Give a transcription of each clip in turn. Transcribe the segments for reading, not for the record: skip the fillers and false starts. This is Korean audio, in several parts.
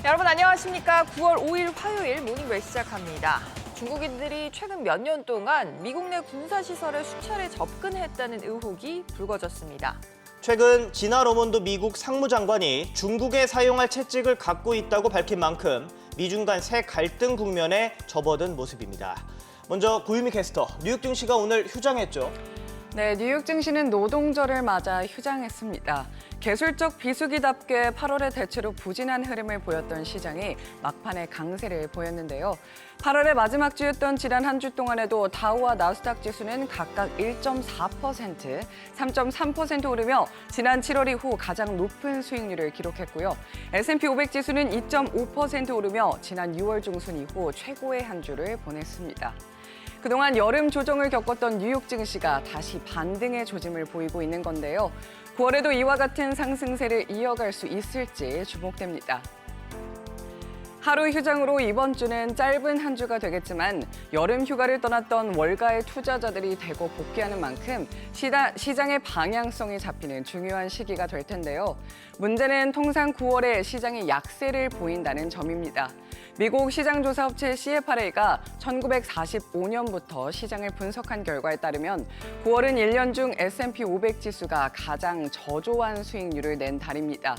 여러분 안녕하십니까? 9월 5일 화요일 모닝벨 시작합니다. 중국인들이 최근 몇 년 동안 미국 내 군사시설에 수차례 접근했다는 의혹이 불거졌습니다. 최근 지나 로몬도 미국 상무장관이 중국에 사용할 채찍을 갖고 있다고 밝힌 만큼 미중 간 새 갈등 국면에 접어든 모습입니다. 먼저 고유미 캐스터, 뉴욕 증시가 오늘 휴장했죠. 네, 뉴욕 증시는 노동절을 맞아 휴장했습니다. 개술적 비수기답게 8월에 대체로 부진한 흐름을 보였던 시장이 막판에 강세를 보였는데요. 8월의 마지막 주였던 지난 한 주 동안에도 다우와 나스닥 지수는 각각 1.4%, 3.3% 오르며 지난 7월 이후 가장 높은 수익률을 기록했고요. S&P 500 지수는 2.5% 오르며 지난 6월 중순 이후 최고의 한 주를 보냈습니다. 그동안 여름 조정을 겪었던 뉴욕 증시가 다시 반등의 조짐을 보이고 있는 건데요. 9월에도 이와 같은 상승세를 이어갈 수 있을지 주목됩니다. 하루 휴장으로 이번 주는 짧은 한 주가 되겠지만 여름 휴가를 떠났던 월가의 투자자들이 대거 복귀하는 만큼 시장의 방향성이 잡히는 중요한 시기가 될 텐데요. 문제는 통상 9월에 시장이 약세를 보인다는 점입니다. 미국 시장조사업체 CFRA가 1945년부터 시장을 분석한 결과에 따르면 9월은 1년 중 S&P 500 지수가 가장 저조한 수익률을 낸 달입니다.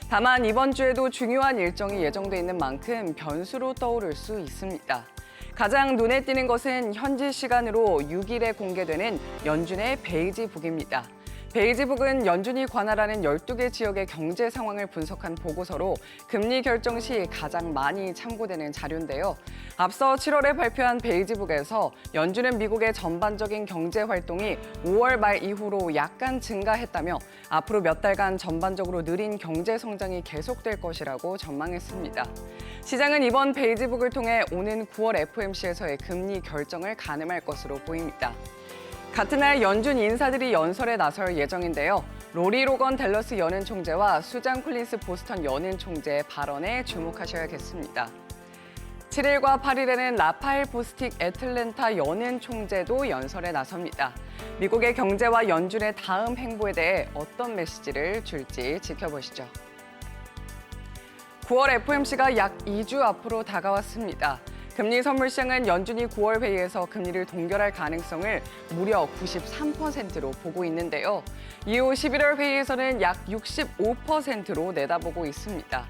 다만 이번 주에도 중요한 일정이 예정돼 있는 만큼 변수로 떠오를 수 있습니다. 가장 눈에 띄는 것은 현지 시간으로 6일에 공개되는 연준의 베이지북입니다. 베이지북은 연준이 관할하는 12개 지역의 경제 상황을 분석한 보고서로 금리 결정 시 가장 많이 참고되는 자료인데요. 앞서 7월에 발표한 베이지북에서 연준은 미국의 전반적인 경제 활동이 5월 말 이후로 약간 증가했다며 앞으로 몇 달간 전반적으로 느린 경제 성장이 계속될 것이라고 전망했습니다. 시장은 이번 베이지북을 통해 오는 9월 FOMC에서의 금리 결정을 가늠할 것으로 보입니다. 같은 날 연준 인사들이 연설에 나설 예정인데요. 로리 로건 댈러스 연은 총재와 수잔 콜린스 보스턴 연은 총재의 발언에 주목하셔야겠습니다. 7일과 8일에는 라파엘 보스틱 애틀랜타 연은 총재도 연설에 나섭니다. 미국의 경제와 연준의 다음 행보에 대해 어떤 메시지를 줄지 지켜보시죠. 9월 FOMC가 약 2주 앞으로 다가왔습니다. 금리 선물 시장은 연준이 9월 회의에서 금리를 동결할 가능성을 무려 93%로 보고 있는데요. 이후 11월 회의에서는 약 65%로 내다보고 있습니다.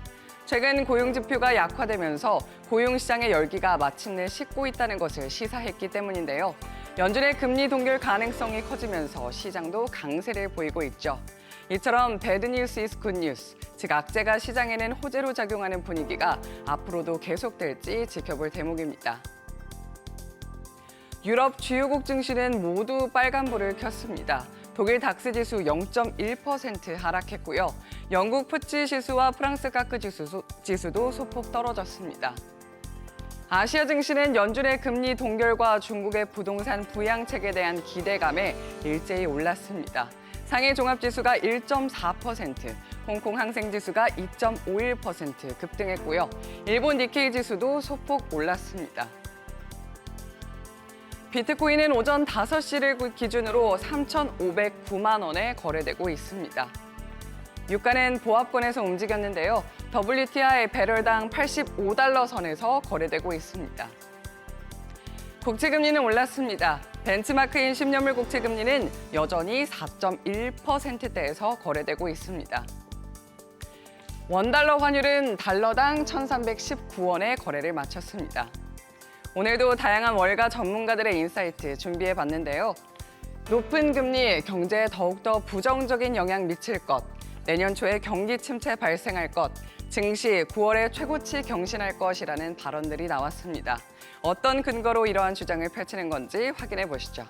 최근 고용 지표가 약화되면서 고용 시장의 열기가 마침내 식고 있다는 것을 시사했기 때문인데요. 연준의 금리 동결 가능성이 커지면서 시장도 강세를 보이고 있죠. 이처럼 배드 뉴스 이즈 굿 뉴스, 즉 악재가 시장에는 호재로 작용하는 분위기가 앞으로도 계속될지 지켜볼 대목입니다. 유럽 주요국 증시는 모두 빨간불을 켰습니다. 독일 닥스 지수 0.1% 하락했고요. 영국 푸치 지수와 프랑스 카크 지수도 소폭 떨어졌습니다. 아시아 증시는 연준의 금리 동결과 중국의 부동산 부양책에 대한 기대감에 일제히 올랐습니다. 상해 종합지수가 1.4%, 홍콩 항생지수가 2.51% 급등했고요. 일본 니케이 지수도 소폭 올랐습니다. 비트코인은 오전 5시를 기준으로 3,509만 원에 거래되고 있습니다. 유가는 보합권에서 움직였는데요. WTI 배럴당 85달러 선에서 거래되고 있습니다. 국채금리는 올랐습니다. 벤치마크인 10년물 국채금리는 여전히 4.1%대에서 거래되고 있습니다. 원달러 환율은 달러당 1,319원에 거래를 마쳤습니다. 오늘도 다양한 월가 전문가들의 인사이트 준비해봤는데요. 높은 금리, 경제에 더욱더 부정적인 영향 미칠 것, 내년 초에 경기 침체 발생할 것, 증시 9월에 최고치 경신할 것이라는 발언들이 나왔습니다. 어떤 근거로 이러한 주장을 펼치는 건지 확인해 보시죠.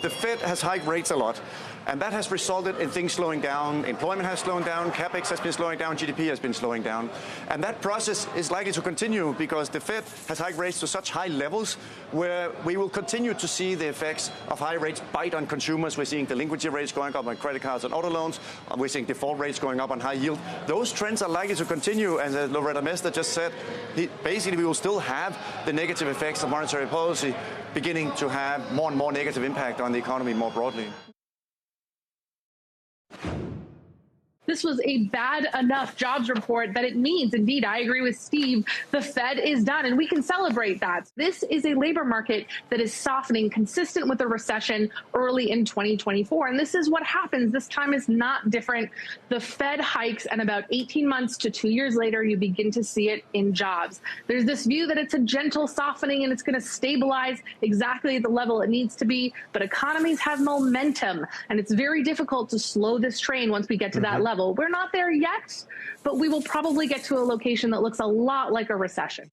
The Fed has hiked rates a lot, and that has resulted in things slowing down. Employment has slowed down, capex has been slowing down, GDP has been slowing down. And that process is likely to continue because the Fed has hiked rates to such high levels where we will continue to see the effects of high rates bite on consumers. We're seeing delinquency rates going up on credit cards and auto loans. We're seeing default rates going up on high yield. Those trends are likely to continue, and as Loretta Mester just said, basically we will still have the negative effects of monetary policy beginning to have more and more negative impact on the economy more broadly. this was a bad enough jobs report that it means, indeed, I agree with Steve, the Fed is done, and we can celebrate that. This is a labor market that is softening, consistent with the recession early in 2024. And this is what happens. This time is not different. The Fed hikes, and about 18 months to 2 years later, you begin to see it in jobs. There's this view that it's a gentle softening and it's going to stabilize exactly at the level it needs to be. But economies have momentum, and it's very difficult to slow this train once we get to that level. We're not there yet, but we will probably get to a location that looks a lot like a recession.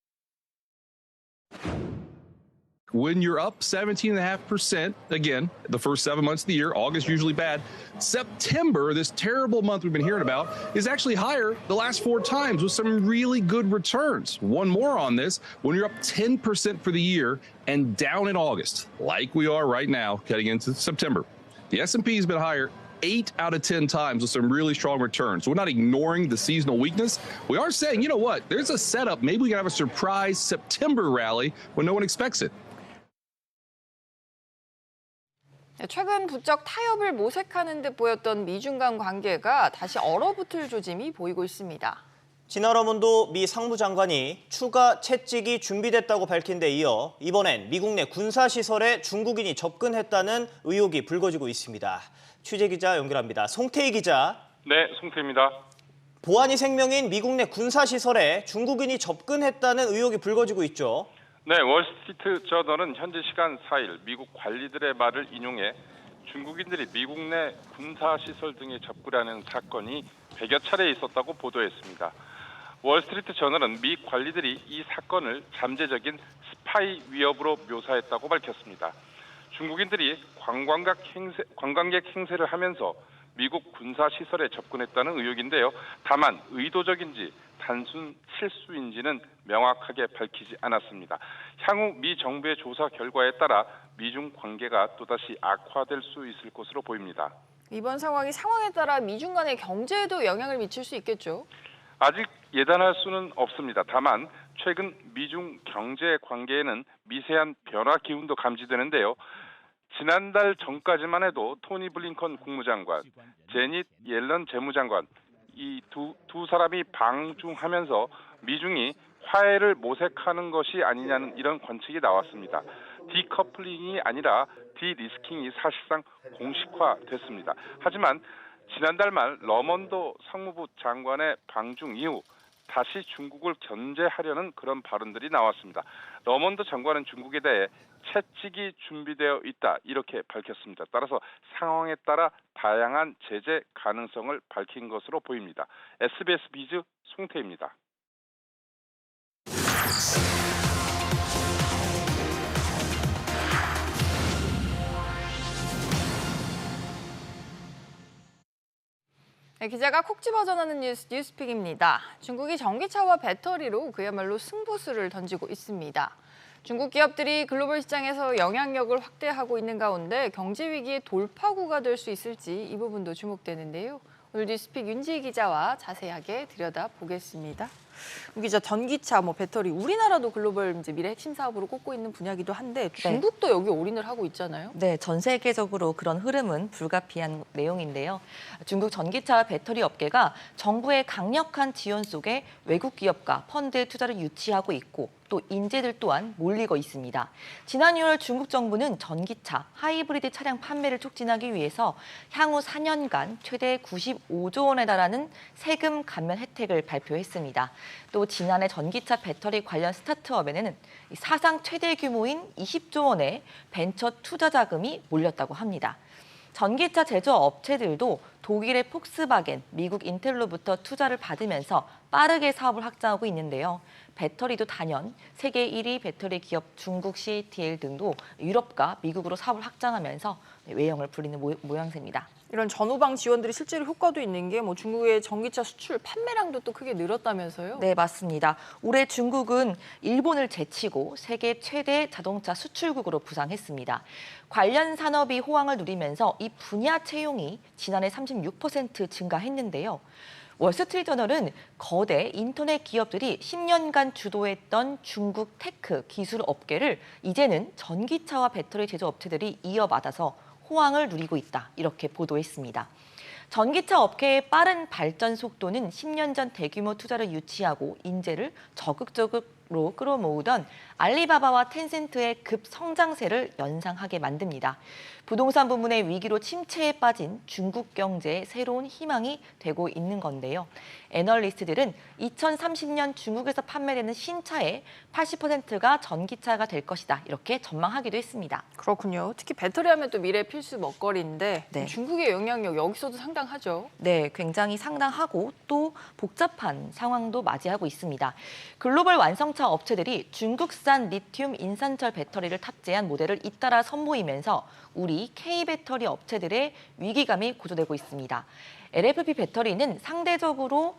When you're up 17.5%, again, the first 7 months of the year, August usually bad. September, this terrible month we've been hearing about, is actually higher the last 4 times with some really good returns. One more on this, when you're up 10% for the year and down in August, like we are right now heading into September. The S&P has been higher 8 out of 10 times with some really strong returns. So we're not ignoring the seasonal weakness. We are saying, you know what, there's a setup. Maybe we can have a surprise September rally when no one expects it. 최근 부쩍 타협을 모색하는 듯 보였던 미중 간 관계가 다시 얼어붙을 조짐이 보이고 있습니다. 진화러몬도 미 상무장관이 추가 채찍이 준비됐다고 밝힌 데 이어 이번엔 미국 내 군사시설에 중국인이 접근했다는 의혹이 불거지고 있습니다. 취재기자 연결합니다. 송태희 기자. 네, 송태희입니다. 보안이 생명인 미국 내 군사시설에 중국인이 접근했다는 의혹이 불거지고 있죠. 네, 월스트리트 저널은 현지 시간 4일 미국 관리들의 말을 인용해 중국인들이 미국 내 군사시설 등에 접근하는 사건이 100여 차례 있었다고 보도했습니다. 월스트리트 저널은 미 관리들이 이 사건을 잠재적인 스파이 위협으로 묘사했다고 밝혔습니다. 중국인들이 관광객 행세를 하면서 미국 군사시설에 접근했다는 의혹인데요. 다만 의도적인지 단순 실수인지는 명확하게 밝히지 않았습니다. 향후 미 정부의 조사 결과에 따라 미중 관계가 또다시 악화될 수 있을 것으로 보입니다. 이번 상황이 상황에 따라 미중 간의 경제에도 영향을 미칠 수 있겠죠? 아직 예단할 수는 없습니다. 다만 최근 미중 경제 관계에는 미세한 변화 기운도 감지되는데요. 지난달 전까지만 해도 토니 블링컨 국무장관, 제닛 옐런 재무장관 이 두 사람이 방중하면서 미중이 화해를 모색하는 것이 아니냐는 이런 관측이 나왔습니다. 디커플링이 아니라 디리스킹이 사실상 공식화됐습니다. 하지만 지난달 말 러먼도 상무부 장관의 방중 이후 다시 중국을 견제하려는 그런 발언들이 나왔습니다. 러먼도 장관은 중국에 대해 채찍이 준비되어 있다 이렇게 밝혔습니다. 따라서 상황에 따라 다양한 제재 가능성을 밝힌 것으로 보입니다. SBS 비즈 송태입니다. 네, 기자가 콕 집어 전하는 뉴스픽입니다. 중국이 전기차와 배터리로 그야말로 승부수를 던지고 있습니다. 중국 기업들이 글로벌 시장에서 영향력을 확대하고 있는 가운데 경제 위기의 돌파구가 될 수 있을지 이 부분도 주목되는데요. 오늘 뉴스픽 윤지희 기자와 자세하게 들여다보겠습니다. 윤 기자, 전기차, 배터리, 우리나라도 글로벌 미래 핵심 사업으로 꼽고 있는 분야기도 한데 중국도 여기 올인을 하고 있잖아요. 네, 전 세계적으로 그런 흐름은 불가피한 내용인데요. 중국 전기차 배터리 업계가 정부의 강력한 지원 속에 외국 기업과 펀드의 투자를 유치하고 있고 또 인재들 또한 몰리고 있습니다. 지난 6월 중국 정부는 전기차, 하이브리드 차량 판매를 촉진하기 위해서 향후 4년간 최대 95조 원에 달하는 세금 감면 혜택을 발표했습니다. 또 지난해 전기차 배터리 관련 스타트업에는 사상 최대 규모인 20조 원의 벤처 투자 자금이 몰렸다고 합니다. 전기차 제조업체들도 독일의 폭스바겐, 미국 인텔로부터 투자를 받으면서 빠르게 사업을 확장하고 있는데요. 배터리도 단연 세계 1위 배터리 기업 중국 CATL 등도 유럽과 미국으로 사업을 확장하면서 외형을 부리는 모양새입니다. 이런 전후방 지원들이 실제로 효과도 있는 게 중국의 전기차 수출 판매량도 또 크게 늘었다면서요? 네, 맞습니다. 올해 중국은 일본을 제치고 세계 최대 자동차 수출국으로 부상했습니다. 관련 산업이 호황을 누리면서 이 분야 채용이 지난해 36% 증가했는데요. 월스트리트저널은 거대 인터넷 기업들이 10년간 주도했던 중국 테크 기술 업계를 이제는 전기차와 배터리 제조업체들이 이어받아서 호황을 누리고 있다, 이렇게 보도했습니다. 전기차 업계의 빠른 발전 속도는 10년 전 대규모 투자를 유치하고 인재를 적극적으로 끌어모으던 알리바바와 텐센트의 급성장세를 연상하게 만듭니다. 부동산 부문의 위기로 침체에 빠진 중국 경제의 새로운 희망이 되고 있는 건데요. 애널리스트들은 2030년 중국에서 판매되는 신차의 80%가 전기차가 될 것이다. 이렇게 전망하기도 했습니다. 그렇군요. 특히 배터리 하면 또 미래 필수 먹거리인데 네. 중국의 영향력 여기서도 상당하죠. 네, 굉장히 상당하고 또 복잡한 상황도 맞이하고 있습니다. 글로벌 완성차 업체들이 중국산 리튬 인산철 배터리를 탑재한 모델을 잇따라 선보이면서 우리 K배터리 업체들의 위기감이 고조되고 있습니다. LFP 배터리는 상대적으로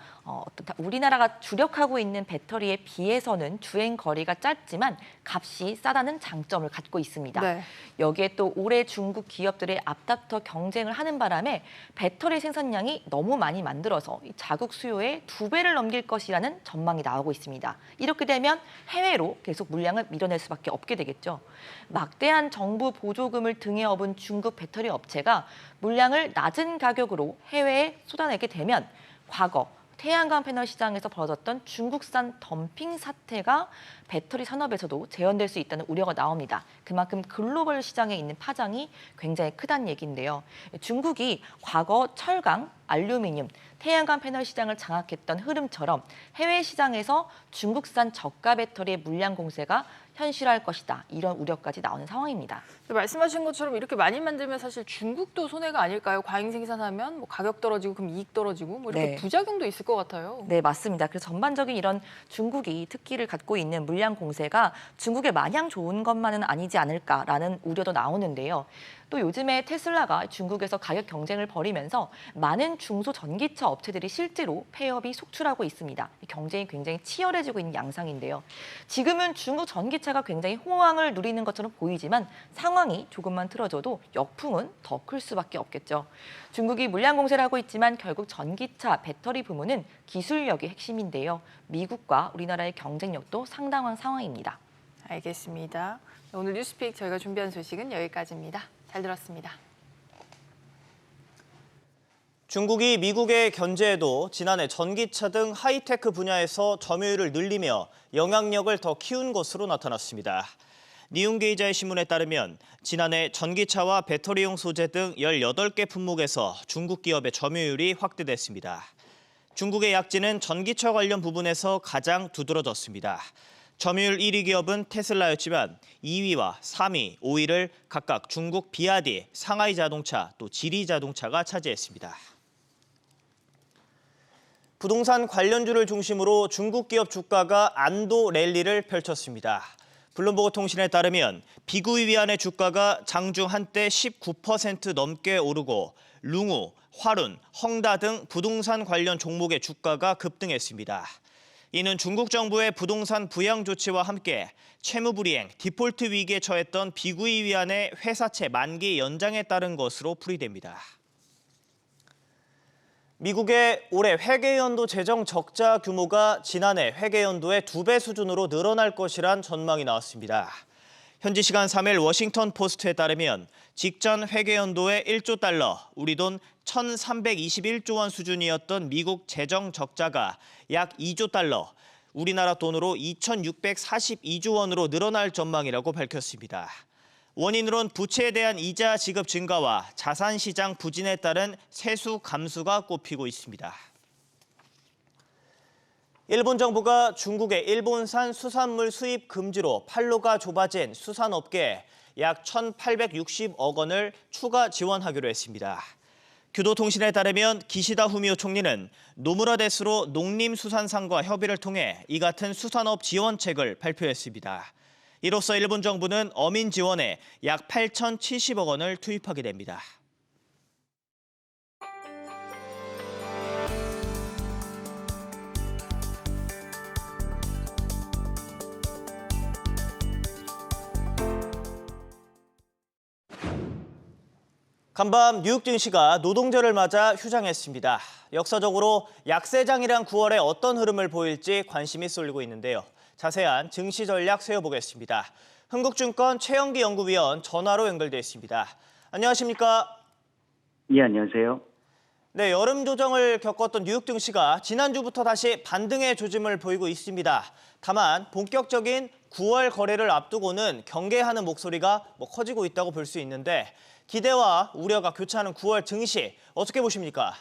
우리나라가 주력하고 있는 배터리에 비해서는 주행 거리가 짧지만 값이 싸다는 장점을 갖고 있습니다. 네. 여기에 또 올해 중국 기업들의 앞다퉈 경쟁을 하는 바람에 배터리 생산량이 너무 많이 만들어서 자국 수요의 2배를 넘길 것이라는 전망이 나오고 있습니다. 이렇게 되면 해외로 계속 물량을 밀어낼 수밖에 없게 되겠죠. 막대한 정부 보조금을 등에 업은 중국 배터리 업체가 물량을 낮은 가격으로 해외에 쏟아내게 되면 과거 태양광 패널 시장에서 벌어졌던 중국산 덤핑 사태가 배터리 산업에서도 재현될 수 있다는 우려가 나옵니다. 그만큼 글로벌 시장에 있는 파장이 굉장히 크다는 얘기인데요. 중국이 과거 철강, 알루미늄, 태양광 패널 시장을 장악했던 흐름처럼 해외 시장에서 중국산 저가 배터리의 물량 공세가 현실화할 것이다. 이런 우려까지 나오는 상황입니다. 말씀하신 것처럼 이렇게 많이 만들면 사실 중국도 손해가 아닐까요? 과잉 생산하면 뭐 가격 떨어지고 그럼 이익 떨어지고 뭐 이렇게 네. 부작용도 있을 것 같아요. 네, 맞습니다. 그래서 전반적인 이런 중국이 특기를 갖고 있는 물량 공세가 중국에 마냥 좋은 것만은 아니지 않을까라는 우려도 나오는데요. 또 요즘에 테슬라가 중국에서 가격 경쟁을 벌이면서 많은 중소전기차 업체들이 실제로 폐업이 속출하고 있습니다. 경쟁이 굉장히 치열해지고 있는 양상인데요. 지금은 중국 전기차가 굉장히 호황을 누리는 것처럼 보이지만 상황이 조금만 틀어져도 역풍은 더 클 수밖에 없겠죠. 중국이 물량 공세를 하고 있지만 결국 전기차 배터리 부문은 기술력이 핵심인데요. 미국과 우리나라의 경쟁력도 상당한 상황입니다. 알겠습니다. 오늘 뉴스픽 저희가 준비한 소식은 여기까지입니다. 잘 들었습니다. 중국이 미국의 견제에도 지난해 전기차 등 하이테크 분야에서 점유율을 늘리며 영향력을 더 키운 것으로 나타났습니다. 니움게이자의 신문에 따르면 지난해 전기차와 배터리용 소재 등 18개 품목에서 중국 기업의 점유율이 확대됐습니다. 중국의 약진은 전기차 관련 부분에서 가장 두드러졌습니다. 점유율 1위 기업은 테슬라였지만 2위와 3위, 5위를 각각 중국 비아디, 상하이 자동차, 또 지리 자동차가 차지했습니다. 부동산 관련주를 중심으로 중국 기업 주가가 안도 랠리를 펼쳤습니다. 블룸버그 통신에 따르면 비구이위안의 주가가 장중 한때 19% 넘게 오르고 룽우, 화룬, 헝다 등 부동산 관련 종목의 주가가 급등했습니다. 이는 중국 정부의 부동산 부양 조치와 함께 채무불이행, 디폴트 위기에 처했던 비구이위안의 회사채 만기 연장에 따른 것으로 풀이됩니다. 미국의 올해 회계연도 재정 적자 규모가 지난해 회계연도의 2배 수준으로 늘어날 것이란 전망이 나왔습니다. 현지 시간 3일 워싱턴 포스트에 따르면 직전 회계연도의 1조 달러, 우리 돈 1,321조 원 수준이었던 미국 재정 적자가 약 2조 달러, 우리나라 돈으로 2,642조 원으로 늘어날 전망이라고 밝혔습니다. 원인으론 부채에 대한 이자 지급 증가와 자산시장 부진에 따른 세수 감소가 꼽히고 있습니다. 일본 정부가 중국의 일본산 수산물 수입 금지로 판로가 좁아진 수산업계에 약 1,860억 원을 추가 지원하기로 했습니다. 교도통신에 따르면 기시다 후미오 총리는 노무라 데스로 농림수산상과 협의를 통해 이 같은 수산업 지원책을 발표했습니다. 이로써 일본 정부는 어민 지원에 약 8,070억 원을 투입하게 됩니다. 간밤 뉴욕 증시가 노동절을 맞아 휴장했습니다. 역사적으로 약세장이란 9월에 어떤 흐름을 보일지 관심이 쏠리고 있는데요. 자세한 증시 전략 세워보겠습니다. 흥국증권 최영기 연구위원 전화로 연결돼 있습니다. 안녕하십니까? 예, 안녕하세요. 네, 여름 조정을 겪었던 뉴욕 증시가 지난주부터 다시 반등의 조짐을 보이고 있습니다. 다만 본격적인 9월 거래를 앞두고는 경계하는 목소리가 커지고 있다고 볼 수 있는데 기대와 우려가 교차하는 9월 증시 어떻게 보십니까?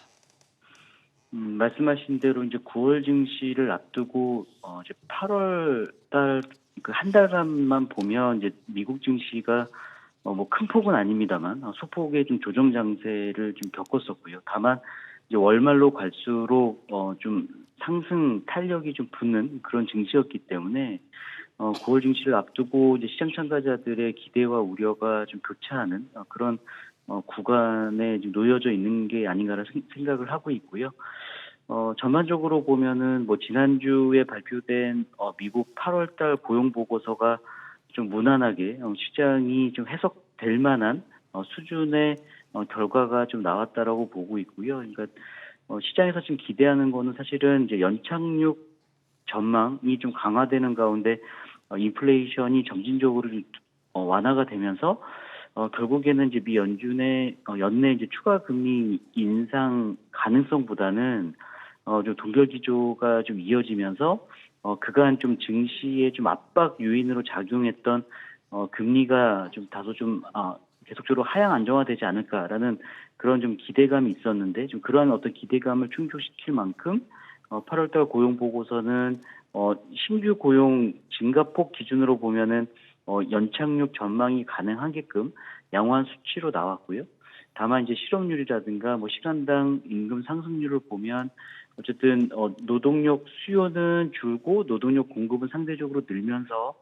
말씀하신 대로 이제 9월 증시를 앞두고 이제 8월 달 그 한 달간만 보면 이제 미국 증시가 뭐 큰 폭은 아닙니다만 소폭의 좀 조정 장세를 좀 겪었었고요. 다만 이제 월말로 갈수록 좀 상승 탄력이 좀 붙는 그런 증시였기 때문에 9월 증시를 앞두고 이제 시장 참가자들의 기대와 우려가 좀 교차하는 그런 구간에 좀 놓여져 있는 게 아닌가라는 생각을 하고 있고요. 전반적으로 보면은 뭐 지난주에 발표된 미국 8월달 고용 보고서가 좀 무난하게 시장이 좀 해석될 만한 수준의 결과가 좀 나왔다라고 보고 있고요. 그러니까 시장에서 지금 기대하는 거는 사실은 이제 연착륙 전망이 좀 강화되는 가운데 인플레이션이 점진적으로 좀 완화가 되면서 결국에는 이제 미 연준의 연내 이제 추가 금리 인상 가능성보다는 좀 동결 기조가 좀 이어지면서 그간 좀 증시에 좀 압박 요인으로 작용했던 금리가 좀 다소 좀 계속적으로 하향 안정화되지 않을까라는 그런 좀 기대감이 있었는데 좀 그러한 어떤 기대감을 충족시킬 만큼 8월달 고용 보고서는 신규 고용 증가폭 기준으로 보면은 연착륙 전망이 가능하게끔 양호한 수치로 나왔고요. 다만 이제 실업률이라든가 뭐 시간당 임금 상승률을 보면 어쨌든 노동력 수요는 줄고 노동력 공급은 상대적으로 늘면서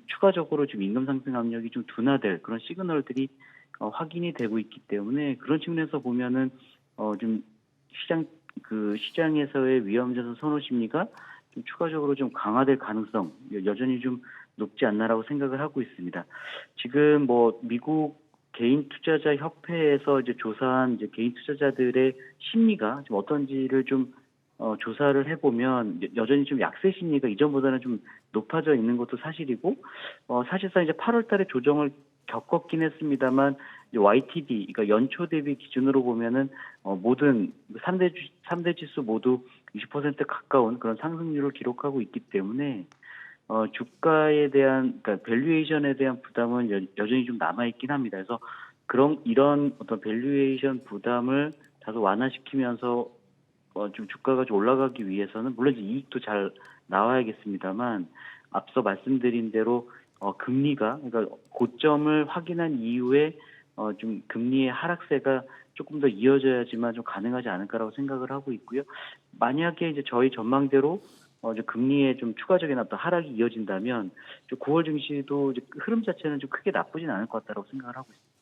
추가적으로 좀 임금 상승 압력이 좀 둔화될 그런 시그널들이 확인이 되고 있기 때문에 그런 측면에서 보면은 좀 시장에서의 위험자산 선호 심리가 좀 추가적으로 좀 강화될 가능성 여전히 좀 높지 않나라고 생각을 하고 있습니다. 지금 뭐 미국 개인 투자자 협회에서 이제 조사한 이제 개인 투자자들의 심리가 좀 어떤지를 좀 조사를 해보면 여전히 좀 약세 심리가 이전보다는 좀 높아져 있는 것도 사실이고 사실상 이제 8월달에 조정을 겪었긴 했습니다만 YTD 그러니까 연초 대비 기준으로 보면은 모든 3대 지수 모두 20% 가까운 그런 상승률을 기록하고 있기 때문에 주가에 대한 그러니까 밸류에이션에 대한 부담은 여전히 좀 남아 있긴 합니다. 그래서 이런 어떤 밸류에이션 부담을 다소 완화시키면서 좀 주가가 좀 올라가기 위해서는 물론 이제 이익도 잘 나와야겠습니다만 앞서 말씀드린 대로 금리가 그러니까 고점을 확인한 이후에 좀 금리의 하락세가 조금 더 이어져야지만 좀 가능하지 않을까라고 생각을 하고 있고요. 만약에 이제 저희 전망대로 이제 금리의 좀 추가적인 어떤 하락이 이어진다면 9월 증시도 이제 흐름 자체는 좀 크게 나쁘진 않을 것 같다고 생각을 하고 있습니다.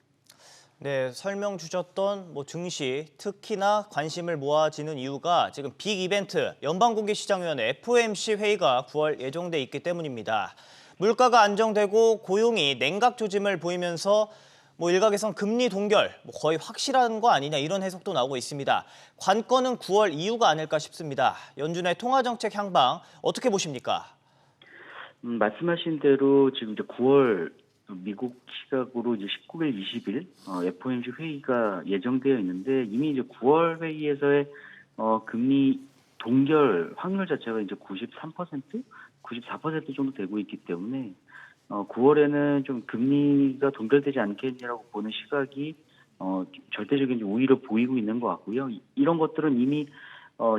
네, 설명 주셨던 증시 특히나 관심을 모아지는 이유가 지금 빅 이벤트 연방공개시장위원회 FOMC 회의가 9월 예정돼 있기 때문입니다. 물가가 안정되고 고용이 냉각 조짐을 보이면서 일각에선 금리 동결 거의 확실한 거 아니냐 이런 해석도 나오고 있습니다. 관건은 9월 이후가 아닐까 싶습니다. 연준의 통화정책 향방 어떻게 보십니까? 말씀하신 대로 지금 이제 9월 미국 시각으로 이제 19일, 20일 FOMC 회의가 예정되어 있는데 이미 이제 9월 회의에서의 금리 동결 확률 자체가 이제 93%, 94% 정도 되고 있기 때문에 9월에는 좀 금리가 동결되지 않겠냐라고 보는 시각이 절대적인 우위를 보이고 있는 것 같고요. 이런 것들은 이미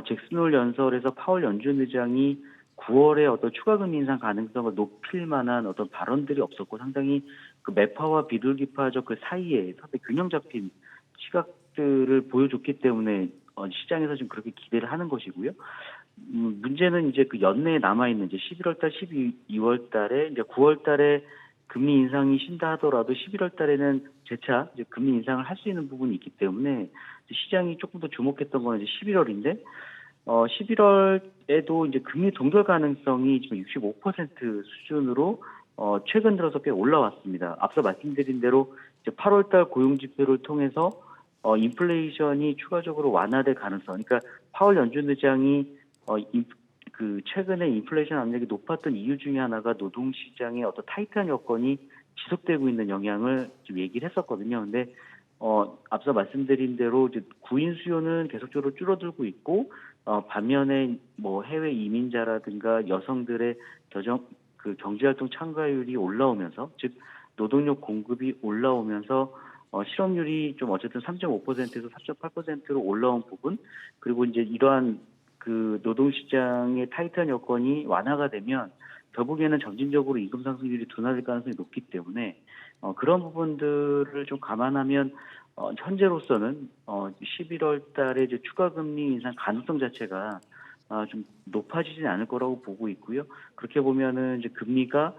잭슨홀 연설에서 파월 연준 의장이 9월에 어떤 추가 금리 인상 가능성을 높일 만한 어떤 발언들이 없었고 상당히 그 매파와 비둘기파적 그 사이에 상당히 균형 잡힌 시각들을 보여줬기 때문에 시장에서 지금 그렇게 기대를 하는 것이고요. 문제는 이제 그 연내에 남아있는 이제 11월 달, 12월 달에 이제 9월 달에 금리 인상이 쉰다 하더라도 11월 달에는 재차 이제 금리 인상을 할 수 있는 부분이 있기 때문에 시장이 조금 더 주목했던 거는 이제 11월인데 11월에도 이제 금리 동결 가능성이 지금 65% 수준으로 최근 들어서 꽤 올라왔습니다. 앞서 말씀드린 대로 이제 8월 달 고용 지표를 통해서 인플레이션이 추가적으로 완화될 가능성. 그러니까 파월 연준 의장이 그 최근에 인플레이션 압력이 높았던 이유 중에 하나가 노동시장의 어떤 타이트한 여건이 지속되고 있는 영향을 좀 얘기를 했었거든요. 근데 앞서 말씀드린 대로 이제 구인 수요는 계속적으로 줄어들고 있고 반면에 뭐 해외 이민자라든가 여성들의 경제활동 참가율이 올라오면서 즉 노동력 공급이 올라오면서 실업률이 좀 어쨌든 3.5%에서 4.8%로 올라온 부분 그리고 이제 이러한 그 노동시장의 타이트한 여건이 완화가 되면 결국에는 점진적으로 임금 상승률이 둔화될 가능성이 높기 때문에 그런 부분들을 좀 감안하면 현재로서는 11월 달에 이제 추가 금리 인상 가능성 자체가 좀 높아지진 않을 거라고 보고 있고요. 그렇게 보면은 이제 금리가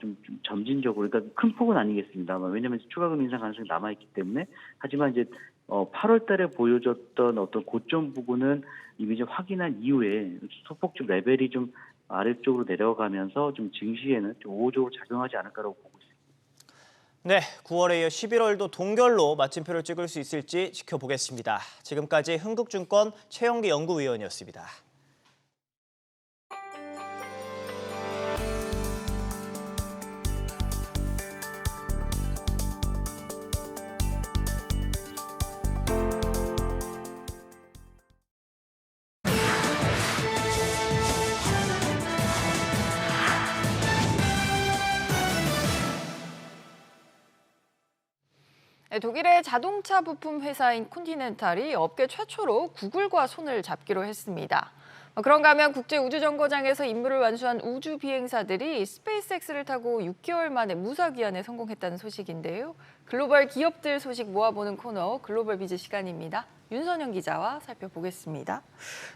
좀 점진적으로, 그러니까 큰 폭은 아니겠습니다만, 왜냐하면 추가 금리 인상 가능성이 남아있기 때문에. 하지만 이제 8월 달에 보여줬던 어떤 고점 부분은 이미 이제 확인한 이후에 소폭 레벨이 좀 아래쪽으로 내려가면서 좀 증시에는 좀 우호적으로 작용하지 않을까라고 보고 있습니다. 네, 9월에 이어 11월도 동결로 마침표를 찍을 수 있을지 지켜보겠습니다. 지금까지 흥국증권 최영기 연구위원이었습니다. 독일의 자동차 부품 회사인 콘티넨탈이 업계 최초로 구글과 손을 잡기로 했습니다. 그런가 하면 국제우주정거장에서 임무를 완수한 우주 비행사들이 스페이스X를 타고 6개월 만에 무사귀환에 성공했다는 소식인데요. 글로벌 기업들 소식 모아보는 코너 글로벌 비즈 시간입니다. 윤선영 기자와 살펴보겠습니다.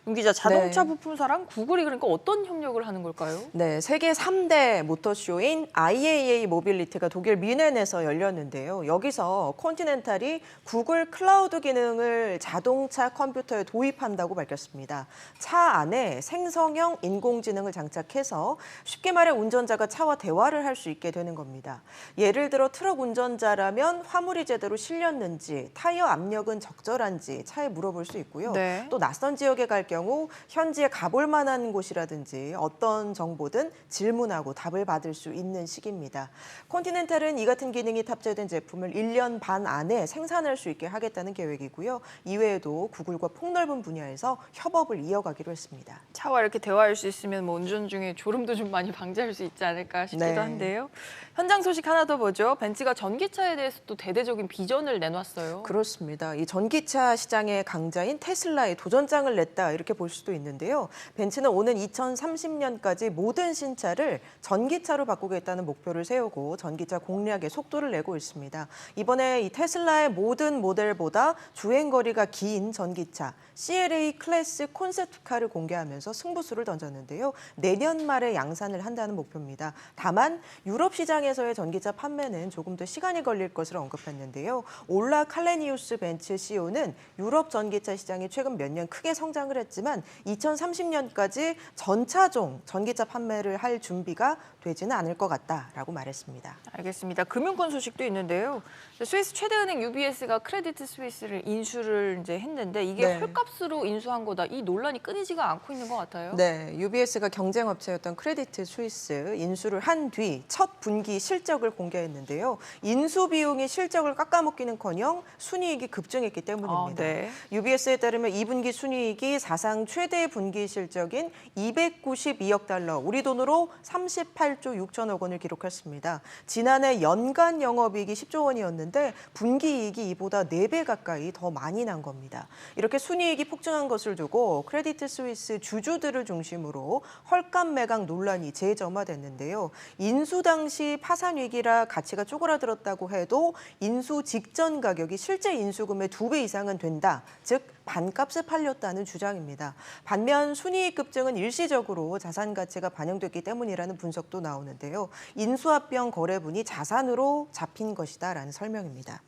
윤 기자, 자동차 부품사랑 구글이 그러니까 어떤 협력을 하는 걸까요? 네, 세계 3대 모터쇼인 IAA 모빌리티가 독일 뮌헨에서 열렸는데요. 여기서 콘티넨탈이 구글 클라우드 기능을 자동차 컴퓨터에 도입한다고 밝혔습니다. 차 안에 생성형 인공지능을 장착해서 쉽게 말해 운전자가 차와 대화를 할 수 있게 되는 겁니다. 예를 들어 트럭 운전자라면 화물이 제대로 실렸는지, 타이어 압력은 적절한지 차에 물어볼 수 있고요. 네. 또 낯선 지역에 갈 경우 현지에 가볼 만한 곳이라든지 어떤 정보든 질문하고 답을 받을 수 있는 시기입니다. 콘티넨탈은 이 같은 기능이 탑재된 제품을 1년 반 안에 생산할 수 있게 하겠다는 계획이고요. 이외에도 구글과 폭넓은 분야에서 협업을 이어가기로 했습니다. 차와 이렇게 대화할 수 있으면 뭐 운전 중에 졸음도 좀 많이 방지할 수 있지 않을까 싶기도 한데요. 현장 소식 하나 더 보죠. 벤츠가 전기차에 대해서 또 대대적인 비전을 내놨어요. 그렇습니다. 이 전기차 시장의 강자인 테슬라에 도전장을 냈다 이렇게 볼 수도 있는데요. 벤츠는 오는 2030년까지 모든 신차를 전기차로 바꾸겠다는 목표를 세우고 전기차 공략에 속도를 내고 있습니다. 이번에 이 테슬라의 모든 모델보다 주행거리가 긴 전기차 CLA 클래스 콘셉트카를 공개하면서 승부수를 던졌는데요. 내년 말에 양산을 한다는 목표입니다. 다만 유럽 시장에서의 전기차 판매는 조금 더 시간이 걸릴 것으로 언급했는데요. 올라 칼레니우스 벤츠 CEO는 유럽 전기차 시장이 최근 몇 년 크게 성장을 했지만 2030년까지 전차종 전기차 판매를 할 준비가 되지는 않을 것 같다라고 말했습니다. 알겠습니다. 금융권 소식도 있는데요. 스위스 최대 은행 UBS가 크레디트 스위스를 인수를 이제 했는데 이게 헐값으로 인수한 거다. 이 논란이 끊이지가 않고 있는 것 같아요. 네, UBS가 경쟁업체였던 크레디트 스위스 인수를 한 뒤 첫 분기 실적을 공개했는데요. 인수 비용이 실적을 깎아먹기는커녕 순이익이 급증했기 때문입니다. UBS에 따르면 2분기 순이익이 사상 최대 분기 실적인 292억 달러, 우리 돈으로 38조 6천억 원을 기록했습니다. 지난해 연간 영업이익이 10조 원이었는데 분기 이익이 이보다 4배 가까이 더 많이 난 겁니다. 이렇게 순이익이 폭증한 것을 두고 크레디트 스위스 주주들을 중심으로 헐값 매각 논란이 재점화됐는데요. 인수 당시 파산 위기라 가치가 쪼그라들었다고 해도 인수 직전 가격이 실제 인수금의 2배 이상은 된다. 즉 반값에 팔렸다는 주장입니다. 반면 순이익 급증은 일시적으로 자산 가치가 반영됐기 때문이라는 분석도 나오는데요. 인수합병 거래분이 자산으로 잡힌 것이다라는 설명입니다.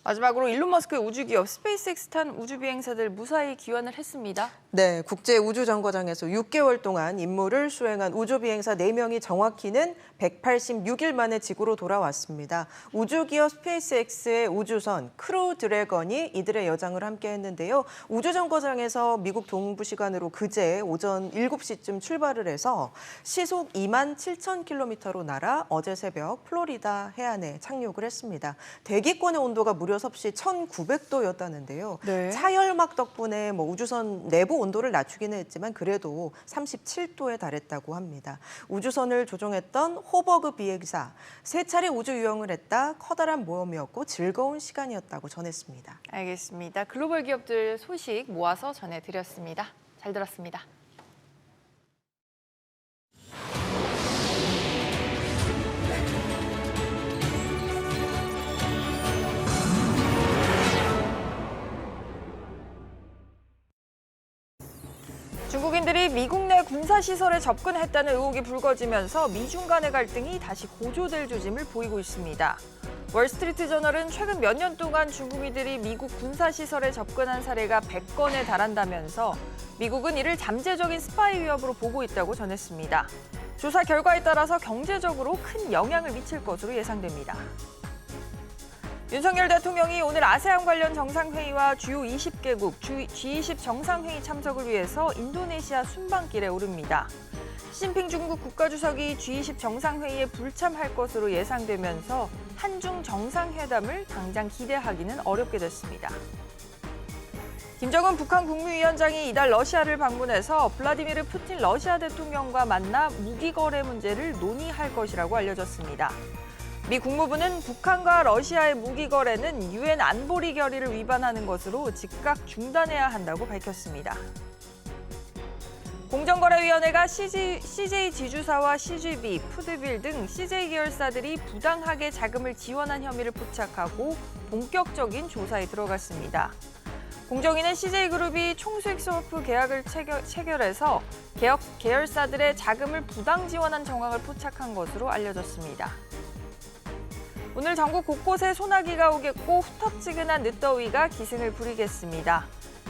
마지막으로 일론 머스크의 우주기업 스페이스X 탄 우주 비행사들 무사히 귀환을 했습니다. 네, 국제우주정거장에서 6개월 동안 임무를 수행한 우주 비행사 4명이 정확히는 186일 만에 지구로 돌아왔습니다. 우주기업 스페이스X의 우주선 크루 드래건이 이들의 여정을 함께 했는데요. 우주정거장에서 미국 동부 시간으로 그제 오전 7시쯤 출발을 해서 시속 27,000km로 날아 어제 새벽 플로리다 해안에 착륙을 했습니다. 대기권의 온도가 무려 무려 섭씨 1,900도였다는데요. 네. 차열막 덕분에 우주선 내부 온도를 낮추기는 했지만 그래도 37도에 달했다고 합니다. 우주선을 조종했던 호버그 비행사, 3차례 우주 유영을 했다 커다란 모험이었고 즐거운 시간이었다고 전했습니다. 알겠습니다. 글로벌 기업들 소식 모아서 전해드렸습니다. 잘 들었습니다. 중국인들이 미국 내 군사시설에 접근했다는 의혹이 불거지면서 미중 간의 갈등이 다시 고조될 조짐을 보이고 있습니다. 월스트리트 저널은 최근 몇 년 동안 중국인들이 미국 군사시설에 접근한 사례가 100건에 달한다면서 미국은 이를 잠재적인 스파이 위협으로 보고 있다고 전했습니다. 조사 결과에 따라서 경제적으로 큰 영향을 미칠 것으로 예상됩니다. 윤석열 대통령이 오늘 아세안 관련 정상회의와 주요 20개국 G20 정상회의 참석을 위해서 인도네시아 순방길에 오릅니다. 시진핑 중국 국가주석이 G20 정상회의에 불참할 것으로 예상되면서 한중 정상회담을 당장 기대하기는 어렵게 됐습니다. 김정은 북한 국무위원장이 이달 러시아를 방문해서 블라디미르 푸틴 러시아 대통령과 만나 무기 거래 문제를 논의할 것이라고 알려졌습니다. 미 국무부는 북한과 러시아의 무기 거래는 유엔 안보리 결의를 위반하는 것으로 즉각 중단해야 한다고 밝혔습니다. 공정거래위원회가 CJ 지주사와 CGV, 푸드빌 등 CJ 계열사들이 부당하게 자금을 지원한 혐의를 포착하고 본격적인 조사에 들어갔습니다. 공정위는 CJ그룹이 총수익 스워프 계약을 체결해서 계열사들의 자금을 부당 지원한 정황을 포착한 것으로 알려졌습니다. 오늘 전국 곳곳에 소나기가 오겠고 후텁지근한 늦더위가 기승을 부리겠습니다.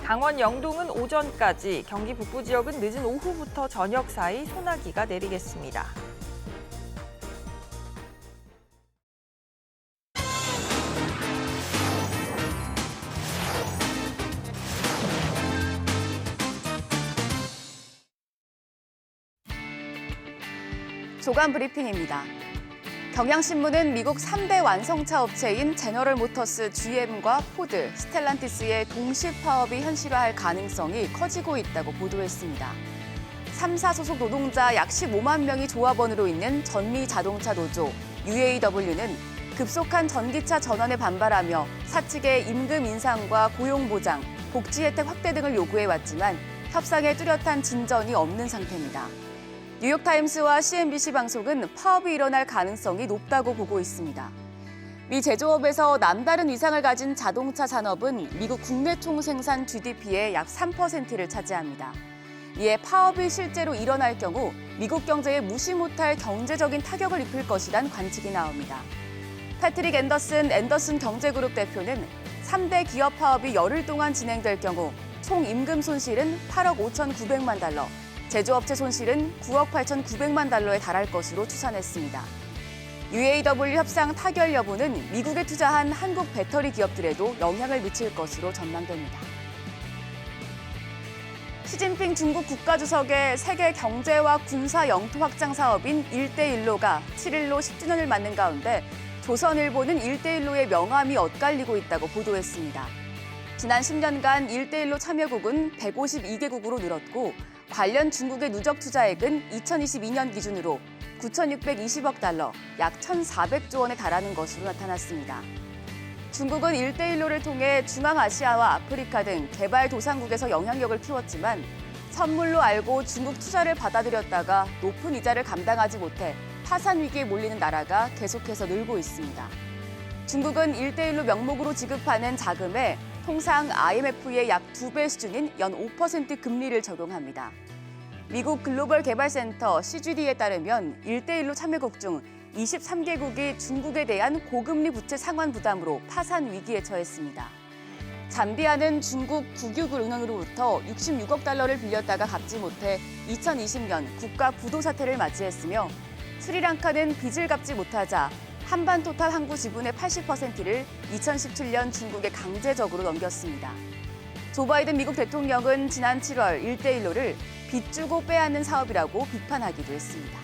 강원 영동은 오전까지, 경기 북부 지역은 늦은 오후부터 저녁 사이 소나기가 내리겠습니다. 조간 브리핑입니다. 경향신문은 미국 3대 완성차 업체인 제너럴 모터스 GM과 포드, 스텔란티스의 동시 파업이 현실화할 가능성이 커지고 있다고 보도했습니다. 3사 소속 노동자 약 15만 명이 조합원으로 있는 전미 자동차 노조 UAW는 급속한 전기차 전환에 반발하며 사측의 임금 인상과 고용 보장, 복지 혜택 확대 등을 요구해왔지만 협상에 뚜렷한 진전이 없는 상태입니다. 뉴욕타임스와 CNBC 방송은 파업이 일어날 가능성이 높다고 보고 있습니다. 미 제조업에서 남다른 위상을 가진 자동차 산업은 미국 국내 총생산 GDP의 약 3%를 차지합니다. 이에 파업이 실제로 일어날 경우 미국 경제에 무시 못할 경제적인 타격을 입힐 것이란 관측이 나옵니다. 패트릭 앤더슨 경제그룹 대표는 3대 기업 파업이 열흘 동안 진행될 경우 총 임금 손실은 8억 5,900만 달러, 제조업체 손실은 9억 8,900만 달러에 달할 것으로 추산했습니다. UAW 협상 타결 여부는 미국에 투자한 한국 배터리 기업들에도 영향을 미칠 것으로 전망됩니다. 시진핑 중국 국가주석의 세계 경제와 군사 영토 확장 사업인 1대1로가 7일로 10주년을 맞는 가운데 조선일보는 1대1로의 명암이 엇갈리고 있다고 보도했습니다. 지난 10년간 1대1로 참여국은 152개국으로 늘었고 관련 중국의 누적 투자액은 2022년 기준으로 9,620억 달러, 약 1,400조 원에 달하는 것으로 나타났습니다. 중국은 1대1로를 통해 중앙아시아와 아프리카 등 개발도상국에서 영향력을 키웠지만 선물로 알고 중국 투자를 받아들였다가 높은 이자를 감당하지 못해 파산 위기에 몰리는 나라가 계속해서 늘고 있습니다. 중국은 1대1로 명목으로 지급하는 자금에 통상 IMF의 약 2배 수준인 연 5% 금리를 적용합니다. 미국 글로벌 개발센터 CGD에 따르면 1대1로 참여국 중 23개국이 중국에 대한 고금리 부채 상환 부담으로 파산 위기에 처했습니다. 잠비아는 중국 국유은행으로부터 66억 달러를 빌렸다가 갚지 못해 2020년 국가 부도 사태를 맞이했으며 스리랑카는 빚을 갚지 못하자 한반토탈 항구 지분의 80%를 2017년 중국에 강제적으로 넘겼습니다. 조 바이든 미국 대통령은 지난 7월 1대1로를 빚 주고 빼앗는 사업이라고 비판하기도 했습니다.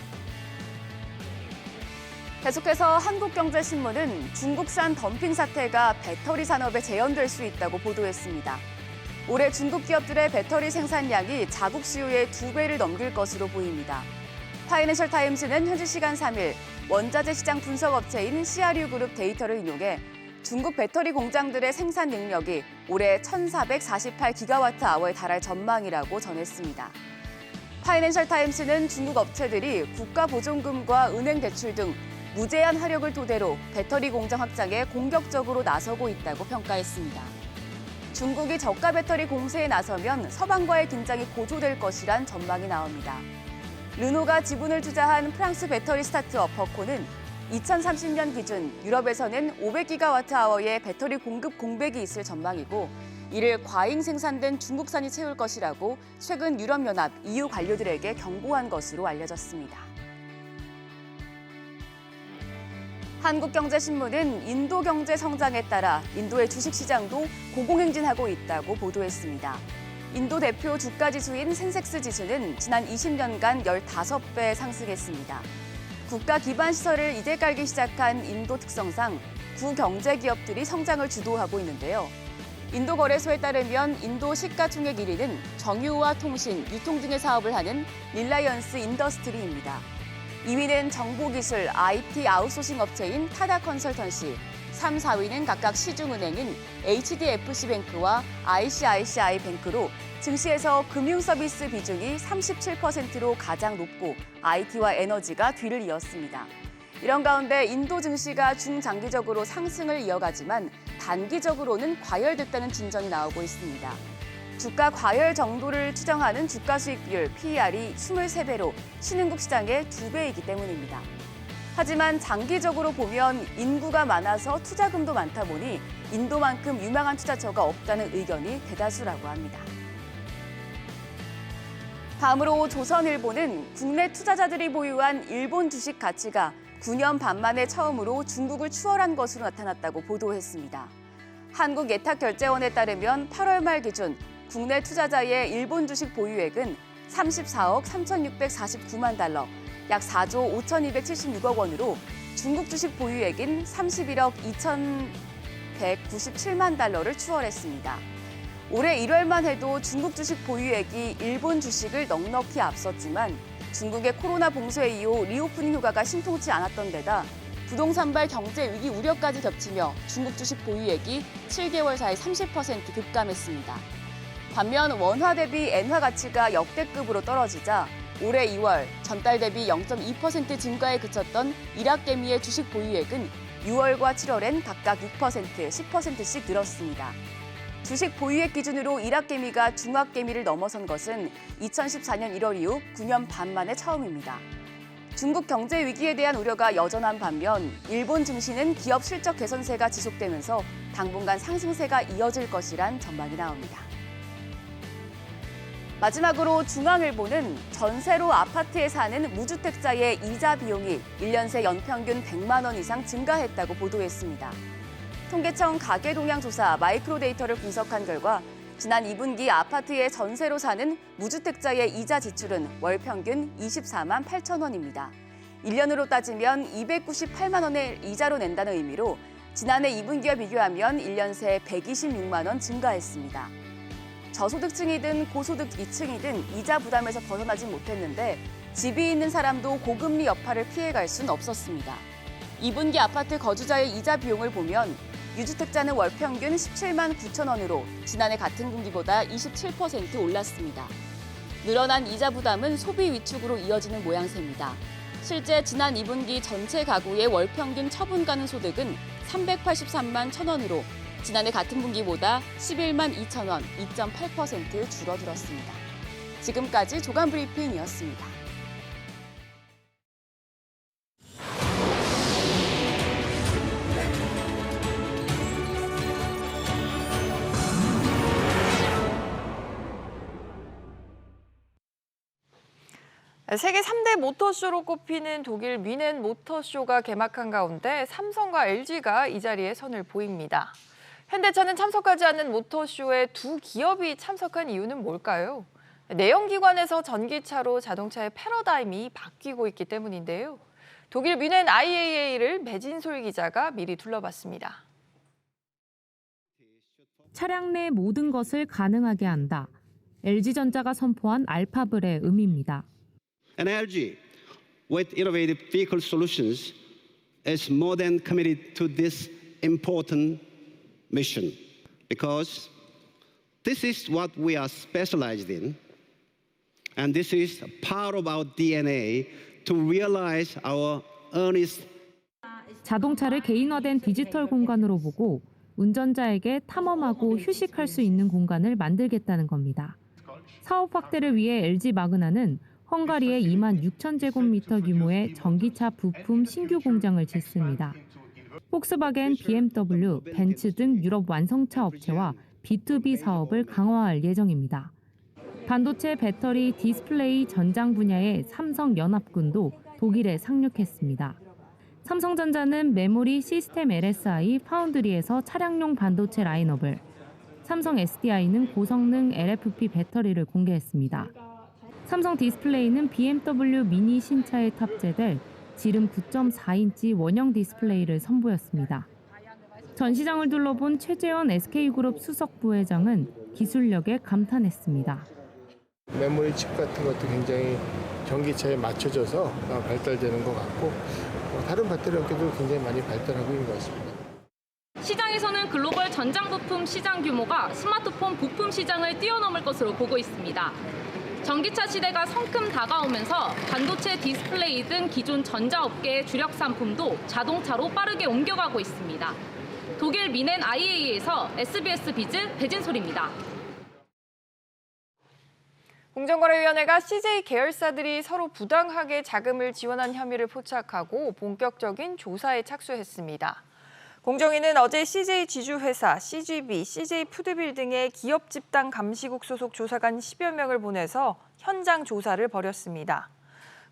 계속해서 한국경제신문은 중국산 덤핑 사태가 배터리 산업에 재현될 수 있다고 보도했습니다. 올해 중국 기업들의 배터리 생산량이 자국 수요의 2배를 넘길 것으로 보입니다. 파이낸셜 타임스는 현지 시간 3일 원자재 시장 분석 업체인 CRU 그룹 데이터를 인용해 중국 배터리 공장들의 생산 능력이 올해 1,448기가와트-아워에 달할 전망이라고 전했습니다. 파이낸셜 타임스는 중국 업체들이 국가 보존금과 은행 대출 등 무제한 화력을 토대로 배터리 공장 확장에 공격적으로 나서고 있다고 평가했습니다. 중국이 저가 배터리 공세에 나서면 서방과의 긴장이 고조될 것이란 전망이 나옵니다. 르노가 지분을 투자한 프랑스 배터리 스타트업 버코는 2030년 기준 유럽에서는 500기가와트-아워의 배터리 공급 공백이 있을 전망이고 이를 과잉 생산된 중국산이 채울 것이라고 최근 유럽연합 EU 관료들에게 경고한 것으로 알려졌습니다. 한국경제신문은 인도 경제 성장에 따라 인도의 주식시장도 고공행진하고 있다고 보도했습니다. 인도 대표 주가지수인 센섹스 지수는 지난 20년간 15배 상승했습니다. 국가 기반 시설을 이제 깔기 시작한 인도 특성상 구경제 기업들이 성장을 주도하고 있는데요. 인도 거래소에 따르면 인도 시가총액 1위는 정유와 통신, 유통 등의 사업을 하는 릴라이언스 인더스트리입니다. 2위는 정보기술, IT 아웃소싱 업체인 타다 컨설턴시, 3, 4위는 각각 시중은행인 HDFC뱅크와 ICICI뱅크로 증시에서 금융서비스 비중이 37%로 가장 높고 IT와 에너지가 뒤를 이었습니다. 이런 가운데 인도 증시가 중장기적으로 상승을 이어가지만 단기적으로는 과열됐다는 진전이 나오고 있습니다. 주가 과열 정도를 추정하는 주가 수익 비율 PER이 23배로 신흥국 시장의 2배이기 때문입니다. 하지만 장기적으로 보면 인구가 많아서 투자금도 많다 보니 인도만큼 유망한 투자처가 없다는 의견이 대다수라고 합니다. 다음으로 조선일보는 국내 투자자들이 보유한 일본 주식 가치가 9년 반 만에 처음으로 중국을 추월한 것으로 나타났다고 보도했습니다. 한국예탁결제원에 따르면 8월 말 기준 국내 투자자의 일본 주식 보유액은 34억 3,649만 달러, 약 4조 5,276억 원으로 중국 주식 보유액인 31억 2,197만 달러를 추월했습니다. 올해 1월만 해도 중국 주식 보유액이 일본 주식을 넉넉히 앞섰지만 중국의 코로나 봉쇄 이후 리오프닝 효과가 신통치 않았던 데다 부동산발 경제 위기 우려까지 겹치며 중국 주식 보유액이 7개월 사이 30% 급감했습니다. 반면 원화 대비 엔화 가치가 역대급으로 떨어지자 올해 2월 전달 대비 0.2% 증가에 그쳤던 이라케미의 주식 보유액은 6월과 7월엔 각각 6%, 10%씩 늘었습니다. 주식 보유액 기준으로 이라케미가 중화케미를 넘어선 것은 2014년 1월 이후 9년 반 만에 처음입니다. 중국 경제 위기에 대한 우려가 여전한 반면 일본 증시는 기업 실적 개선세가 지속되면서 당분간 상승세가 이어질 것이란 전망이 나옵니다. 마지막으로 중앙일보는 전세로 아파트에 사는 무주택자의 이자 비용이 1년 새 연평균 100만 원 이상 증가했다고 보도했습니다. 통계청 가계동향조사 마이크로 데이터를 분석한 결과 지난 2분기 아파트에 전세로 사는 무주택자의 이자 지출은 월 평균 24만 8천 원입니다. 1년으로 따지면 298만 원을 이자로 낸다는 의미로 지난해 2분기와 비교하면 1년 새 126만 원 증가했습니다. 저소득층이든 고소득 이자 부담에서 벗어나지 못했는데 집이 있는 사람도 고금리 여파를 피해갈 순 없었습니다. 2분기 아파트 거주자의 이자 비용을 보면 유주택자는 월 평균 17만 9천 원으로 지난해 같은 분기보다 27% 올랐습니다. 늘어난 이자 부담은 소비 위축으로 이어지는 모양새입니다. 실제 지난 2분기 전체 가구의 월 평균 처분 가능 소득은 383만 1천 원으로 지난해 같은 분기보다 11만 2천 원, 2.8% 줄어들었습니다. 지금까지 조간 브리핑이었습니다. 세계 3대 모터쇼로 꼽히는 독일 뮌헨 모터쇼가 개막한 가운데 삼성과 LG가 이 자리에 선을 보입니다. 현대차는 참석하지 않는 모터쇼에 두 기업이 참석한 이유는 뭘까요? 내연기관에서 전기차로 자동차의 패러다임이 바뀌고 있기 때문인데요. 독일 뮌헨 IAA를 매진솔 기자가 미리 둘러봤습니다. 차량 내 모든 것을 가능하게 한다. LG전자가 선포한 알파블의 의미입니다. And LG, with innovative vehicle solutions, is more than committed to this important mission because this is what we are specialized in, and this is part of our DNA to realize our earnest. 자동차를 개인화된 디지털 공간으로 보고 운전자에게 탐험하고 휴식할 수 있는 공간을 만들겠다는 겁니다. 사업 확대를 위해 LG 마그나는 헝가리에 26,000제곱미터 규모의 전기차 부품 신규 공장을 짓습니다. 폭스바겐, BMW, 벤츠 등 유럽 완성차 업체와 B2B 사업을 강화할 예정입니다. 반도체, 배터리, 디스플레이, 전장 분야의 삼성연합군도 독일에 상륙했습니다. 삼성전자는 메모리, 시스템 LSI, 파운드리에서 차량용 반도체 라인업을, 삼성 SDI는 고성능 LFP 배터리를 공개했습니다. 삼성 디스플레이는 BMW 미니 신차에 탑재될 지름 9.4인치 원형 디스플레이를 선보였습니다. 전 시장을 둘러본 최재원 SK그룹 수석 부회장은 기술력에 감탄했습니다. 메모리 칩 같은 것도 굉장히 전기차에 맞춰져서 발달되는 것 같고 다른 배터리 업계도 굉장히 많이 발달하고 있는 것 같습니다. 시장에서는 글로벌 전장 부품 시장 규모가 스마트폰 부품 시장을 뛰어넘을 것으로 보고 있습니다. 전기차 시대가 성큼 다가오면서 반도체, 디스플레이 등 기존 전자업계의 주력 상품도 자동차로 빠르게 옮겨가고 있습니다. 독일 뮌헨 IAA에서 SBS 비즈 배진솔입니다. 공정거래위원회가 CJ 계열사들이 서로 부당하게 자금을 지원한 혐의를 포착하고 본격적인 조사에 착수했습니다. 공정위는 어제 CJ 지주회사, CGV, CJ 푸드빌딩의 기업 집단 감시국 소속 조사관 10여 명을 보내서 현장 조사를 벌였습니다.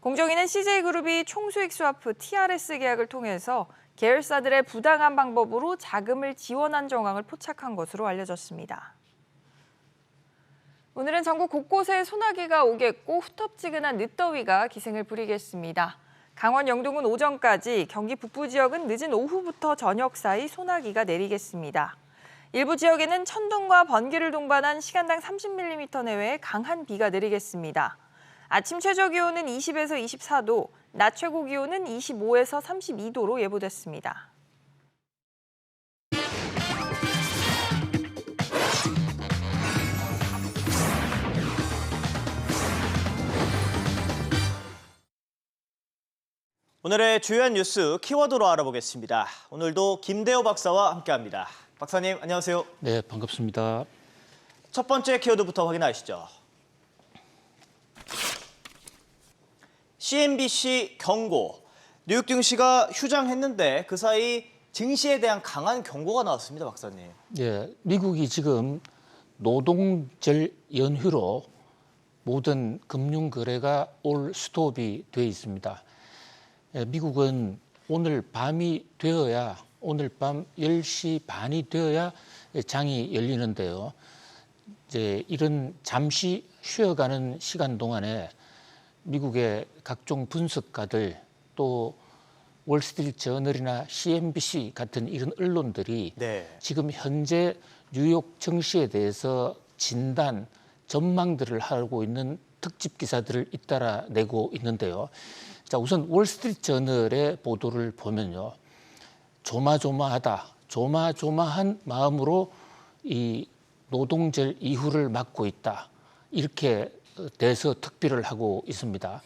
공정위는 CJ그룹이 총수익 스와프 TRS 계약을 통해서 계열사들의 부당한 방법으로 자금을 지원한 정황을 포착한 것으로 알려졌습니다. 오늘은 전국 곳곳에 소나기가 오겠고 후텁지근한 늦더위가 기승을 부리겠습니다. 강원 영동은 오전까지, 경기 북부 지역은 늦은 오후부터 저녁 사이 소나기가 내리겠습니다. 일부 지역에는 천둥과 번개를 동반한 시간당 30mm 내외의 강한 비가 내리겠습니다. 아침 최저 기온은 20에서 24도, 낮 최고 기온은 25에서 32도로 예보됐습니다. 오늘의 주요한 뉴스 키워드로 알아보겠습니다. 오늘도 김대호 박사와 함께합니다. 박사님, 안녕하세요. 네, 반갑습니다. 첫 번째 키워드부터 확인하시죠. CNBC 경고. 뉴욕 증시가 휴장했는데 그 사이 증시에 대한 강한 경고가 나왔습니다, 박사님. 예, 미국이 지금 노동절 연휴로 모든 금융 거래가 올 스톱이 돼 있습니다. 예, 미국은 오늘 밤이 되어야, 오늘 밤 10시 반이 되어야 장이 열리는데요. 이제 이런 잠시 쉬어가는 시간 동안에 미국의 각종 분석가들, 또 월스트리트 저널이나 CNBC 같은 이런 언론들이 지금 현재 뉴욕 증시에 대해서 진단, 전망들을 하고 있는 특집 기사들을 잇따라 내고 있는데요. 자, 우선 월스트리트 저널의 보도를 보면요. 조마조마하다, 조마조마한 마음으로 이 노동절 이후를 맞고 있다. 이렇게 대서 특비를 하고 있습니다.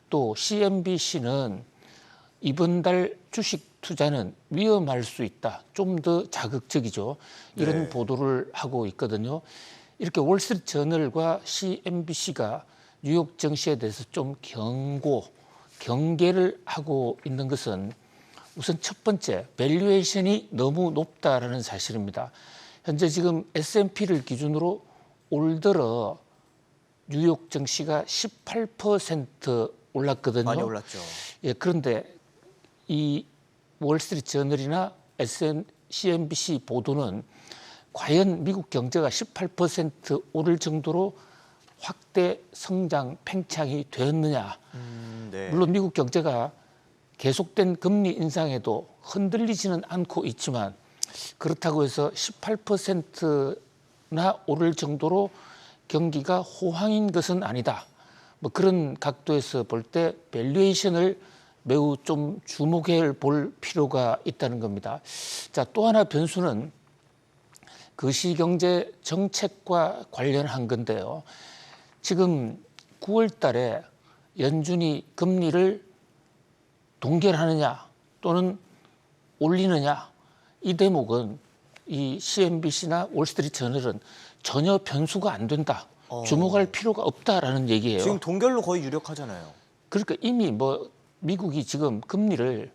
또 CNBC는 이번 달 주식 투자는 위험할 수 있다. 좀 더 자극적이죠. 이런 보도를 하고 있거든요. 이렇게 월스트리트 저널과 CNBC가 뉴욕 증시에 대해서 좀 경계를 하고 있는 것은 우선 첫 번째, 밸류에이션이 너무 높다라는 사실입니다. 현재 지금 S&P를 기준으로 올 들어 뉴욕 증시가 18% 올랐거든요. 많이 올랐죠. 예, 그런데 이 월스트리트 저널이나 CNBC 보도는 과연 미국 경제가 18% 오를 정도로 확대 성장 팽창이 되었느냐. 물론 미국 경제가 계속된 금리 인상에도 흔들리지는 않고 있지만 그렇다고 해서 18%나 오를 정도로 경기가 호황인 것은 아니다. 뭐 그런 각도에서 볼 때 밸류에이션을 매우 좀 주목해 볼 필요가 있다는 겁니다. 자, 또 하나 변수는 거시경제 정책과 관련한 건데요. 지금 9월 달에 연준이 금리를 동결하느냐 또는 올리느냐 이 대목은 이 CNBC나 월스트리트저널은 전혀 변수가 안 된다. 주목할 필요가 없다라는 얘기예요. 지금 동결로 거의 유력하잖아요. 그러니까 이미 뭐 미국이 지금 금리를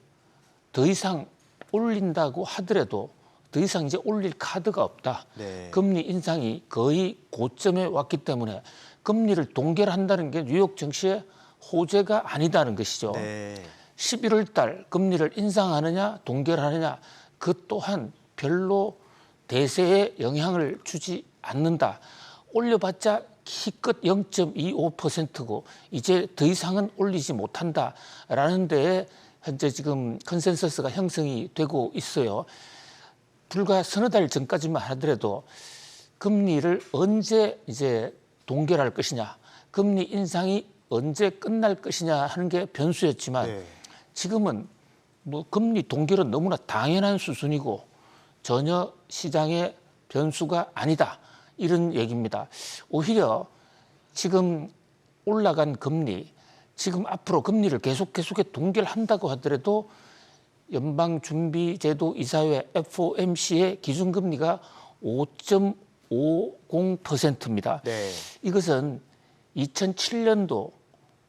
더 이상 올린다고 하더라도 더 이상 이제 올릴 카드가 없다. 네. 금리 인상이 거의 고점에 왔기 때문에 금리를 동결한다는 게 뉴욕 증시의 호재가 아니다는 것이죠. 네. 11월 달 금리를 인상하느냐 동결하느냐 그 또한 별로 대세에 영향을 주지 않는다. 올려봤자 기껏 0.25%고 이제 더 이상은 올리지 못한다라는 데에 현재 지금 컨센서스가 형성이 되고 있어요. 불과 서너 달 전까지만 하더라도 금리를 언제 이제 동결할 것이냐, 금리 인상이 언제 끝날 것이냐 하는 게 변수였지만 네. 지금은 뭐 금리 동결은 너무나 당연한 수준이고 전혀 시장의 변수가 아니다. 이런 얘기입니다. 오히려 지금 올라간 금리, 지금 앞으로 금리를 계속해 동결한다고 하더라도 연방준비제도 이사회 FOMC의 기준금리가 5.50%입니다. 네. 이것은 2007년도,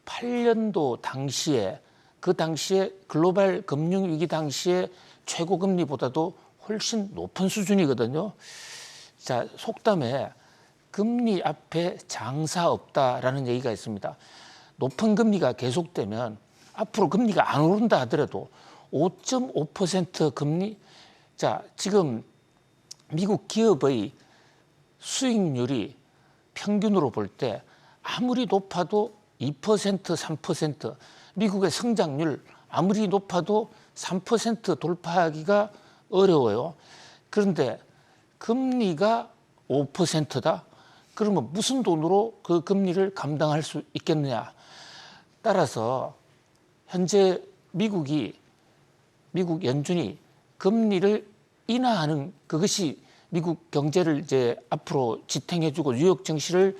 8년도 당시에 그 당시에 글로벌 금융위기 당시에 최고금리보다도 훨씬 높은 수준이거든요. 자, 속담에 금리 앞에 장사 없다라는 얘기가 있습니다. 높은 금리가 계속되면 앞으로 금리가 안 오른다 하더라도 5.5% 금리? 자, 지금 미국 기업의 수익률이 평균으로 볼 때 아무리 높아도 2%, 3%, 미국의 성장률 아무리 높아도 3% 돌파하기가 어려워요. 그런데 금리가 5%다? 그러면 무슨 돈으로 그 금리를 감당할 수 있겠느냐? 따라서 현재 미국 연준이 금리를 인하하는 그것이 미국 경제를 이제 앞으로 지탱해주고 뉴욕 증시를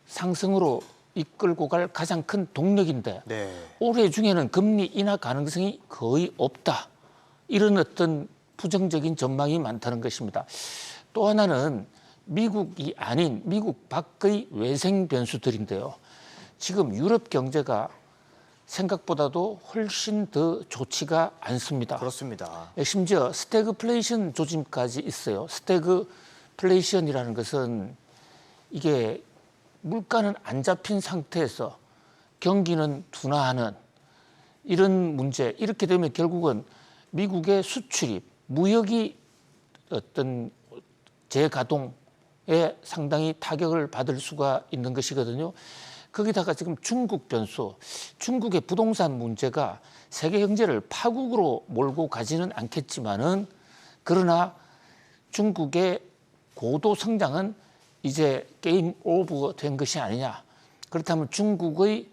상승으로 이끌고 갈 가장 큰 동력인데 네. 올해 중에는 금리 인하 가능성이 거의 없다. 이런 어떤 부정적인 전망이 많다는 것입니다. 또 하나는 미국이 아닌 미국 밖의 외생 변수들인데요. 지금 유럽 경제가 생각보다도 훨씬 더 좋지가 않습니다. 그렇습니다. 심지어 스태그플레이션 조짐까지 있어요. 스태그플레이션이라는 것은 이게 물가는 안 잡힌 상태에서 경기는 둔화하는 이런 문제. 이렇게 되면 결국은 미국의 수출입, 무역이 어떤 재가동에 상당히 타격을 받을 수가 있는 것이거든요. 거기다가 지금 중국 변수, 중국의 부동산 문제가 세계 경제를 파국으로 몰고 가지는 않겠지만은 그러나 중국의 고도 성장은 이제 게임 오버 된 것이 아니냐. 그렇다면 중국의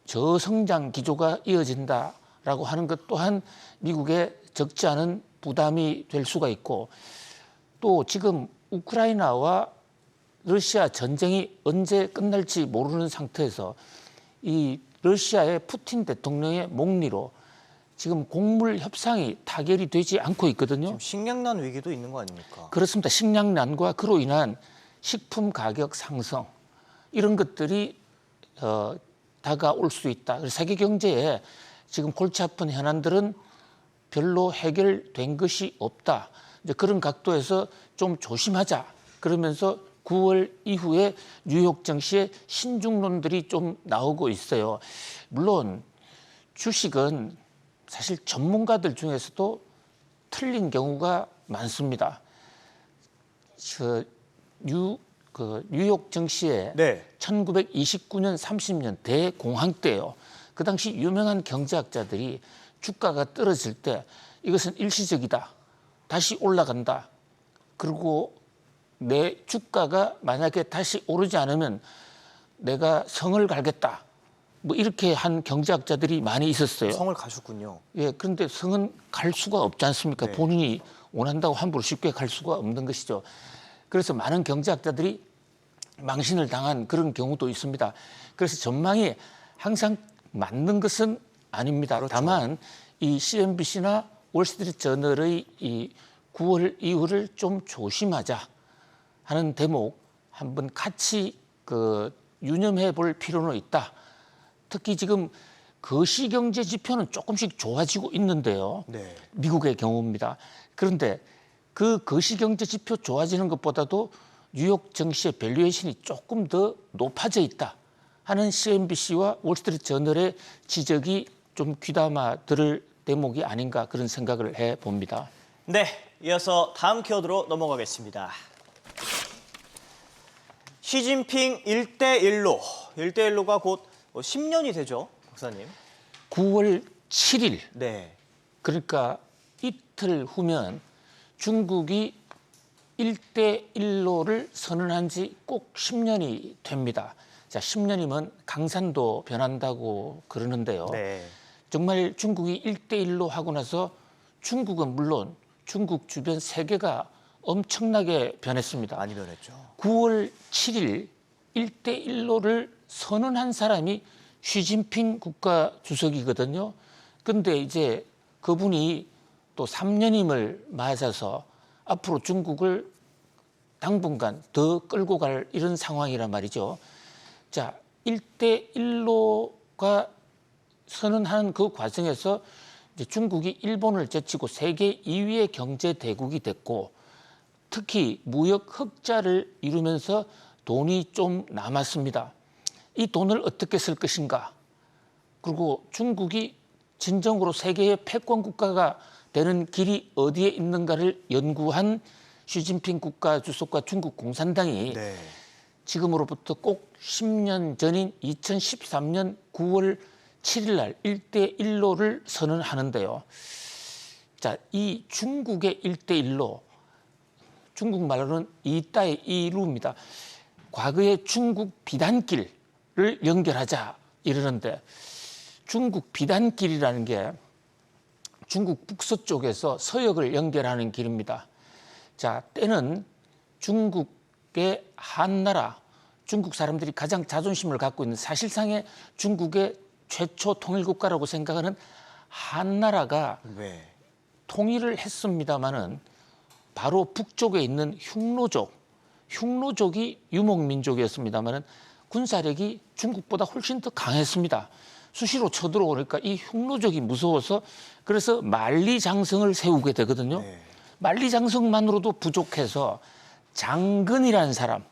저성장 기조가 이어진다라고 하는 것 또한 미국에 적지 않은 부담이 될 수가 있고 또 지금 우크라이나와 러시아 전쟁이 언제 끝날지 모르는 상태에서 이 러시아의 푸틴 대통령의 목리로 지금 곡물 협상이 타결이 되지 않고 있거든요. 지금 식량난 위기도 있는 거 아닙니까? 그렇습니다. 식량난과 그로 인한 식품 가격 상승 이런 것들이 다가올 수 있다. 그래서 세계 경제에 지금 골치 아픈 현안들은 별로 해결된 것이 없다. 이제 그런 각도에서 좀 조심하자. 그러면서 9월 이후에 뉴욕 증시에 신중론들이 좀 나오고 있어요. 물론 주식은 사실 전문가들 중에서도 틀린 경우가 많습니다. 뉴욕 증시에 네. 1929년 30년 대공황 때요. 그 당시 유명한 경제학자들이 주가가 떨어질 때 이것은 일시적이다. 다시 올라간다. 그리고 내 주가가 만약에 다시 오르지 않으면 내가 성을 갈겠다. 뭐 이렇게 한 경제학자들이 많이 있었어요. 성을 가셨군요. 예, 그런데 성은 갈 수가 없지 않습니까? 네. 본인이 원한다고 함부로 쉽게 갈 수가 없는 것이죠. 그래서 많은 경제학자들이 망신을 당한 그런 경우도 있습니다. 그래서 전망이 항상 맞는 것은 아닙니다. 그렇죠. 다만 이 CNBC나 월스트리트 저널의 이 9월 이후를 좀 조심하자 하는 대목 한번 같이 유념해 볼 필요는 있다. 특히 지금 거시경제 지표는 조금씩 좋아지고 있는데요. 네. 미국의 경우입니다. 그런데 그 거시경제 지표 좋아지는 것보다도 뉴욕 증시의 밸류에이션이 조금 더 높아져 있다 하는 CNBC와 월스트리트 저널의 지적이 좀 귀담아 들을 대목이 아닌가 그런 생각을 해봅니다. 네, 이어서 다음 키워드로 넘어가겠습니다. 시진핑 1대1로, 1대1로가 곧 10년이 되죠, 박사님? 9월 7일, 네. 그러니까 이틀 후면 중국이 1대1로를 선언한 지 꼭 10년이 됩니다. 자, 10년이면 강산도 변한다고 그러는데요. 네. 정말 중국이 1대1로 하고 나서 중국은 물론 중국 주변 세계가 엄청나게 변했습니다. 많이 변했죠. 9월 7일 1대1로를 선언한 사람이 시진핑 국가주석이거든요. 근데 이제 그분이 또 3년임을 맞아서 앞으로 중국을 당분간 더 끌고 갈 이런 상황이란 말이죠. 자, 1대1로가 선언하는 그 과정에서 이제 중국이 일본을 제치고 세계 2위의 경제 대국이 됐고 특히 무역 흑자를 이루면서 돈이 좀 남았습니다. 이 돈을 어떻게 쓸 것인가? 그리고 중국이 진정으로 세계의 패권 국가가 되는 길이 어디에 있는가를 연구한 시진핑 국가주석과 중국 공산당이 네. 지금으로부터 꼭 10년 전인 2013년 9월 7일 날 1대1로를 선언하는데요. 자, 이 중국의 1대1로, 중국말로는 이따의 이루입니다. 과거의 중국 비단길을 연결하자 이러는데 중국 비단길이라는 게 중국 북서쪽에서 서역을 연결하는 길입니다. 자, 때는 중국의 한나라, 중국 사람들이 가장 자존심을 갖고 있는 사실상의 중국의 최초 통일국가라고 생각하는 한나라가 네. 통일을 했습니다마는 바로 북쪽에 있는 흉노족이 유목민족이었습니다마는 군사력이 중국보다 훨씬 더 강했습니다. 수시로 쳐들어오니까 이 흉노족이 무서워서 그래서 만리장성을 세우게 되거든요. 네. 만리장성만으로도 부족해서 장근이라는 사람,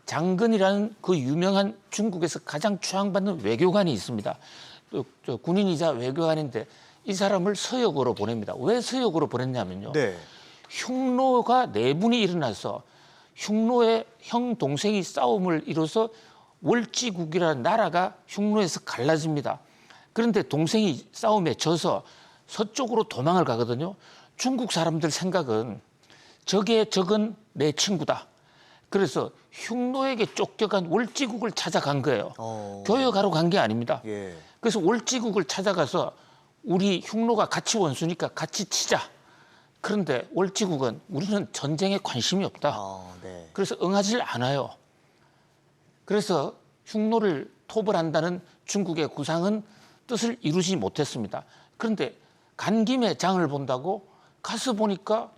장근이라는 그 유명한 중국에서 가장 추앙받는 외교관이 있습니다. 군인이자 외교관인데 이 사람을 서역으로 보냅니다. 왜 서역으로 보냈냐면요. 네. 흉노가 내분이 일어나서 흉노의 형 동생이 싸움을 이뤄서 월지국이라는 나라가 흉노에서 갈라집니다. 그런데 동생이 싸움에 져서 서쪽으로 도망을 가거든요. 중국 사람들 생각은 적의 적은 내 친구다. 그래서 흉노에게 쫓겨간 월지국을 찾아간 거예요. 교역하러 간 게 아닙니다. 예. 그래서 월지국을 찾아가서 우리 흉노가 같이 원수니까 같이 치자. 그런데 월지국은 우리는 전쟁에 관심이 없다. 네. 그래서 응하질 않아요. 그래서 흉노를 토벌한다는 중국의 구상은 뜻을 이루지 못했습니다. 그런데 간 김에 장을 본다고 가서 보니까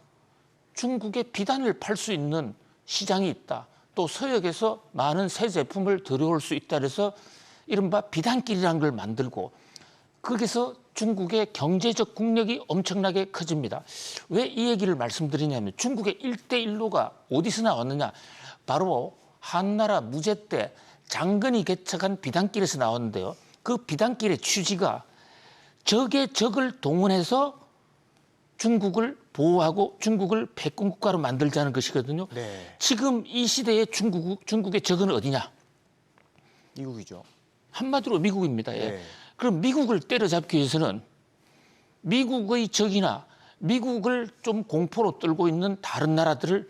중국의 비단을 팔 수 있는 시장이 있다. 또 서역에서 많은 새 제품을 들여올 수 있다. 그래서 이른바 비단길이라는 걸 만들고 거기서 중국의 경제적 국력이 엄청나게 커집니다. 왜 이 얘기를 말씀드리냐면 중국의 1대1로가 어디서 나왔느냐. 바로 한나라 무제 때 장근이 개척한 비단길에서 나왔는데요. 그 비단길의 취지가 적의 적을 동원해서 중국을 보호하고 중국을 패권 국가로 만들자는 것이거든요. 네. 지금 이 시대의 중국의 적은 어디냐? 미국이죠. 한마디로 미국입니다. 예. 네. 그럼 미국을 때려잡기 위해서는 미국의 적이나 미국을 좀 공포로 떨고 있는 다른 나라들을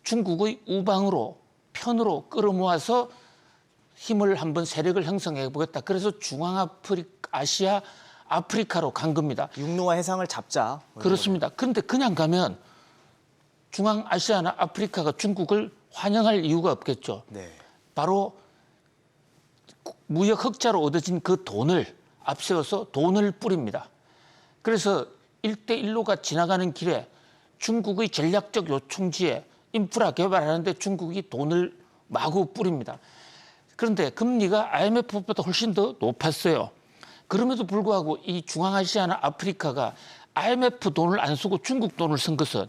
중국의 우방으로 편으로 끌어모아서 힘을 한번 세력을 형성해 보겠다. 그래서 아시아, 아프리카로 간 겁니다. 육로와 해상을 잡자. 그렇습니다. 그런데 그냥 가면 중앙아시아나 아프리카가 중국을 환영할 이유가 없겠죠. 네. 바로 무역 흑자로 얻어진 그 돈을 앞세워서 돈을 뿌립니다. 그래서 1대1로가 지나가는 길에 중국의 전략적 요충지에 인프라 개발하는데 중국이 돈을 마구 뿌립니다. 그런데 금리가 IMF보다 훨씬 더 높았어요. 그럼에도 불구하고 이 중앙아시아나 아프리카가 IMF 돈을 안 쓰고 중국 돈을 쓴 것은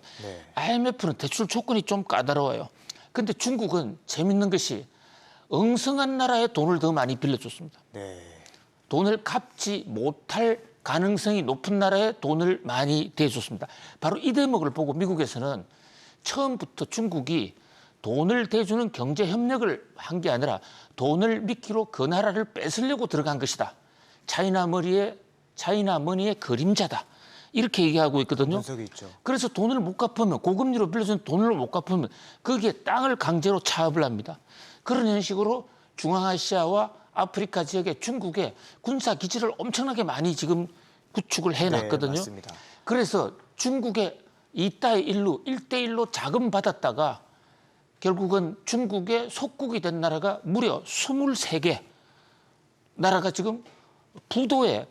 IMF는 대출 조건이 좀 까다로워요. 근데 중국은 재밌는 것이 엉성한 나라에 돈을 더 많이 빌려줬습니다. 돈을 갚지 못할 가능성이 높은 나라에 돈을 많이 대줬습니다. 바로 이 대목을 보고 미국에서는 처음부터 중국이 돈을 대주는 경제 협력을 한 게 아니라 돈을 미끼로 그 나라를 뺏으려고 들어간 것이다. 차이나 머니의 그림자다. 이렇게 얘기하고 있거든요. 분석이 있죠. 그래서 돈을 못 갚으면 고금리로 빌려준 돈을 못 갚으면 거기에 땅을 강제로 차압을 합니다. 그런 형식으로 중앙아시아와 아프리카 지역에 중국의 군사 기지를 엄청나게 많이 지금 구축을 해놨거든요. 맞습니다. 그래서 중국의 이따이 일루 1대1로 자금 받았다가 결국은 중국의 속국이 된 나라가 무려 23개 나라가 지금 부도에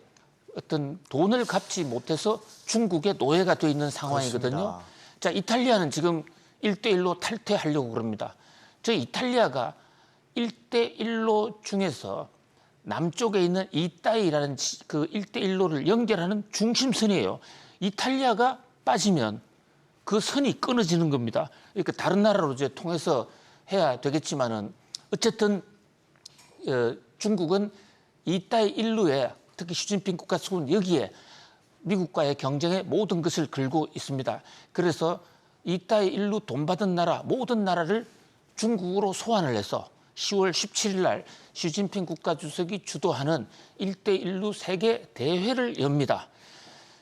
어떤 돈을 갚지 못해서 중국의 노예가 돼 있는 상황이거든요. 그렇습니다. 자, 이탈리아는 지금 1대1로 탈퇴하려고 그럽니다. 저 이탈리아가 1대1로 중에서 남쪽에 있는 이따이라는 그 1대1로를 연결하는 중심선이에요. 이탈리아가 빠지면 그 선이 끊어지는 겁니다. 그러니까 다른 나라로 이제 통해서 해야 되겠지만은 어쨌든 중국은 이따이 일루에 특히 시진핑 국가수는 여기에 미국과의 경쟁에 모든 것을 걸고 있습니다. 그래서 이따이 일루 돈 받은 나라 모든 나라를 중국으로 소환을 해서 10월 17일 날 시진핑 국가주석이 주도하는 1대1루 세계 대회를 엽니다.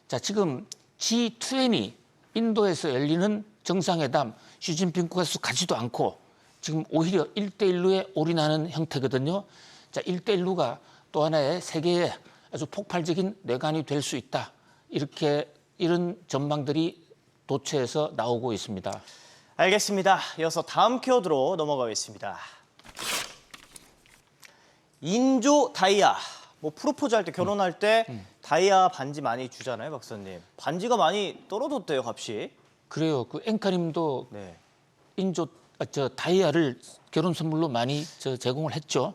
자, 지금 G20 인도에서 열리는 정상회담 시진핑 국가주석 가지도 않고 지금 오히려 1대1루에 올인하는 형태거든요. 자, 1대1루가 또 하나의 세계의 아주 폭발적인 뇌관이 될 수 있다. 이런 전망들이 도처에서 나오고 있습니다. 알겠습니다. 이어서 다음 키워드로 넘어가겠습니다. 인조 다이아. 뭐 프로포즈 할 때 결혼할 때 다이아 반지 많이 주잖아요, 박사님. 반지가 많이 떨어졌대요, 값이. 그래요. 그 앵커님도 다이아를 결혼 선물로 많이 제공을 했죠.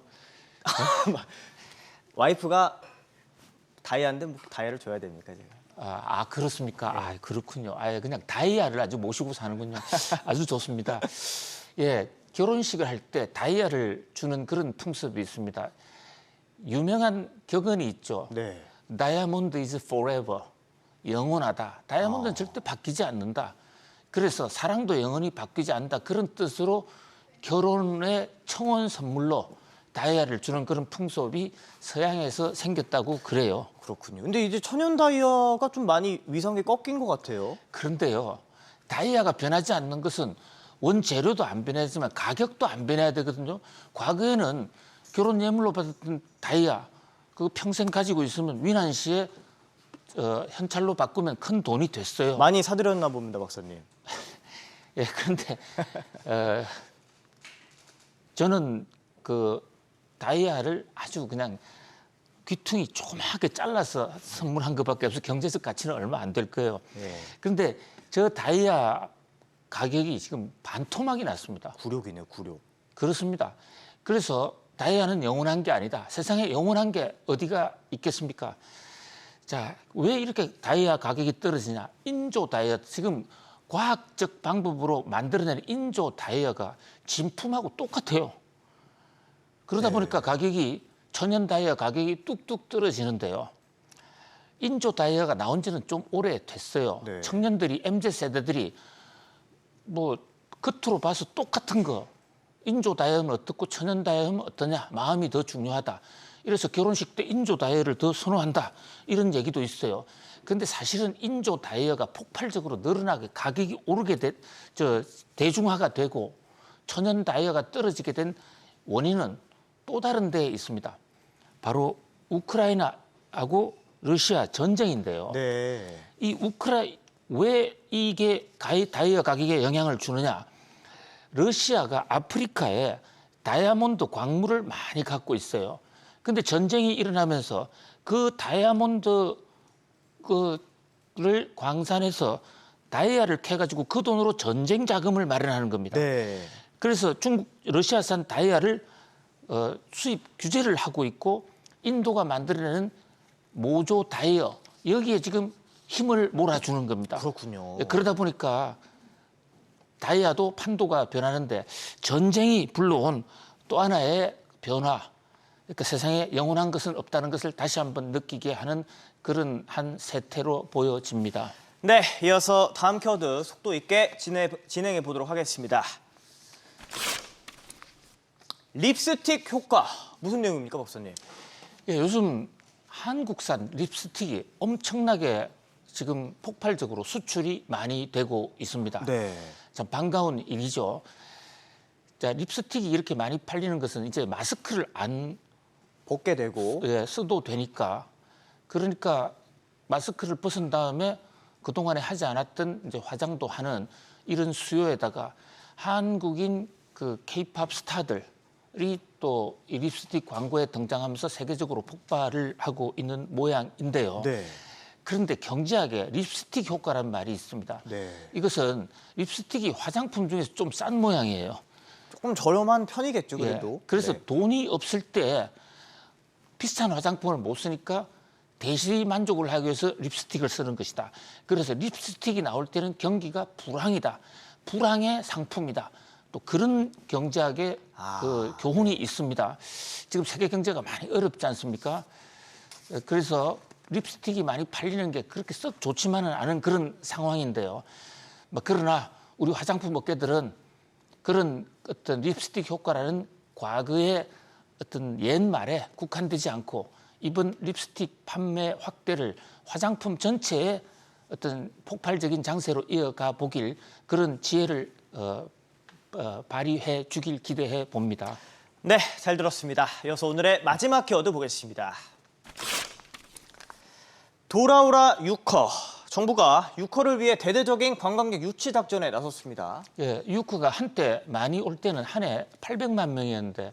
와이프가 다이아인데 뭐 다이아를 줘야 됩니까, 제가? 그렇습니까? 아, 그렇군요. 그냥 다이아를 아주 모시고 사는군요. 아주 좋습니다. 예, 결혼식을 할 때 다이아를 주는 그런 풍습이 있습니다. 유명한 격언이 있죠. Diamond is forever. 영원하다. 다이아몬드는 절대 바뀌지 않는다. 그래서 사랑도 영원히 바뀌지 않는다. 그런 뜻으로 결혼의 청혼 선물로 다이아를 주는 그런 풍습이 서양에서 생겼다고 그래요. 그렇군요. 근데 이제 천연 다이아가 좀 많이 위상이 꺾인 것 같아요. 그런데요, 다이아가 변하지 않는 것은 원재료도 안 변하지만 가격도 안 변해야 되거든요. 과거에는 결혼 예물로 받았던 다이아, 그거 평생 가지고 있으면 위난시에 현찰로 바꾸면 큰 돈이 됐어요. 많이 사들였나 봅니다, 박사님. 예, 그런데 저는 그 다이아를 아주 그냥 귀퉁이 조그맣게 잘라서 선물한 것밖에 없어 경제적 가치는 얼마 안 될 거예요. 그런데 저 다이아 가격이 지금 반토막이 났습니다. 굴욕이네요, 굴욕. 그렇습니다. 그래서 다이아는 영원한 게 아니다. 세상에 영원한 게 어디가 있겠습니까? 자, 왜 이렇게 다이아 가격이 떨어지냐? 인조 다이아, 지금 과학적 방법으로 만들어낸 인조 다이아가 진품하고 똑같아요. 그러다 보니까 가격이 천연 다이아 가격이 뚝뚝 떨어지는데요. 인조 다이아가 나온 지는 좀 오래됐어요. 청년들이 MZ세대들이 뭐 겉으로 봐서 똑같은 거 인조 다이아는 어떻고 천연 다이아는 어떠냐 마음이 더 중요하다. 이래서 결혼식 때 인조 다이아를 더 선호한다. 이런 얘기도 있어요. 근데 사실은 인조 다이아가 폭발적으로 늘어나게 가격이 오르게 대중화가 되고 천연 다이아가 떨어지게 된 원인은 또 다른 데에 있습니다. 바로 우크라이나하고 러시아 전쟁인데요. 네. 왜 이게 다이아 가격에 영향을 주느냐? 러시아가 아프리카에 다이아몬드 광물을 많이 갖고 있어요. 근데 전쟁이 일어나면서 그 다이아몬드를 광산에서 다이아를 캐가지고 그 돈으로 전쟁 자금을 마련하는 겁니다. 네. 그래서 러시아산 다이아를 수입 규제를 하고 있고 인도가 만들어내는 모조 다이아 여기에 지금 힘을 몰아주는 겁니다. 그렇군요. 그러다 보니까 다이아도 판도가 변하는데 전쟁이 불러온 또 하나의 변화, 그러니까 세상에 영원한 것은 없다는 것을 다시 한번 느끼게 하는 그런 한 세태로 보여집니다. 네, 이어서 다음 키워드 속도 있게 진행해 보도록 하겠습니다. 립스틱 효과, 무슨 내용입니까, 박사님? 예, 요즘 한국산 립스틱이 엄청나게 지금 폭발적으로 수출이 많이 되고 있습니다. 네. 참 반가운 일이죠. 자, 립스틱이 이렇게 많이 팔리는 것은 이제 마스크를 안 벗게 되고 써도 되니까, 그러니까 마스크를 벗은 다음에 그동안에 하지 않았던 이제 화장도 하는 이런 수요에다가 한국인 그 K-팝 스타들이 또 이 립스틱 광고에 등장하면서 세계적으로 폭발을 하고 있는 모양인데요. 네. 그런데 경제학에 립스틱 효과라는 말이 있습니다. 네. 이것은 립스틱이 화장품 중에서 좀 싼 모양이에요. 조금 저렴한 편이겠죠, 그래도. 예, 그래서 네. 돈이 없을 때 비싼 화장품을 못 쓰니까 대시 만족을 하기 위해서 립스틱을 쓰는 것이다. 그래서 립스틱이 나올 때는 경기가 불황이다. 불황의 상품이다. 또 그런 경제학의 그 교훈이 있습니다. 지금 세계 경제가 많이 어렵지 않습니까? 그래서 립스틱이 많이 팔리는 게 그렇게 썩 좋지만은 않은 그런 상황인데요. 그러나 우리 화장품 업계들은 그런 어떤 립스틱 효과라는 과거의 어떤 옛말에 국한되지 않고 이번 립스틱 판매 확대를 화장품 전체의 어떤 폭발적인 장세로 이어가 보길 그런 지혜를 발휘해 주길 기대해 봅니다. 네, 잘 들었습니다. 이어서 오늘의 마지막 키워드 보겠습니다. 돌아오라 유커. 정부가 유커를 위해 대대적인 관광객 유치 작전에 나섰습니다. 예, 유커가 한때 많이 올 때는 한 해 800만 명이었는데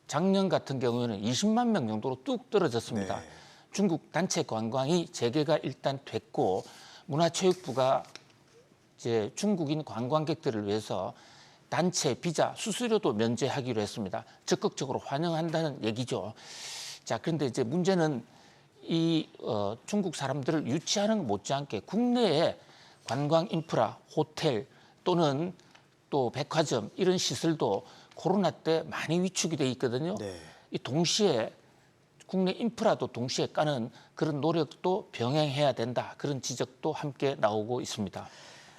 작년 같은 경우에는 20만 명 정도로 뚝 떨어졌습니다. 네. 중국 단체 관광이 재개가 일단 됐고 문화체육부가 이제 중국인 관광객들을 위해서 단체 비자 수수료도 면제하기로 했습니다. 적극적으로 환영한다는 얘기죠. 자, 그런데 이제 문제는 이 중국 사람들을 유치하는 것 못지않게 국내에 관광 인프라, 호텔 또는 또 백화점 이런 시설도 코로나 때 많이 위축이 돼 있거든요. 네. 이 동시에 국내 인프라도 동시에 까는 그런 노력도 병행해야 된다. 그런 지적도 함께 나오고 있습니다.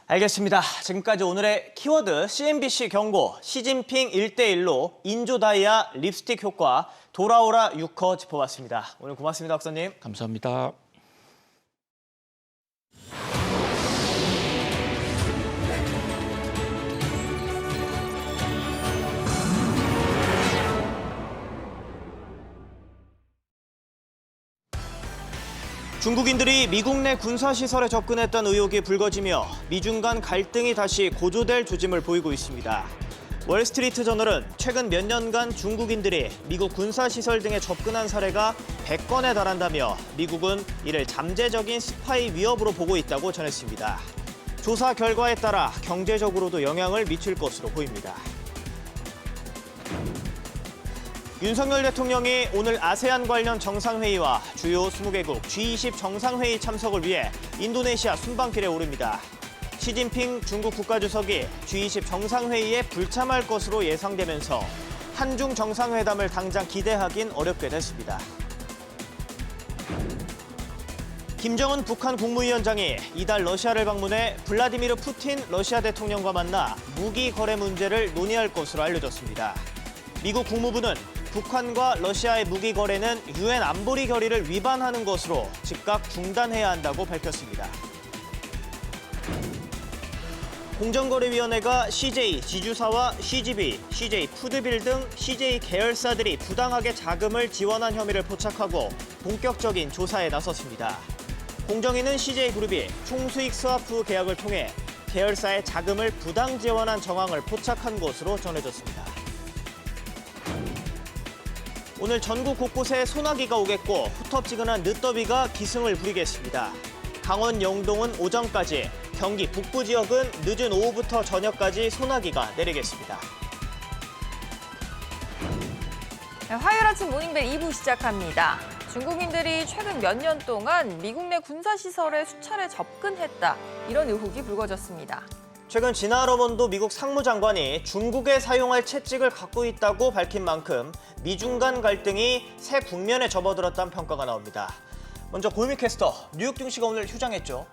알겠습니다. 지금까지 오늘의 키워드 CNBC 경고, 시진핑 1대1로 인조다이아 립스틱 효과, 돌아오라 유커 짚어봤습니다. 오늘 고맙습니다, 박사님. 감사합니다. 중국인들이 미국 내 군사시설에 접근했던 의혹이 불거지며 미중 간 갈등이 다시 고조될 조짐을 보이고 있습니다. 월스트리트 저널은 최근 몇 년간 중국인들이 미국 군사시설 등에 접근한 사례가 100건에 달한다며 미국은 이를 잠재적인 스파이 위협으로 보고 있다고 전했습니다. 조사 결과에 따라 경제적으로도 영향을 미칠 것으로 보입니다. 윤석열 대통령이 오늘 아세안 관련 정상회의와 주요 20개국 G20 정상회의 참석을 위해 인도네시아 순방길에 오릅니다. 시진핑 중국 국가주석이 G20 정상회의에 불참할 것으로 예상되면서 한중 정상회담을 당장 기대하긴 어렵게 됐습니다. 김정은 북한 국무위원장이 이달 러시아를 방문해 블라디미르 푸틴 러시아 대통령과 만나 무기 거래 문제를 논의할 것으로 알려졌습니다. 미국 국무부는 북한과 러시아의 무기 거래는 유엔 안보리 결의를 위반하는 것으로 즉각 중단해야 한다고 밝혔습니다. 공정거래위원회가 CJ 지주사와 CGV, CJ 푸드빌 등 CJ 계열사들이 부당하게 자금을 지원한 혐의를 포착하고 본격적인 조사에 나섰습니다. 공정위는 CJ그룹이 총수익 스와프 계약을 통해 계열사의 자금을 부당 지원한 정황을 포착한 것으로 전해졌습니다. 오늘 전국 곳곳에 소나기가 오겠고 후텁지근한 늦더위가 기승을 부리겠습니다. 강원 영동은 오전까지, 경기 북부 지역은 늦은 오후부터 저녁까지 소나기가 내리겠습니다. 네, 화요일 아침 모닝벨 2부 시작합니다. 중국인들이 최근 몇 년 동안 미국 내 군사시설에 수차례 접근했다. 이런 의혹이 불거졌습니다. 최근 진화 러먼도 미국 상무장관이 중국에 사용할 채찍을 갖고 있다고 밝힌 만큼 미중 간 갈등이 새 국면에 접어들었다는 평가가 나옵니다. 먼저 고유미 캐스터, 뉴욕 증시가 오늘 휴장했죠.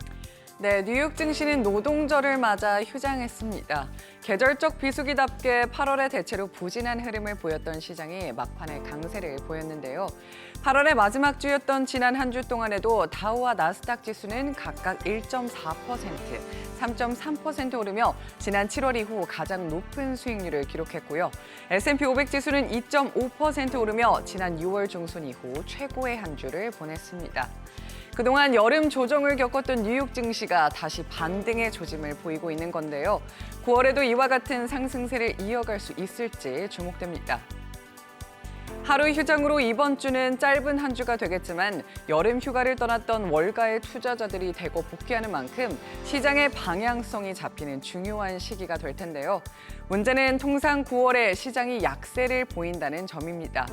네, 뉴욕 증시는 노동절을 맞아 휴장했습니다. 계절적 비수기답게 8월에 대체로 부진한 흐름을 보였던 시장이 막판에 강세를 보였는데요. 8월의 마지막 주였던 지난 한 주 동안에도 다우와 나스닥 지수는 각각 1.4%, 3.3% 오르며 지난 7월 이후 가장 높은 수익률을 기록했고요. S&P 500 지수는 2.5% 오르며 지난 6월 중순 이후 최고의 한 주를 보냈습니다. 그동안 여름 조정을 겪었던 뉴욕 증시가 다시 반등의 조짐을 보이고 있는 건데요. 9월에도 이와 같은 상승세를 이어갈 수 있을지 주목됩니다. 하루 휴장으로 이번 주는 짧은 한 주가 되겠지만 여름 휴가를 떠났던 월가의 투자자들이 대거 복귀하는 만큼 시장의 방향성이 잡히는 중요한 시기가 될 텐데요. 문제는 통상 9월에 시장이 약세를 보인다는 점입니다.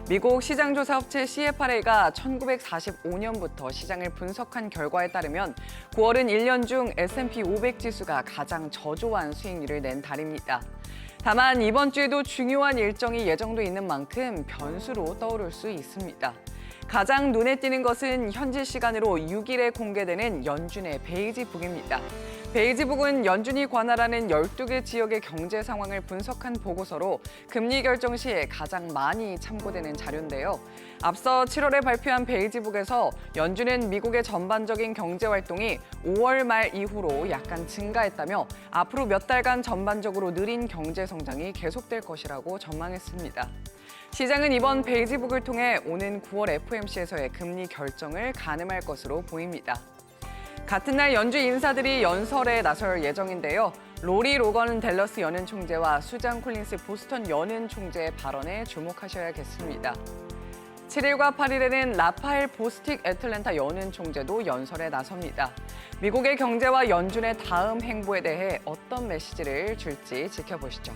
미국 시장조사업체 CFRA가 1945년부터 시장을 분석한 결과에 따르면 9월은 1년 중 S&P 500 지수가 가장 저조한 수익률을 낸 달입니다. 다만 이번 주에도 중요한 일정이 예정돼 있는 만큼 변수로 떠오를 수 있습니다. 가장 눈에 띄는 것은 현지 시간으로 6일에 공개되는 연준의 베이지북입니다. 베이지북은 연준이 관할하는 12개 지역의 경제 상황을 분석한 보고서로 금리 결정 시에 가장 많이 참고되는 자료인데요. 앞서 7월에 발표한 베이지북에서 연준은 미국의 전반적인 경제 활동이 5월 말 이후로 약간 증가했다며 앞으로 몇 달간 전반적으로 느린 경제 성장이 계속될 것이라고 전망했습니다. 시장은 이번 베이지북을 통해 오는 9월 FOMC에서의 금리 결정을 가늠할 것으로 보입니다. 같은 날 연준 인사들이 연설에 나설 예정인데요. 로리 로건 댈러스 연은 총재와 수잔 콜린스 보스턴 연은 총재의 발언에 주목하셔야겠습니다. 7일과 8일에는 라파엘 보스틱 애틀랜타 연은 총재도 연설에 나섭니다. 미국의 경제와 연준의 다음 행보에 대해 어떤 메시지를 줄지 지켜보시죠.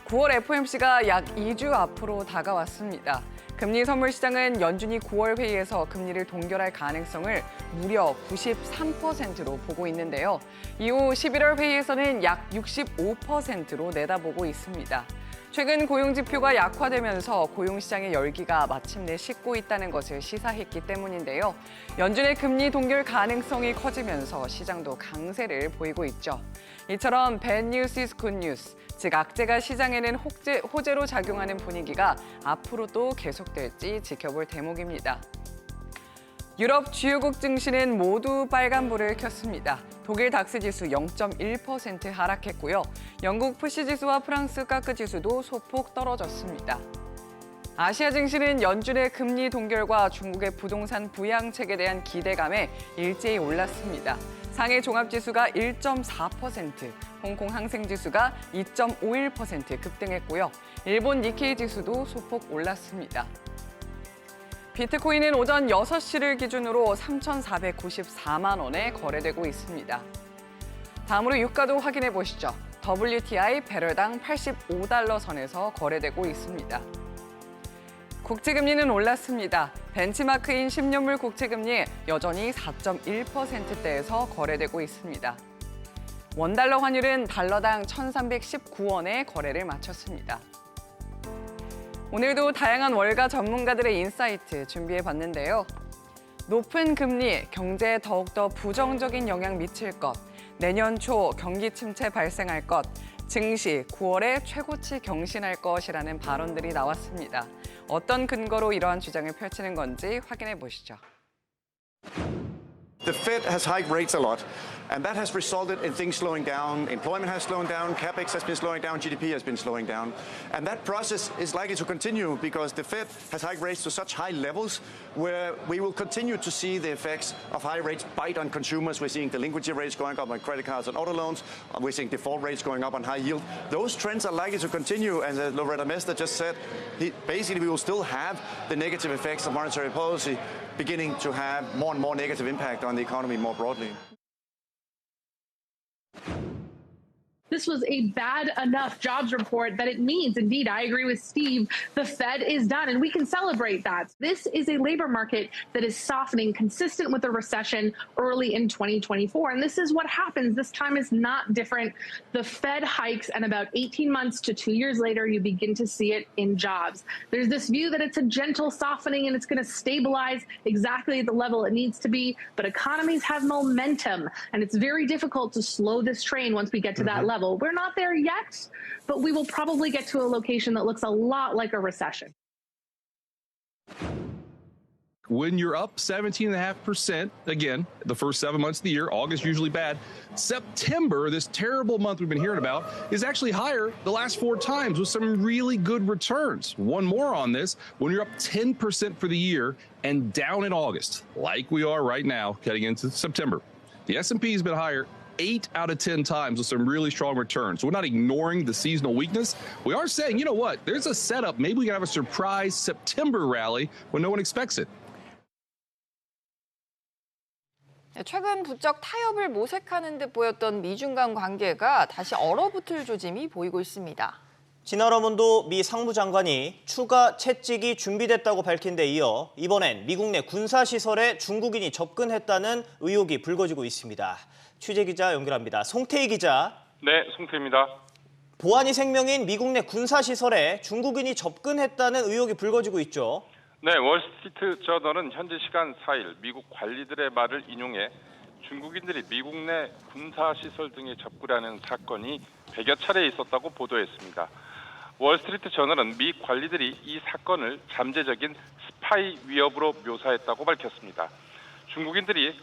9월 FOMC가 약 2주 앞으로 다가왔습니다. 금리 선물 시장은 연준이 9월 회의에서 금리를 동결할 가능성을 무려 93%로 보고 있는데요. 이후 11월 회의에서는 약 65%로 내다보고 있습니다. 최근 고용 지표가 약화되면서 고용 시장의 열기가 마침내 식고 있다는 것을 시사했기 때문인데요. 연준의 금리 동결 가능성이 커지면서 시장도 강세를 보이고 있죠. 이처럼 bad news is good news, 즉 악재가 시장에는 호재로 작용하는 분위기가 앞으로도 계속될지 지켜볼 대목입니다. 유럽 주요국 증시는 모두 빨간불을 켰습니다. 독일 닥스 지수 0.1% 하락했고요. 영국 푸시 지수와 프랑스 까크 지수도 소폭 떨어졌습니다. 아시아 증시는 연준의 금리 동결과 중국의 부동산 부양책에 대한 기대감에 일제히 올랐습니다. 상해 종합지수가 1.4%, 홍콩 항생지수가 2.51% 급등했고요. 일본 니케이 지수도 소폭 올랐습니다. 비트코인은 오전 6시를 기준으로 3,494만 원에 거래되고 있습니다. 다음으로 유가도 확인해 보시죠. WTI 배럴당 85달러 선에서 거래되고 있습니다. 국채금리는 올랐습니다. 벤치마크인 10년물 국채금리 여전히 4.1%대에서 거래되고 있습니다. 원달러 환율은 달러당 1,319원에 거래를 마쳤습니다. 오늘도 다양한 월가 전문가들의 인사이트 준비해봤는데요. 높은 금리, 경제에 더욱더 부정적인 영향 미칠 것, 내년 초 경기 침체 발생할 것, 증시 9월에 최고치 경신할 것이라는 발언들이 나왔습니다. 어떤 근거로 이러한 주장을 펼치는 건지 확인해 보시죠. The Fed has hiked rates a lot, and that has resulted in things slowing down. Employment has slowed down, capex has been slowing down, GDP has been slowing down. And that process is likely to continue because the Fed has hiked rates to such high levels where we will continue to see the effects of high rates bite on consumers. We're seeing delinquency rates going up on credit cards and auto loans. We're seeing default rates going up on high yield. Those trends are likely to continue, and as Loretta Mester just said, basically we will still have the negative effects of monetary policy beginning to have more and more negative impact on the economy more broadly. This was a bad enough jobs report that it means, indeed, I agree with Steve, the Fed is done, and we can celebrate that. This is a labor market that is softening, consistent with a recession early in 2024. And this is what happens. This time is not different. The Fed hikes, and about 18 months to 2 years later, you begin to see it in jobs. There's this view that it's a gentle softening and it's going to stabilize exactly at the level it needs to be. But economies have momentum, and it's very difficult to slow this train once we get to that level. We're not there yet, but we will probably get to a location that looks a lot like a recession. When you're up 17.5%, again, the first 7 months of the year, August usually bad. September, this terrible month we've been hearing about, is actually higher the last 4 times with some really good returns. One more on this, when you're up 10% for the year and down in August, like we are right now heading into September. The S&P has been higher 8 out of 10 times with some really strong returns. So we're not ignoring the seasonal weakness. We are saying, you know what, there's a setup. Maybe we can have a surprise September rally when no one expects it. 최근 부쩍 타협을 모색하는 듯 보였던 미중 간 관계가 다시 얼어붙을 조짐이 보이고 있습니다. 진화러몬도 미 상무장관이 추가 채찍이 준비됐다고 밝힌 데 이어 이번엔 미국 내 군사시설에 중국인이 접근했다는 의혹이 불거지고 있습니다. 취재기자 연결합니다. 송태희 기자. 네, 송태희입니다. 보안이 생명인 미국 내 군사시설에 중국인이 접근했다는 의혹이 불거지고 있죠. 네, 월스트리트 저널은 현지 시간 4일 미국 관리들의 말을 인용해 중국인들이 미국 내 군사시설 등에 접근하는 사건이 100여 차례 있었다고 보도했습니다. 월스트리트 저널은 미 관리들이 이 사건을 잠재적인 스파이 위협으로 묘사했다고 밝혔습니다. 중국인들이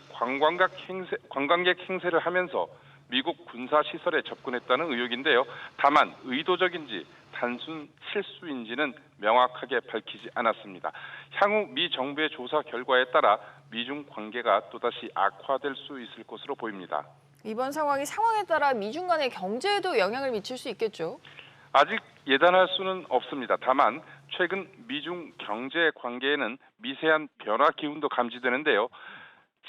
관광객 행세를 하면서 미국 군사시설에 접근했다는 의혹인데요. 다만 의도적인지 단순 실수인지는 명확하게 밝히지 않았습니다. 향후 미 정부의 조사 결과에 따라 미중 관계가 또다시 악화될 수 있을 것으로 보입니다. 이번 상황에 따라 미중 간의 경제에도 영향을 미칠 수 있겠죠? 아직 예단할 수는 없습니다. 다만 최근 미중 경제 관계에는 미세한 변화 기운도 감지되는데요.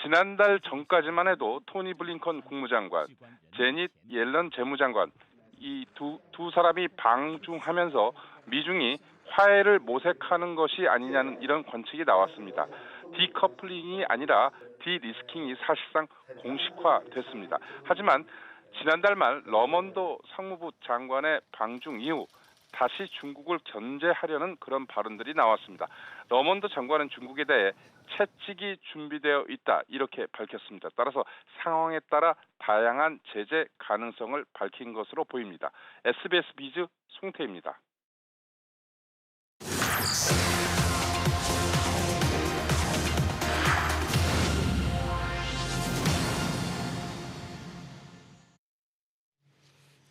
지난달 전까지만 해도 토니 블링컨 국무장관, 제닛 옐런 재무장관 이 두 사람이 방중하면서 미중이 화해를 모색하는 것이 아니냐는 이런 관측이 나왔습니다. 디커플링이 아니라 디리스킹이 사실상 공식화됐습니다. 하지만 지난달 말 러먼도 상무부 장관의 방중 이후 다시 중국을 견제하려는 그런 발언들이 나왔습니다. 러먼도 장관은 중국에 대해 채찍이 준비되어 있다 이렇게 밝혔습니다. 따라서 상황에 따라 다양한 제재 가능성을 밝힌 것으로 보입니다. SBS 비즈 송태입니다.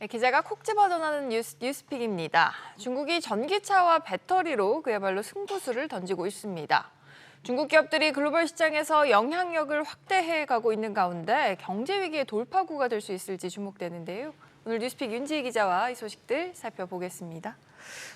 기자가 콕 집어 전하는 뉴스픽입니다. 중국이 전기차와 배터리로 그야말로 승부수를 던지고 있습니다. 중국 기업들이 글로벌 시장에서 영향력을 확대해가고 있는 가운데 경제 위기의 돌파구가 될 수 있을지 주목되는데요. 오늘 뉴스픽 윤지희 기자와 이 소식들 살펴보겠습니다.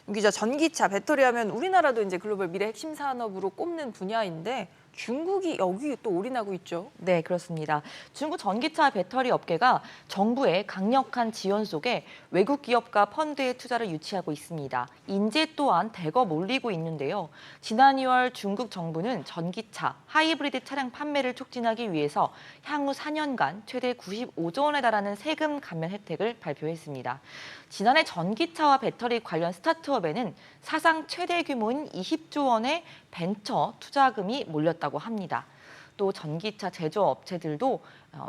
윤 기자, 전기차, 배터리 하면 우리나라도 이제 글로벌 미래 핵심 산업으로 꼽는 분야인데 중국이 여기 또 올인하고 있죠. 네, 그렇습니다. 중국 전기차 배터리 업계가 정부의 강력한 지원 속에 외국 기업과 펀드의 투자를 유치하고 있습니다. 인재 또한 대거 몰리고 있는데요. 지난 2월 중국 정부는 전기차, 하이브리드 차량 판매를 촉진하기 위해서 향후 4년간 최대 95조 원에 달하는 세금 감면 혜택을 발표했습니다. 지난해 전기차와 배터리 관련 스타트업에는 사상 최대 규모인 20조 원의 벤처 투자금이 몰렸다고 합니다. 또 전기차 제조업체들도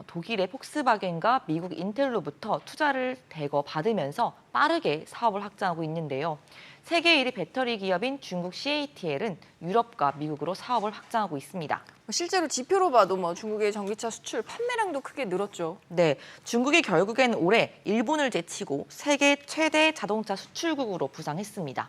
독일의 폭스바겐과 미국 인텔로부터 투자를 대거 받으면서 빠르게 사업을 확장하고 있는데요. 세계 1위 배터리 기업인 중국 CATL은 유럽과 미국으로 사업을 확장하고 있습니다. 실제로 지표로 봐도 중국의 전기차 수출 판매량도 크게 늘었죠. 네, 중국이 결국엔 올해 일본을 제치고 세계 최대 자동차 수출국으로 부상했습니다.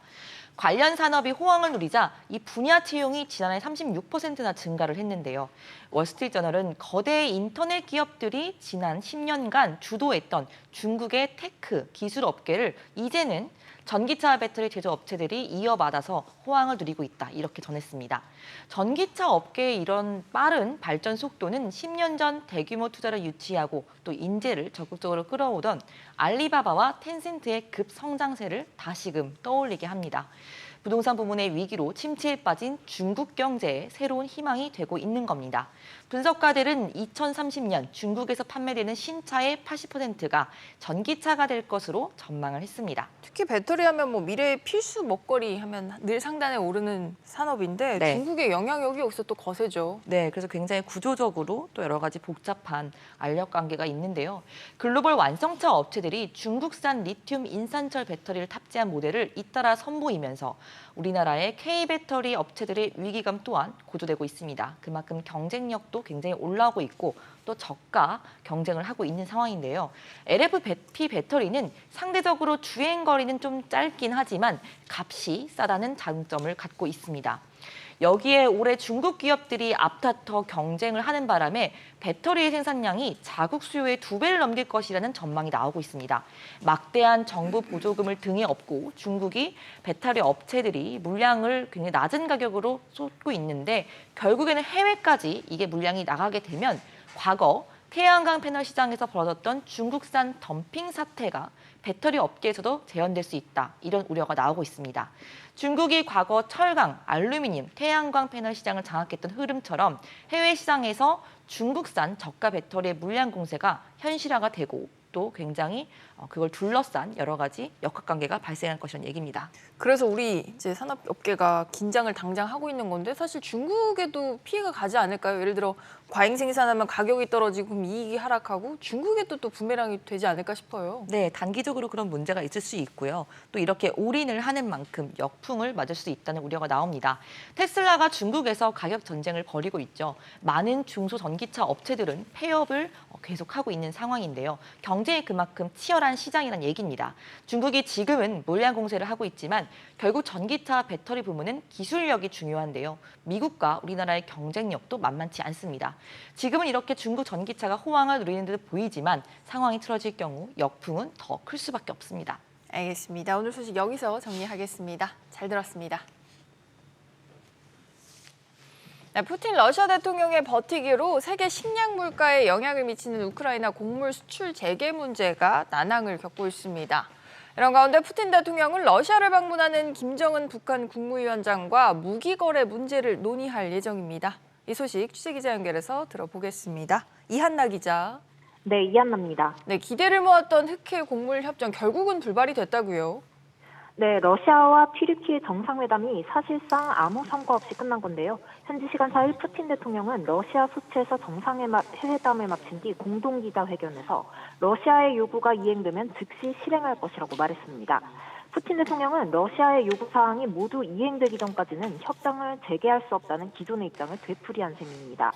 관련 산업이 호황을 누리자 이 분야 채용이 지난해 36%나 증가를 했는데요. 월스트리트저널은 거대 인터넷 기업들이 지난 10년간 주도했던 중국의 테크 기술 업계를 이제는 전기차 배터리 제조업체들이 이어받아서 호황을 누리고 있다, 이렇게 전했습니다. 전기차 업계의 이런 빠른 발전 속도는 10년 전 대규모 투자를 유치하고 또 인재를 적극적으로 끌어오던 알리바바와 텐센트의 급성장세를 다시금 떠올리게 합니다. 부동산 부문의 위기로 침체에 빠진 중국 경제에 새로운 희망이 되고 있는 겁니다. 분석가들은 2030년 중국에서 판매되는 신차의 80%가 전기차가 될 것으로 전망을 했습니다. 특히 배터리 하면 미래의 필수 먹거리 하면 늘 상단에 오르는 산업인데 네. 중국의 영향력이 여기서 또 거세죠. 네, 그래서 굉장히 구조적으로 또 여러 가지 복잡한 알력 관계가 있는데요. 글로벌 완성차 업체들이 중국산 리튬 인산철 배터리를 탑재한 모델을 잇따라 선보이면서 우리나라의 K배터리 업체들의 위기감 또한 고조되고 있습니다. 그만큼 경쟁력도 굉장히 올라오고 있고 또 저가 경쟁을 하고 있는 상황인데요. LFP 배터리는 상대적으로 주행거리는 좀 짧긴 하지만 값이 싸다는 장점을 갖고 있습니다. 여기에 올해 중국 기업들이 앞다퉈 경쟁을 하는 바람에 배터리의 생산량이 자국 수요의 2배를 넘길 것이라는 전망이 나오고 있습니다. 막대한 정부 보조금을 등에 업고 중국이 배터리 업체들이 물량을 굉장히 낮은 가격으로 쏟고 있는데 결국에는 해외까지 이게 물량이 나가게 되면 과거 태양광 패널 시장에서 벌어졌던 중국산 덤핑 사태가 배터리 업계에서도 재현될 수 있다, 이런 우려가 나오고 있습니다. 중국이 과거 철강, 알루미늄, 태양광 패널 시장을 장악했던 흐름처럼 해외 시장에서 중국산 저가 배터리의 물량 공세가 현실화가 되고 또 굉장히 그걸 둘러싼 여러 가지 역학관계가 발생할 것이라는 얘기입니다. 그래서 우리 이제 산업업계가 긴장을 당장 하고 있는 건데 사실 중국에도 피해가 가지 않을까요? 예를 들어 과잉 생산하면 가격이 떨어지고 그럼 이익이 하락하고 중국에도 또 부메랑이 되지 않을까 싶어요. 네, 단기적으로 그런 문제가 있을 수 있고요. 또 이렇게 올인을 하는 만큼 역풍을 맞을 수 있다는 우려가 나옵니다. 테슬라가 중국에서 가격 전쟁을 벌이고 있죠. 많은 중소전기차 업체들은 폐업을 계속하고 있는 상황인데요. 경쟁이 그만큼 치열한 시장이란 얘기입니다. 중국이 지금은 물량 공세를 하고 있지만 결국 전기차 배터리 부문은 기술력이 중요한데요. 미국과 우리나라의 경쟁력도 만만치 않습니다. 지금은 이렇게 중국 전기차가 호황을 누리는 듯 보이지만 상황이 틀어질 경우 역풍은 더 클 수밖에 없습니다. 알겠습니다. 오늘 소식 여기서 정리하겠습니다. 잘 들었습니다. 네, 푸틴 러시아 대통령의 버티기로 세계 식량 물가에 영향을 미치는 우크라이나 곡물 수출 재개 문제가 난항을 겪고 있습니다. 이런 가운데 푸틴 대통령은 러시아를 방문하는 김정은 북한 국무위원장과 무기 거래 문제를 논의할 예정입니다. 이 소식 취재기자 연결해서 들어보겠습니다. 이한나 기자. 네, 이한나입니다. 네, 기대를 모았던 흑해 곡물 협정 결국은 불발이 됐다고요? 네, 러시아와 튀르키예 정상회담이 사실상 아무 성과 없이 끝난 건데요. 현지 시간 4일 푸틴 대통령은 러시아 소치에서 정상회담을 마친 뒤 공동기자회견에서 러시아의 요구가 이행되면 즉시 실행할 것이라고 말했습니다. 푸틴 대통령은 러시아의 요구사항이 모두 이행되기 전까지는 협정을 재개할 수 없다는 기존의 입장을 되풀이한 셈입니다.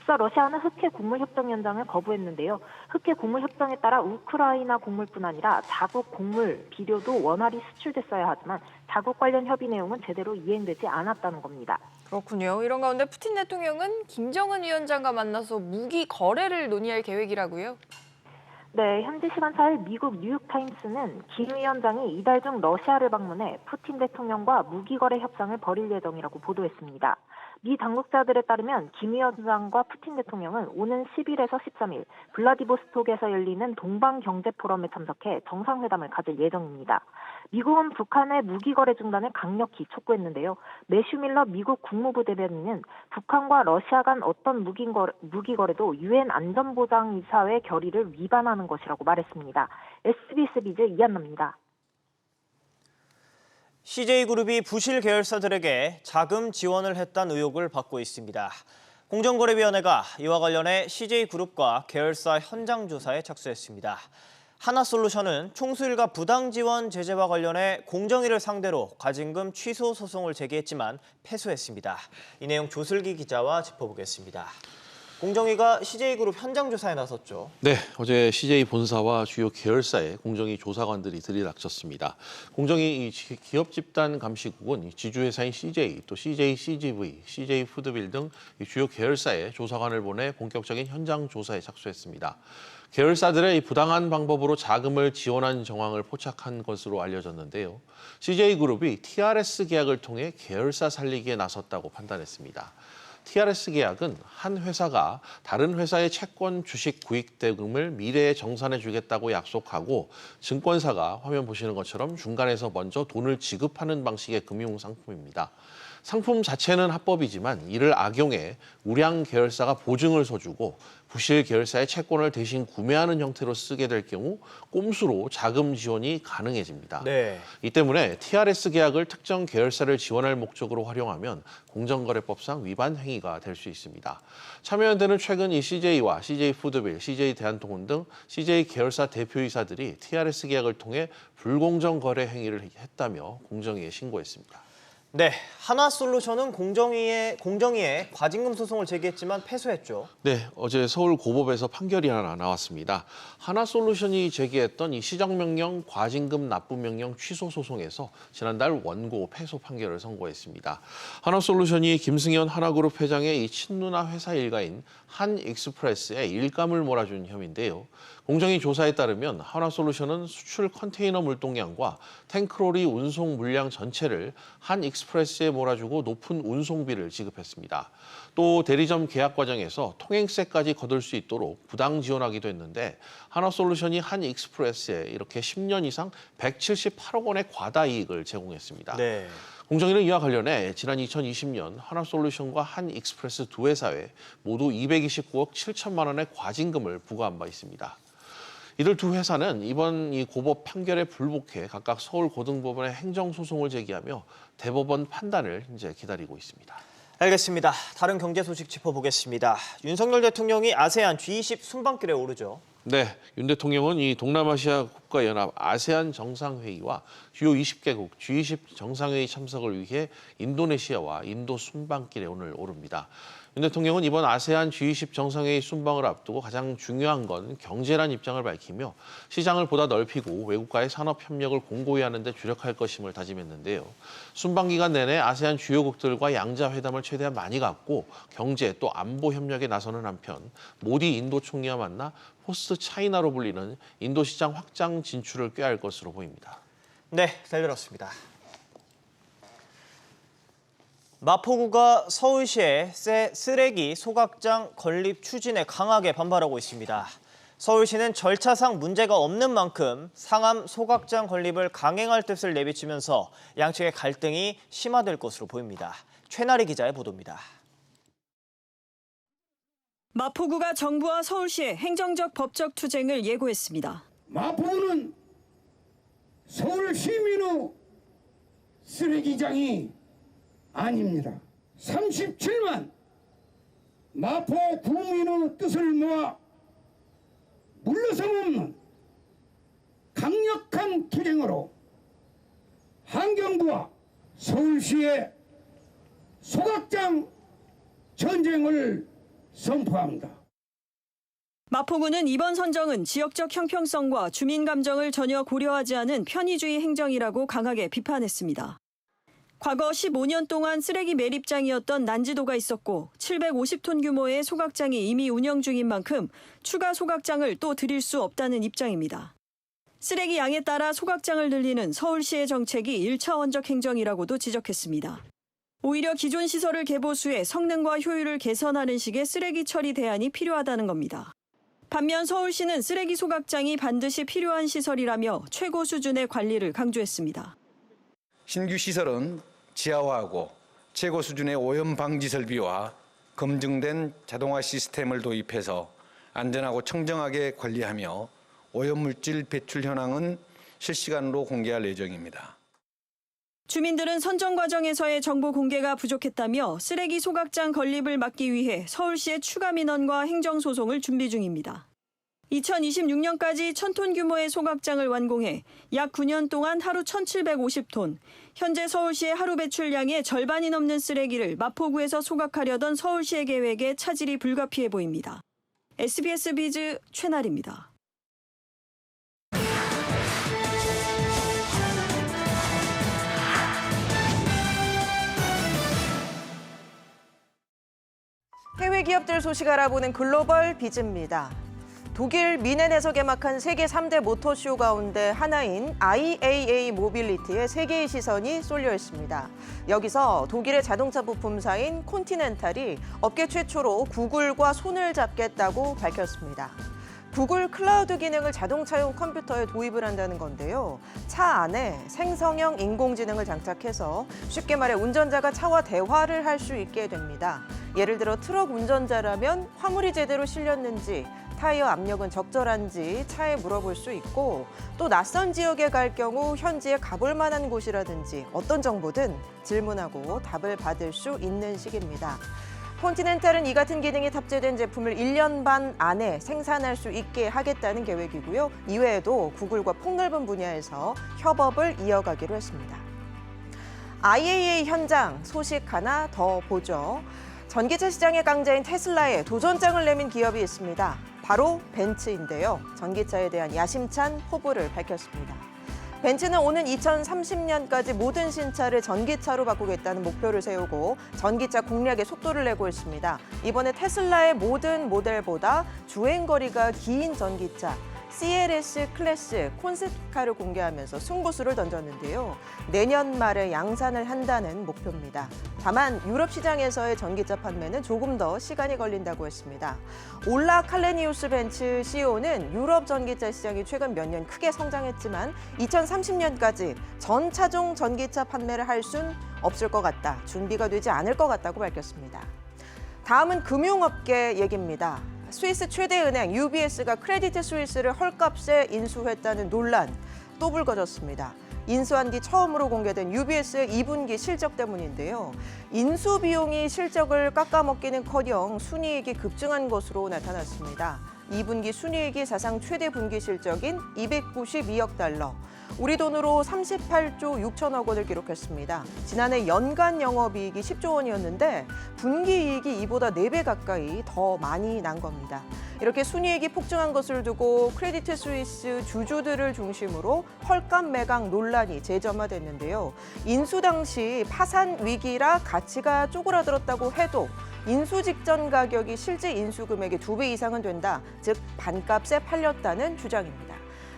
앞서 러시아는 흑해 곡물협정 연장을 거부했는데요. 흑해 곡물협정에 따라 우크라이나 곡물뿐 아니라 자국 곡물, 비료도 원활히 수출됐어야 하지만 자국 관련 협의 내용은 제대로 이행되지 않았다는 겁니다. 그렇군요. 이런 가운데 푸틴 대통령은 김정은 위원장과 만나서 무기 거래를 논의할 계획이라고요? 네, 현지 시간 4일 미국 뉴욕타임스는 김 위원장이 이달 중 러시아를 방문해 푸틴 대통령과 무기거래 협상을 벌일 예정이라고 보도했습니다. 미 당국자들에 따르면 김 위원장과 푸틴 대통령은 오는 10일에서 13일 블라디보스톡에서 열리는 동방경제포럼에 참석해 정상회담을 가질 예정입니다. 미국은 북한의 무기거래 중단을 강력히 촉구했는데요. 매슈 밀러 미국 국무부 대변인은 북한과 러시아 간 어떤 무기거래도 유엔 안전보장이사회 결의를 위반하는 것이라고 말했습니다. SBS 비즈 이한나입니다. CJ그룹이 부실 계열사들에게 자금 지원을 했다는 의혹을 받고 있습니다. 공정거래위원회가 이와 관련해 CJ그룹과 계열사 현장 조사에 착수했습니다. 하나솔루션은 총수일가 부당 지원 제재와 관련해 공정위를 상대로 과징금 취소 소송을 제기했지만 패소했습니다. 이 내용 조슬기 기자와 짚어보겠습니다. 공정위가 CJ그룹 현장 조사에 나섰죠. 네, 어제 CJ 본사와 주요 계열사의 공정위 조사관들이 들이닥쳤습니다. 공정위 기업 집단 감시국은 지주회사인 CJ, 또 CJ CGV, CJ 푸드빌 등 주요 계열사의 조사관을 보내 본격적인 현장 조사에 착수했습니다. 계열사들의 부당한 방법으로 자금을 지원한 정황을 포착한 것으로 알려졌는데요. CJ그룹이 TRS 계약을 통해 계열사 살리기에 나섰다고 판단했습니다. TRS 계약은 한 회사가 다른 회사의 채권 주식 구입 대금을 미래에 정산해 주겠다고 약속하고 증권사가 화면 보시는 것처럼 중간에서 먼저 돈을 지급하는 방식의 금융 상품입니다. 상품 자체는 합법이지만 이를 악용해 우량 계열사가 보증을 서주고 부실 계열사의 채권을 대신 구매하는 형태로 쓰게 될 경우 꼼수로 자금 지원이 가능해집니다. 네. 이 때문에 TRS 계약을 특정 계열사를 지원할 목적으로 활용하면 공정거래법상 위반 행위가 될 수 있습니다. 참여연대는 최근 이 CJ와 CJ푸드빌, CJ대한통운 등 CJ 계열사 대표이사들이 TRS 계약을 통해 불공정 거래 행위를 했다며 공정위에 신고했습니다. 네, 하나솔루션은 공정위에 과징금 소송을 제기했지만 패소했죠. 네, 어제 서울고법에서 판결이 하나 나왔습니다. 하나솔루션이 제기했던 이 시정명령, 과징금 납부명령 취소 소송에서 지난달 원고 패소 판결을 선고했습니다. 하나솔루션이 김승현 하나그룹 회장의 이 친누나 회사 일가인 한익스프레스에 일감을 몰아준 혐의인데요. 공정위 조사에 따르면 하나솔루션은 수출 컨테이너 물동량과 탱크로리 운송 물량 전체를 한익스프레스에 몰아주고 높은 운송비를 지급했습니다. 또 대리점 계약 과정에서 통행세까지 거둘 수 있도록 부당 지원하기도 했는데 하나솔루션이 한익스프레스에 이렇게 10년 이상 178억 원의 과다 이익을 제공했습니다. 네. 공정위는 이와 관련해 지난 2020년 하나솔루션과 한익스프레스 두 회사에 모두 229억 7천만 원의 과징금을 부과한 바 있습니다. 이들 두 회사는 이번 이 고법 판결에 불복해 각각 서울고등법원에 행정소송을 제기하며 대법원 판단을 이제 기다리고 있습니다. 알겠습니다. 다른 경제 소식 짚어보겠습니다. 윤석열 대통령이 아세안 G20 순방길에 오르죠. 네, 윤 대통령은 이 동남아시아 국가연합 아세안 정상회의와 주요 20개국 G20 정상회의 참석을 위해 인도네시아와 인도 순방길에 오늘 오릅니다. 윤 대통령은 이번 아세안 G20 정상회의 순방을 앞두고 가장 중요한 건 경제란 입장을 밝히며 시장을 보다 넓히고 외국과의 산업 협력을 공고히 하는 데 주력할 것임을 다짐했는데요. 순방 기간 내내 아세안 주요국들과 양자 회담을 최대한 많이 갖고 경제 또 안보 협력에 나서는 한편 모디 인도 총리와 만나 포스트 차이나로 불리는 인도 시장 확장 진출을 꾀할 것으로 보입니다. 네, 잘 들었습니다. 마포구가 서울시의 쓰레기 소각장 건립 추진에 강하게 반발하고 있습니다. 서울시는 절차상 문제가 없는 만큼 상암 소각장 건립을 강행할 뜻을 내비치면서 양측의 갈등이 심화될 것으로 보입니다. 최나리 기자의 보도입니다. 마포구가 정부와 서울시의 행정적 법적 투쟁을 예고했습니다. 마포구는 서울 시민의 쓰레기장이 아닙니다. 37만 마포 국민의 뜻을 모아 물러섬 없는 강력한 투쟁으로 환경부와 서울시의 소각장 전쟁을 선포합니다. 마포구는 이번 선정은 지역적 형평성과 주민 감정을 전혀 고려하지 않은 편의주의 행정이라고 강하게 비판했습니다. 과거 15년 동안 쓰레기 매립장이었던 난지도가 있었고 750톤 규모의 소각장이 이미 운영 중인 만큼 추가 소각장을 또 들일 수 없다는 입장입니다. 쓰레기 양에 따라 소각장을 늘리는 서울시의 정책이 1차원적 행정이라고도 지적했습니다. 오히려 기존 시설을 개보수해 성능과 효율을 개선하는 식의 쓰레기 처리 대안이 필요하다는 겁니다. 반면 서울시는 쓰레기 소각장이 반드시 필요한 시설이라며 최고 수준의 관리를 강조했습니다. 신규 시설은 지하화하고 최고 수준의 오염 방지 설비와 검증된 자동화 시스템을 도입해서 안전하고 청정하게 관리하며 오염물질 배출 현황은 실시간으로 공개할 예정입니다. 주민들은 선정 과정에서의 정보 공개가 부족했다며 쓰레기 소각장 건립을 막기 위해 서울시에 추가 민원과 행정소송을 준비 중입니다. 2026년까지 1,000톤 규모의 소각장을 완공해 약 9년 동안 하루 1,750톤, 현재 서울시의 하루 배출량의 절반이 넘는 쓰레기를 마포구에서 소각하려던 서울시의 계획에 차질이 불가피해 보입니다. SBS 비즈 최나리입니다. 해외 기업들 소식 알아보는 글로벌 비즈입니다. 독일 미넨에서 개막한 세계 3대 모터쇼 가운데 하나인 IAA 모빌리티에 세계의 시선이 쏠려 있습니다. 여기서 독일의 자동차 부품사인 콘티넨탈이 업계 최초로 구글과 손을 잡겠다고 밝혔습니다. 구글 클라우드 기능을 자동차용 컴퓨터에 도입을 한다는 건데요. 차 안에 생성형 인공지능을 장착해서 쉽게 말해 운전자가 차와 대화를 할 수 있게 됩니다. 예를 들어 트럭 운전자라면 화물이 제대로 실렸는지, 타이어 압력은 적절한지 차에 물어볼 수 있고, 또 낯선 지역에 갈 경우 현지에 가볼 만한 곳이라든지 어떤 정보든 질문하고 답을 받을 수 있는 시기입니다. 콘티넨탈은 이 같은 기능이 탑재된 제품을 1년 반 안에 생산할 수 있게 하겠다는 계획이고요. 이외에도 구글과 폭넓은 분야에서 협업을 이어가기로 했습니다. IAA 현장 소식 하나 더 보죠. 전기차 시장의 강자인 테슬라에 도전장을 내민 기업이 있습니다. 바로 벤츠인데요. 전기차에 대한 야심찬 포부를 밝혔습니다. 벤츠는 오는 2030년까지 모든 신차를 전기차로 바꾸겠다는 목표를 세우고 전기차 공략에 속도를 내고 있습니다. 이번에 테슬라의 모든 모델보다 주행거리가 긴 전기차 CLS 클래스 콘셉트카를 공개하면서 승부수를 던졌는데요. 내년 말에 양산을 한다는 목표입니다. 다만 유럽 시장에서의 전기차 판매는 조금 더 시간이 걸린다고 했습니다. 올라 칼레니우스 벤츠 CEO는 유럽 전기차 시장이 최근 몇 년 크게 성장했지만 2030년까지 전 차종 전기차 판매를 할 순 없을 것 같다. 준비가 되지 않을 것 같다고 밝혔습니다. 다음은 금융업계 얘기입니다. 스위스 최대 은행 UBS가 크레디트 스위스를 헐값에 인수했다는 논란 또 불거졌습니다. 인수한 뒤 처음으로 공개된 UBS의 2분기 실적 때문인데요. 인수 비용이 실적을 깎아먹기는커녕 순이익이 급증한 것으로 나타났습니다. 2분기 순이익이 사상 최대 분기 실적인 292억 달러, 우리 돈으로 38조 6천억 원을 기록했습니다. 지난해 연간 영업이익이 10조 원이었는데 분기이익이 이보다 4배 가까이 더 많이 난 겁니다. 이렇게 순이익이 폭증한 것을 두고 크레디트 스위스 주주들을 중심으로 헐값 매각 논란이 재점화됐는데요. 인수 당시 파산 위기라 가치가 쪼그라들었다고 해도 인수 직전 가격이 실제 인수 금액의 2배 이상은 된다, 즉 반값에 팔렸다는 주장입니다.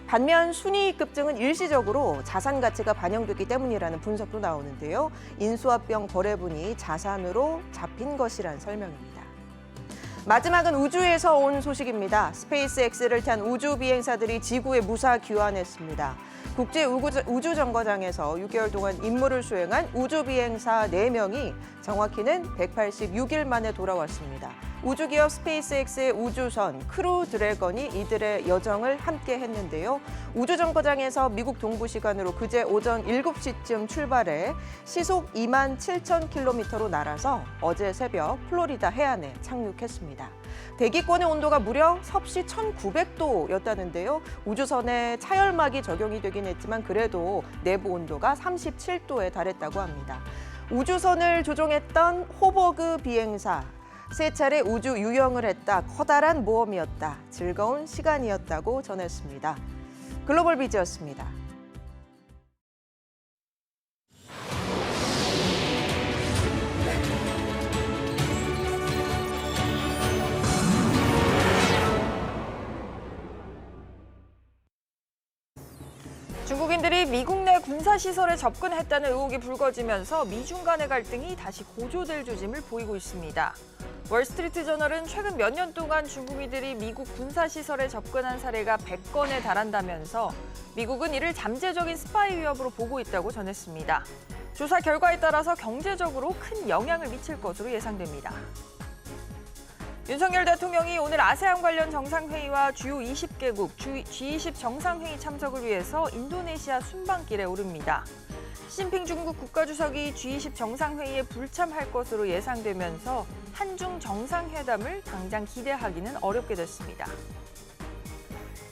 반면 순이익 급증은 일시적으로 자산 가치가 반영됐기 때문이라는 분석도 나오는데요. 인수합병 거래분이 자산으로 잡힌 것이란 설명입니다. 마지막은 우주에서 온 소식입니다. 스페이스X를 탄 우주 비행사들이 지구에 무사 귀환했습니다. 국제 우주정거장에서 6개월 동안 임무를 수행한 우주 비행사 4명이 정확히는 186일 만에 돌아왔습니다. 우주기업 스페이스X의 우주선 크루 드래건이 이들의 여정을 함께 했는데요. 우주정거장에서 미국 동부 시간으로 그제 오전 7시쯤 출발해 시속 27,000km로 날아서 어제 새벽 플로리다 해안에 착륙했습니다. 대기권의 온도가 무려 섭씨 1900도였다는데요. 우주선에 차열막이 적용이 되긴 했지만 그래도 내부 온도가 37도에 달했다고 합니다. 우주선을 조종했던 호버그 비행사, 3차례 우주 유영을 했다. 커다란 모험이었다. 즐거운 시간이었다고 전했습니다. 글로벌 비즈였습니다. 중국인들이 미국 내 군사시설에 접근했다는 의혹이 불거지면서 미중 간의 갈등이 다시 고조될 조짐을 보이고 있습니다. 월스트리트 저널은 최근 몇 년 동안 중국인들이 미국 군사시설에 접근한 사례가 100건에 달한다면서 미국은 이를 잠재적인 스파이 위협으로 보고 있다고 전했습니다. 조사 결과에 따라서 경제적으로 큰 영향을 미칠 것으로 예상됩니다. 윤석열 대통령이 오늘 아세안 관련 정상회의와 주요 20개국 G20 정상회의 참석을 위해서 인도네시아 순방길에 오릅니다. 시진핑 중국 국가주석이 G20 정상회의에 불참할 것으로 예상되면서 한중 정상회담을 당장 기대하기는 어렵게 됐습니다.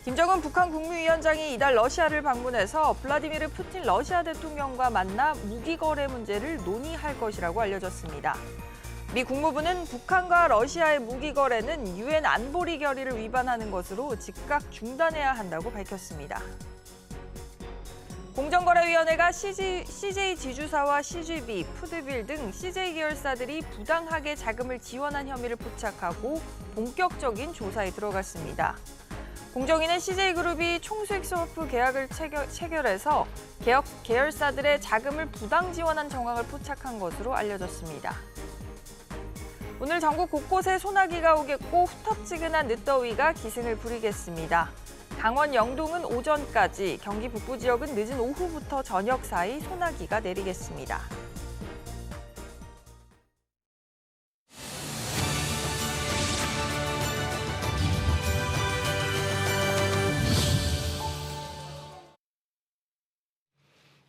김정은 북한 국무위원장이 이달 러시아를 방문해서 블라디미르 푸틴 러시아 대통령과 만나 무기 거래 문제를 논의할 것이라고 알려졌습니다. 미 국무부는 북한과 러시아의 무기 거래는 유엔 안보리 결의를 위반하는 것으로 즉각 중단해야 한다고 밝혔습니다. 공정거래위원회가 CJ 지주사와 CGV, 푸드빌 등 CJ 계열사들이 부당하게 자금을 지원한 혐의를 포착하고 본격적인 조사에 들어갔습니다. 공정위는 CJ그룹이 총수익 스워프 계약을 체결해서 계열사들의 자금을 부당 지원한 정황을 포착한 것으로 알려졌습니다. 오늘 전국 곳곳에 소나기가 오겠고 후텁지근한 늦더위가 기승을 부리겠습니다. 강원 영동은 오전까지, 경기 북부 지역은 늦은 오후부터 저녁 사이 소나기가 내리겠습니다.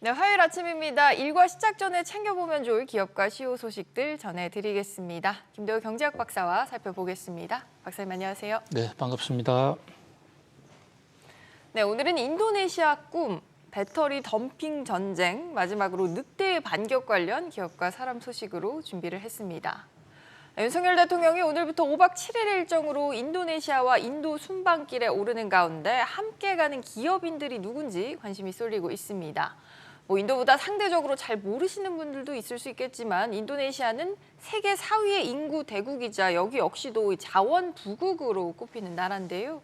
네, 화요일 아침입니다. 일과 시작 전에 챙겨보면 좋을 기업과 시효 소식들 전해드리겠습니다. 김대호 경제학 박사와 살펴보겠습니다. 박사님 안녕하세요. 네, 반갑습니다. 네, 오늘은 인도네시아 꿈, 배터리 덤핑 전쟁, 마지막으로 늑대의 반격 관련 기업과 사람 소식으로 준비를 했습니다. 윤석열 대통령이 오늘부터 5박 7일 일정으로 인도네시아와 인도 순방길에 오르는 가운데 함께 가는 기업인들이 누군지 관심이 쏠리고 있습니다. 인도보다 상대적으로 잘 모르시는 분들도 있을 수 있겠지만 인도네시아는 세계 4위의 인구 대국이자 여기 역시도 자원 부국으로 꼽히는 나라인데요.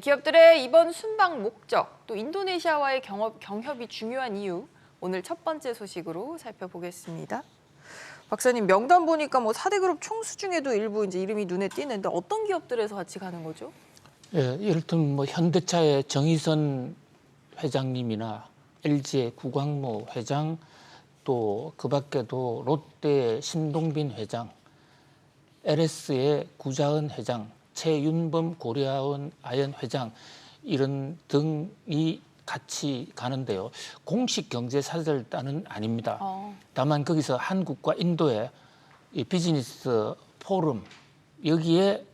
기업들의 이번 순방 목적, 또 인도네시아와의 경협이 중요한 이유, 오늘 첫 번째 소식으로 살펴보겠습니다. 박사님, 명단 보니까 4대 그룹 총수 중에도 일부 이제 이름이 눈에 띄는데 어떤 기업들에서 같이 가는 거죠? 예, 예를 들면 현대차의 정의선 회장님이나 LG의 구광모 회장, 또 그 밖에도 롯데의 신동빈 회장, LS의 구자은 회장, 최윤범 고려아원 아연 회장 이런 등이 같이 가는데요. 공식 경제 사절단은 아닙니다. 다만 거기서 한국과 인도의 이 비즈니스 포럼 여기에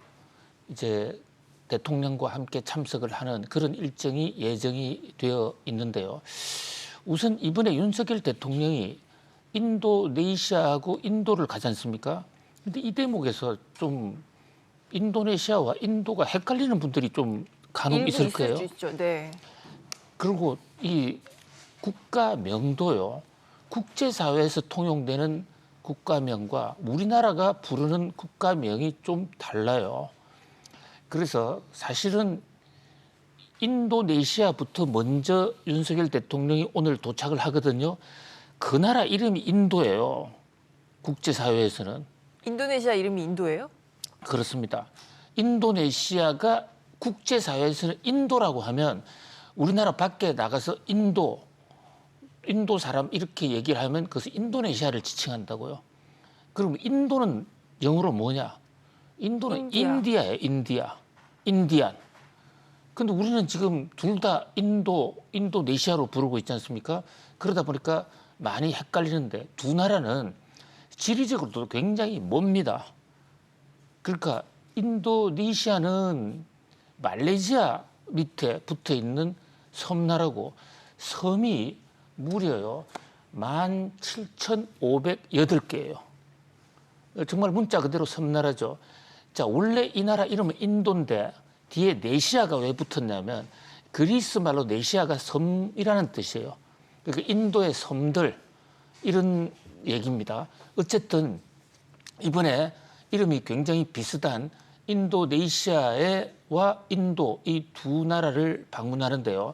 이제 대통령과 함께 참석을 하는 그런 일정이 예정이 되어 있는데요. 우선 이번에 윤석열 대통령이 인도네시아하고 인도를 가지 않습니까? 근데 이 대목에서 좀 인도네시아와 인도가 헷갈리는 분들이 좀 간혹 있을 거예요. 수 있죠. 네. 그리고 이 국가명도요. 국제사회에서 통용되는 국가명과 우리나라가 부르는 국가명이 좀 달라요. 그래서 사실은 인도네시아부터 먼저 윤석열 대통령이 오늘 도착을 하거든요. 그 나라 이름이 인도예요. 국제사회에서는. 인도네시아 이름이 인도예요? 그렇습니다. 인도네시아가 국제사회에서는 인도라고 하면 우리나라 밖에 나가서 인도 사람 이렇게 얘기를 하면 그것을 인도네시아를 지칭한다고요. 그럼 인도는 영어로 뭐냐? 인도는 인디아예요. 인디안. 근데 우리는 지금 둘 다 인도네시아로 부르고 있지 않습니까? 그러다 보니까 많이 헷갈리는데 두 나라는 지리적으로도 굉장히 멉니다. 그러니까 인도네시아는 말레이시아 밑에 붙어 있는 섬나라고 섬이 무려요 17,508개예요. 정말 문자 그대로 섬나라죠. 자, 원래 이 나라 이름은 인도인데 뒤에 네시아가 왜 붙었냐면 그리스 말로 네시아가 섬이라는 뜻이에요. 그러니까 인도의 섬들 이런 얘기입니다. 어쨌든 이번에 이름이 굉장히 비슷한 인도네시아와 인도 이 두 나라를 방문하는데요.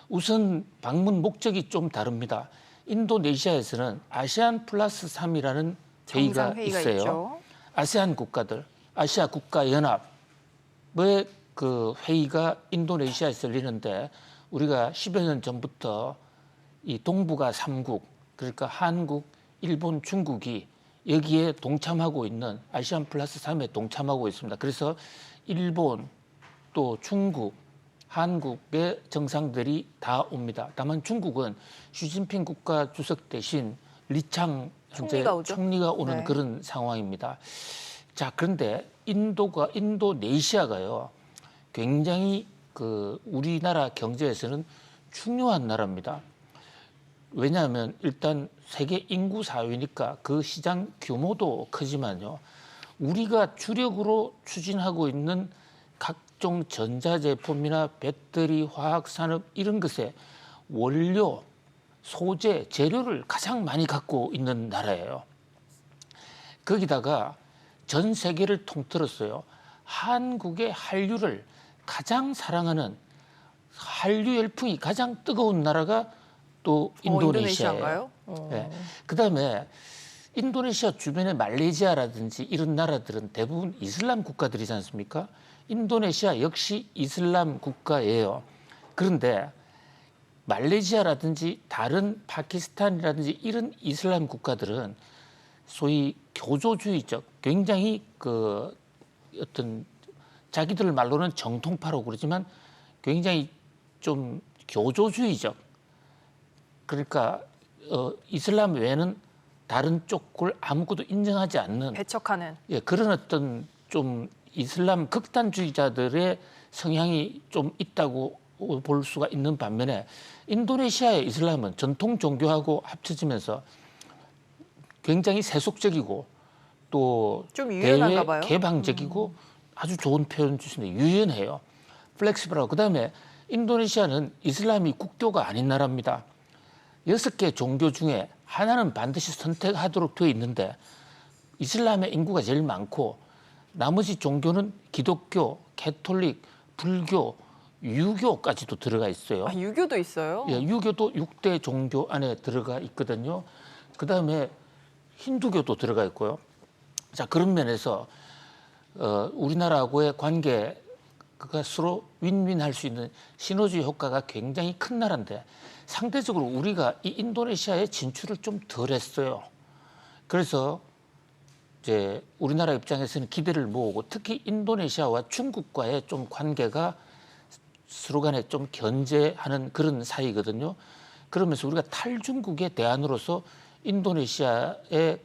우선 방문 목적이 좀 다릅니다. 인도네시아에서는 아세안 플러스 3이라는 회의가 있어요. 있죠. 아세안 국가들, 아시아 국가연합의 그 회의가 인도네시아에서 열리는데 우리가 10여 년 전부터 이 동북아 3국, 그러니까 한국, 일본, 중국이 여기에 동참하고 있는 아시안 플러스 3에 동참하고 있습니다. 그래서 일본, 또 중국, 한국의 정상들이 다 옵니다. 다만 중국은 시진핑 국가 주석 대신 리창 현재 총리가 오는 네. 그런 상황입니다. 자, 그런데 인도네시아가요, 굉장히 우리나라 경제에서는 중요한 나라입니다. 왜냐하면 일단 세계 인구 4위니까 그 시장 규모도 크지만요, 우리가 주력으로 추진하고 있는 각종 전자제품이나 배터리, 화학산업 이런 것에 원료, 소재, 재료를 가장 많이 갖고 있는 나라예요. 거기다가 전 세계를 통틀었어요. 한국의 한류를 가장 사랑하는, 한류 열풍이 가장 뜨거운 나라가 또 인도네시아예요. 네. 그다음에 인도네시아 주변의 말레이시아라든지 이런 나라들은 대부분 이슬람 국가들이지 않습니까? 인도네시아 역시 이슬람 국가예요. 그런데 말레이시아라든지 다른 파키스탄이라든지 이런 이슬람 국가들은 소위 교조주의적, 굉장히 어떤 자기들 말로는 정통파라고 그러지만 굉장히 좀 교조주의적, 그러니까 이슬람 외에는 다른 쪽을 아무것도 인정하지 않는, 배척하는, 예, 그런 어떤 좀 이슬람 극단주의자들의 성향이 좀 있다고 볼 수가 있는 반면에 인도네시아의 이슬람은 전통 종교하고 합쳐지면서 굉장히 세속적이고 또 좀 유연한가 봐요. 개방적이고 아주 좋은 표현 주시는데 유연해요. 플렉시블하고. 그다음에 인도네시아는 이슬람이 국교가 아닌 나라입니다. 6개 종교 중에 하나는 반드시 선택하도록 되어 있는데 이슬람의 인구가 제일 많고 나머지 종교는 기독교, 캐톨릭, 불교, 유교까지도 들어가 있어요. 아, 유교도 있어요? 예, 유교도 6대 종교 안에 들어가 있거든요. 그다음에 힌두교도 들어가 있고요. 자, 그런 면에서 우리나라하고의 관계가 서로 윈윈할 수 있는 시너지 효과가 굉장히 큰 나라인데 상대적으로 우리가 이 인도네시아에 진출을 좀 덜 했어요. 그래서 이제 우리나라 입장에서는 기대를 모으고 특히 인도네시아와 중국과의 좀 관계가 서로 간에 좀 견제하는 그런 사이거든요. 그러면서 우리가 탈중국의 대안으로서 인도네시아의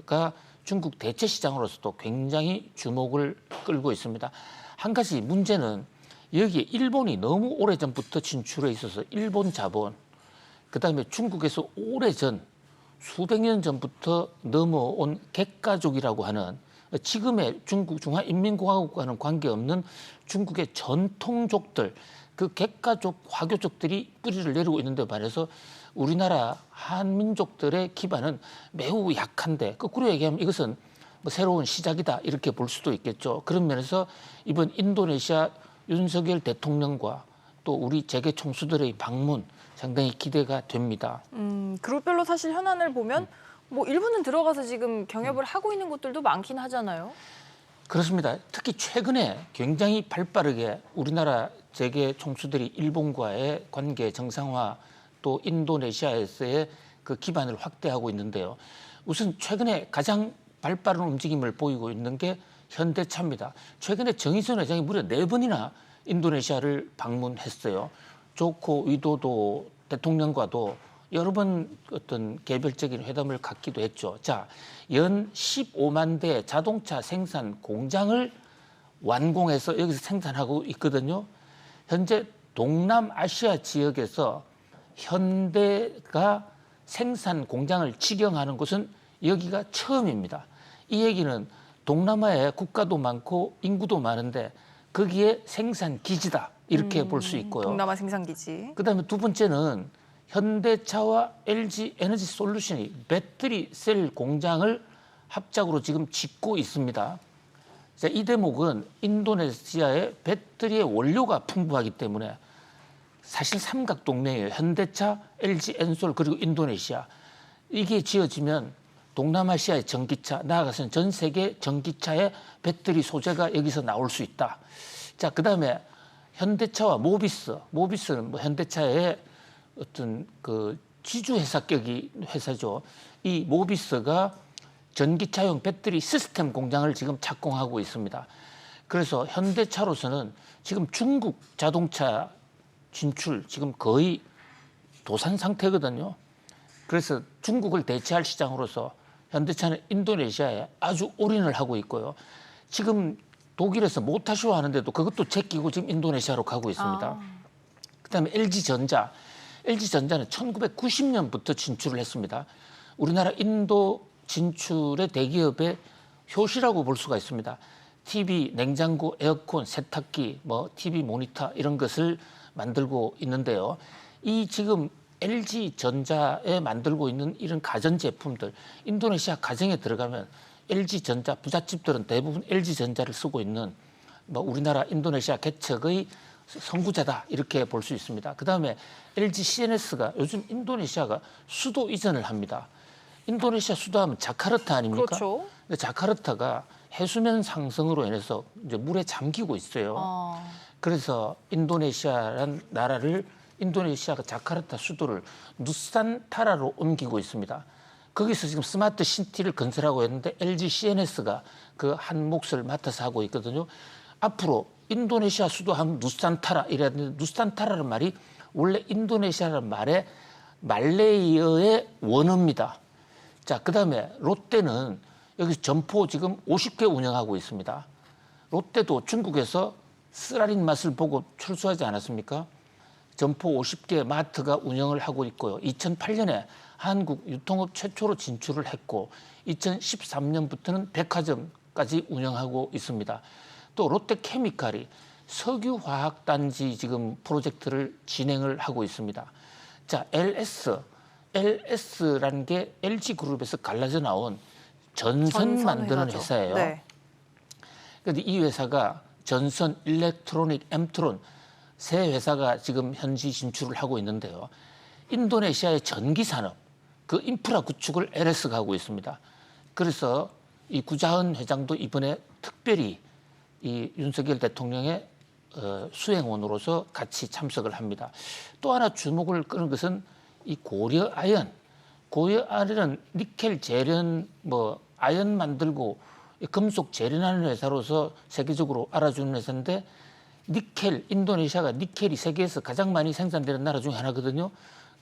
가 중국 대체 시장으로서도 굉장히 주목을 끌고 있습니다. 한 가지 문제는 여기에 일본이 너무 오래전부터 진출해 있어서 일본 자본, 그다음에 중국에서 오래전 수백 년 전부터 넘어온 객가족이라고 하는 지금의 중국 중화인민공화국과는 관계없는 중국의 전통족들, 그 객가족, 화교족들이 뿌리를 내리고 있는데 반해서 우리나라 한민족들의 기반은 매우 약한데 거꾸로 얘기하면 이것은 뭐 새로운 시작이다 이렇게 볼 수도 있겠죠. 그런 면에서 이번 인도네시아 윤석열 대통령과 또 우리 재계 총수들의 방문 상당히 기대가 됩니다. 그룹별로 사실 현안을 보면 뭐 일본은 들어가서 지금 경협을 하고 있는 곳들도 많긴 하잖아요. 그렇습니다. 특히 최근에 굉장히 발빠르게 우리나라 재계 총수들이 일본과의 관계 정상화 또 인도네시아에서의 그 기반을 확대하고 있는데요. 우선 최근에 가장 발빠른 움직임을 보이고 있는 게 현대차입니다. 최근에 정의선 회장이 무려 4번이나 인도네시아를 방문했어요. 조코 위도도 대통령과도 여러 번 어떤 개별적인 회담을 갖기도 했죠. 자, 연 15만 대 자동차 생산 공장을 완공해서 여기서 생산하고 있거든요. 현재 동남아시아 지역에서 현대가 생산 공장을 직영하는 곳은 여기가 처음입니다. 이 얘기는 동남아에 국가도 많고 인구도 많은데 거기에 생산 기지다 이렇게 볼 수 있고요. 동남아 생산 기지. 그다음에 두 번째는 현대차와 LG 에너지 솔루션이 배터리 셀 공장을 합작으로 지금 짓고 있습니다. 자, 이 대목은 인도네시아의 배터리의 원료가 풍부하기 때문에 사실 삼각동맹이에요. 현대차, LG 엔솔 그리고 인도네시아. 이게 지어지면 동남아시아의 전기차, 나아가서는 전 세계 전기차의 배터리 소재가 여기서 나올 수 있다. 자, 그다음에 현대차와 모비스는 뭐 현대차의 어떤 그 지주회사격이 회사죠. 이 모비스가 전기차용 배터리 시스템 공장을 지금 착공하고 있습니다. 그래서 현대차로서는 지금 중국 자동차 진출 지금 거의 도산 상태거든요. 그래서 중국을 대체할 시장으로서 현대차는 인도네시아에 아주 올인을 하고 있고요. 지금 독일에서 모타쇼 하는데도 그것도 제끼고 지금 인도네시아로 가고 있습니다. 그다음에 LG전자. LG전자는 1990년부터 진출을 했습니다. 우리나라 인도 진출의 대기업의 효시라고 볼 수가 있습니다. TV, 냉장고, 에어컨, 세탁기, TV 모니터 이런 것을 만들고 있는데요. 이 지금 LG전자에 만들고 있는 이런 가전제품들, 인도네시아 가정에 들어가면 LG전자 부잣집들은 대부분 LG전자를 쓰고 있는 우리나라 인도네시아 개척의 선구자다 이렇게 볼 수 있습니다. 그다음에 LG CNS가 요즘 인도네시아가 수도 이전을 합니다. 인도네시아 수도하면 자카르타 아닙니까? 그렇죠. 근데 자카르타가 해수면 상승으로 인해서 이제 물에 잠기고 있어요. 그래서 인도네시아란 나라를 인도네시아가 자카르타 수도를 누산타라로 옮기고 있습니다. 거기서 지금 스마트 시티를 건설하고 있는데 LG CNS가 그 한 몫을 맡아서 하고 있거든요. 앞으로 인도네시아 수도 하면 누산타라 이래야 되는데 누산타라는 말이 원래 인도네시아라는 말의 말레이어의 원어입니다. 자, 그다음에 롯데는 여기서 점포 지금 50개 운영하고 있습니다. 롯데도 중국에서 쓰라린 맛을 보고 출소하지 않았습니까? 점포 50개 마트가 운영을 하고 있고요. 2008년에 한국 유통업 최초로 진출을 했고 2013년부터는 백화점까지 운영하고 있습니다. 또 롯데케미칼이 석유화학단지 지금 프로젝트를 진행을 하고 있습니다. 자, LS라는 게 LG그룹에서 갈라져 나온 전선 만드는 회사예요. 네. 그런데 이 회사가 전선, 일렉트로닉, 엠트론 세 회사가 지금 현지 진출을 하고 있는데요. 인도네시아의 전기 산업, 그 인프라 구축을 LS가 하고 있습니다. 그래서 이 구자은 회장도 이번에 특별히 이 윤석열 대통령의 수행원으로서 같이 참석을 합니다. 또 하나 주목을 끄는 것은 이 고려아연. 고려아연은 니켈 재련, 아연 만들고 금속 재련하는 회사로서 세계적으로 알아주는 회사인데 니켈, 인도네시아가 니켈이 세계에서 가장 많이 생산되는 나라 중에 하나거든요.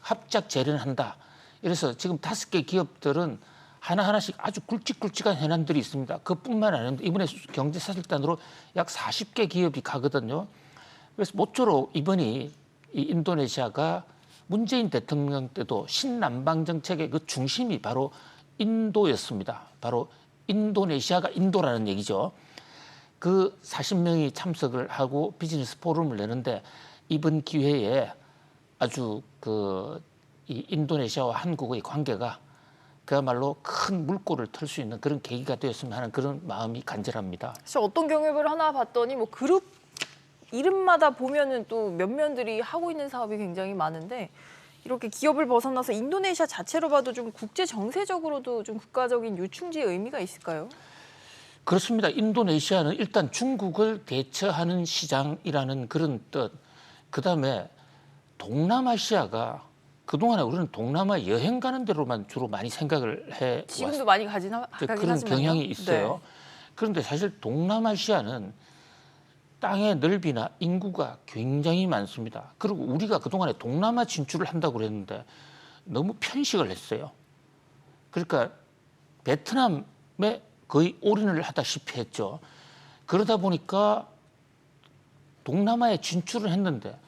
합작 재련한다. 그래서 지금 5개 기업들은 하나하나씩 아주 굵직굵직한 현안들이 있습니다. 그뿐만 아니라 이번에 경제사실단으로 약 40개 기업이 가거든요. 그래서 모쪼록 이번이 이 인도네시아가 문재인 대통령 때도 신남방 정책의 그 중심이 바로 인도였습니다. 바로 인도네시아가 인도라는 얘기죠. 그 40명이 참석을 하고 비즈니스 포럼을 내는데 이번 기회에 아주 이 인도네시아와 한국의 관계가 그야말로 큰 물꼬를 틀 수 있는 그런 계기가 되었으면 하는 그런 마음이 간절합니다. 사실 어떤 경협을 하나 봤더니 그룹 이름마다 보면은 또 면면들이 하고 있는 사업이 굉장히 많은데 이렇게 기업을 벗어나서 인도네시아 자체로 봐도 좀 국제 정세적으로도 좀 국가적인 요충지의 의미가 있을까요? 그렇습니다. 인도네시아는 일단 중국을 대처하는 시장이라는 그런 뜻. 그다음에 동남아시아가 그동안에 우리는 동남아 여행 가는 데로만 주로 많이 생각을 해왔어요. 지금도 많이 가긴 그런 하지만요. 경향이 있어요. 네. 그런데 사실 동남아시아는 땅의 넓이나 인구가 굉장히 많습니다. 그리고 우리가 그동안에 동남아 진출을 한다고 그랬는데 너무 편식을 했어요. 그러니까 베트남에 거의 올인을 하다시피 했죠. 그러다 보니까 동남아에 진출을 했는데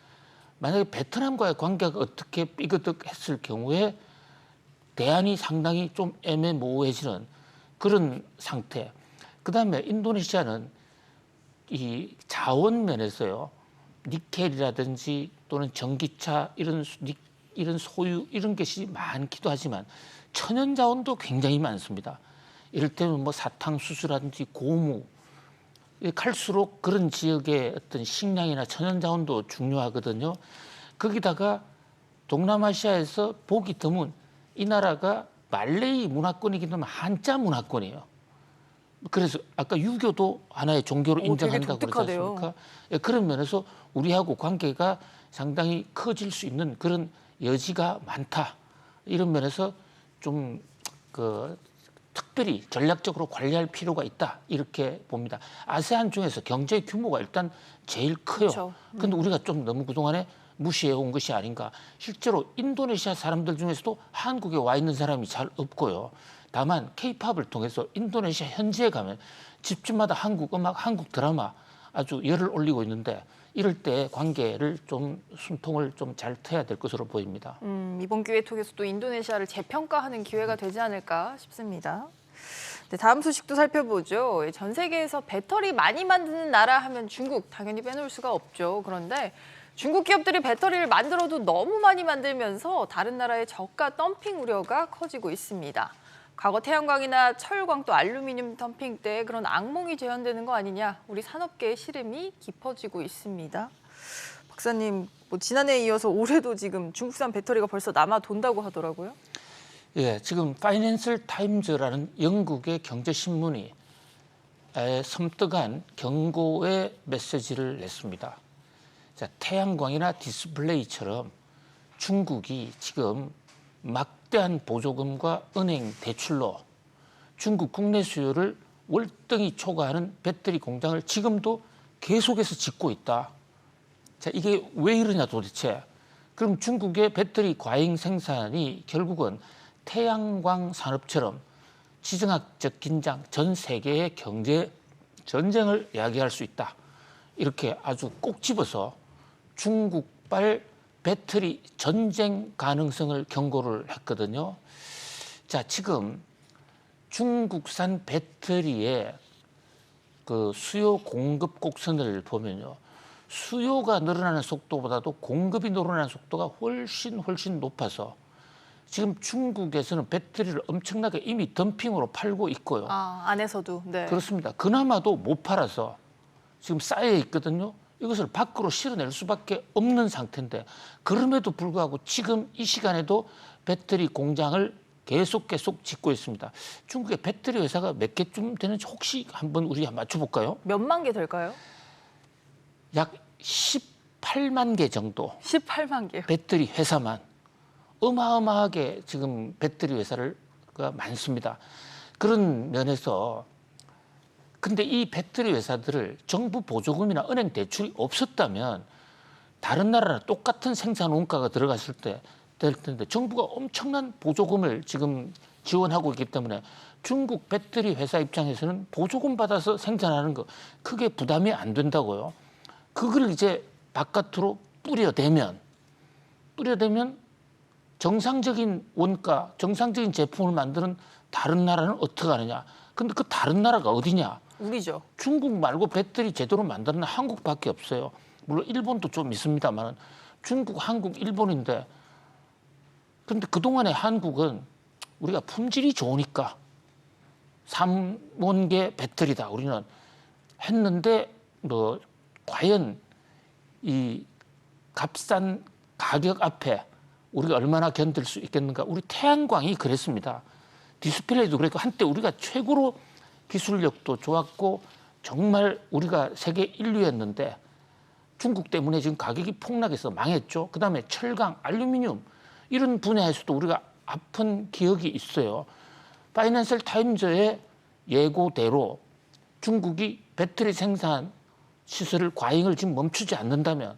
만약에 베트남과의 관계가 어떻게 삐그덕했을 경우에 대안이 상당히 좀 애매모호해지는 그런 상태. 그다음에 인도네시아는 이 자원 면에서요. 니켈이라든지 또는 전기차 이런 소유 이런 것이 많기도 하지만 천연 자원도 굉장히 많습니다. 이를테면 사탕수수라든지 고무 갈수록 그런 지역의 어떤 식량이나 천연 자원도 중요하거든요. 거기다가 동남아시아에서 보기 드문 이 나라가 말레이 문화권이긴 하면 한자 문화권이에요. 그래서 아까 유교도 하나의 종교로 인정한다고 그러지 않습니까? 그런 면에서 우리하고 관계가 상당히 커질 수 있는 그런 여지가 많다. 이런 면에서 좀 특별히 전략적으로 관리할 필요가 있다 이렇게 봅니다. 아세안 중에서 경제 규모가 일단 제일 커요. 그런데 우리가 좀 너무 그동안에 무시해 온 것이 아닌가. 실제로 인도네시아 사람들 중에서도 한국에 와 있는 사람이 잘 없고요. 다만 K-팝을 통해서 인도네시아 현지에 가면 집집마다 한국 음악, 한국 드라마 아주 열을 올리고 있는데 이럴 때 관계를 좀 숨통을 좀 잘 트야 될 것으로 보입니다. 이번 기회 통해서 또 인도네시아를 재평가하는 기회가 되지 않을까 싶습니다. 네, 다음 소식도 살펴보죠. 전 세계에서 배터리 많이 만드는 나라 하면 중국, 당연히 빼놓을 수가 없죠. 그런데 중국 기업들이 배터리를 만들어도 너무 많이 만들면서 다른 나라의 저가 덤핑 우려가 커지고 있습니다. 과거 태양광이나 철광 또 알루미늄 덤핑 때 그런 악몽이 재현되는 거 아니냐, 우리 산업계의 시름이 깊어지고 있습니다. 박사님, 뭐 지난해에 이어서 올해도 지금 중국산 배터리가 벌써 남아 돈다고 하더라고요. 예, 지금 파이낸셜 타임즈라는 영국의 경제신문이 섬뜩한 경고의 메시지를 냈습니다. 자, 태양광이나 디스플레이처럼 중국이 지금 막대한 보조금과 은행 대출로 중국 국내 수요를 월등히 초과하는 배터리 공장을 지금도 계속해서 짓고 있다. 자, 이게 왜 이러냐 도대체. 그럼 중국의 배터리 과잉 생산이 결국은 태양광 산업처럼 지정학적 긴장, 전 세계의 경제 전쟁을 야기할 수 있다. 이렇게 아주 꼭 집어서 중국발 배터리 전쟁 가능성을 경고를 했거든요. 자, 지금 중국산 배터리의 그 수요 공급 곡선을 보면요. 수요가 늘어나는 속도보다도 공급이 늘어나는 속도가 훨씬 높아서 지금 중국에서는 배터리를 엄청나게 이미 덤핑으로 팔고 있고요. 안에서도. 네. 그렇습니다. 그나마도 못 팔아서 지금 쌓여 있거든요. 이것을 밖으로 실어낼 수밖에 없는 상태인데 그럼에도 불구하고 지금 이 시간에도 배터리 공장을 계속 짓고 있습니다. 중국의 배터리 회사가 몇 개쯤 되는지 혹시 한번 우리가 맞춰볼까요? 몇만 개 될까요? 약 18만 개 정도. 18만 개요. 배터리 회사만. 어마어마하게 지금 배터리 회사가 많습니다. 그런 면에서 근데 이 배터리 회사들을 정부 보조금이나 은행 대출이 없었다면 다른 나라랑 똑같은 생산 원가가 들어갔을 때 될 텐데 정부가 엄청난 보조금을 지금 지원하고 있기 때문에 중국 배터리 회사 입장에서는 보조금 받아서 생산하는 거 크게 부담이 안 된다고요. 그걸 이제 바깥으로 뿌려대면 정상적인 원가, 정상적인 제품을 만드는 다른 나라는 어떻게 하느냐. 근데 그 다른 나라가 어디냐? 우리죠. 중국 말고 배터리 제대로 만드는 한국밖에 없어요. 물론 일본도 좀 있습니다만 중국, 한국, 일본인데 근데 그동안에 한국은 우리가 품질이 좋으니까 삼원계 배터리다 우리는 했는데 뭐 과연 이 값싼 가격 앞에 우리가 얼마나 견딜 수 있겠는가. 우리 태양광이 그랬습니다. 디스플레이도 그랬고 한때 우리가 최고로 기술력도 좋았고 정말 우리가 세계 1위였는데 중국 때문에 지금 가격이 폭락해서 망했죠. 그다음에 철강, 알루미늄 이런 분야에서도 우리가 아픈 기억이 있어요. 파이낸셜 타임즈의 예고대로 중국이 배터리 생산 시설을 과잉을 지금 멈추지 않는다면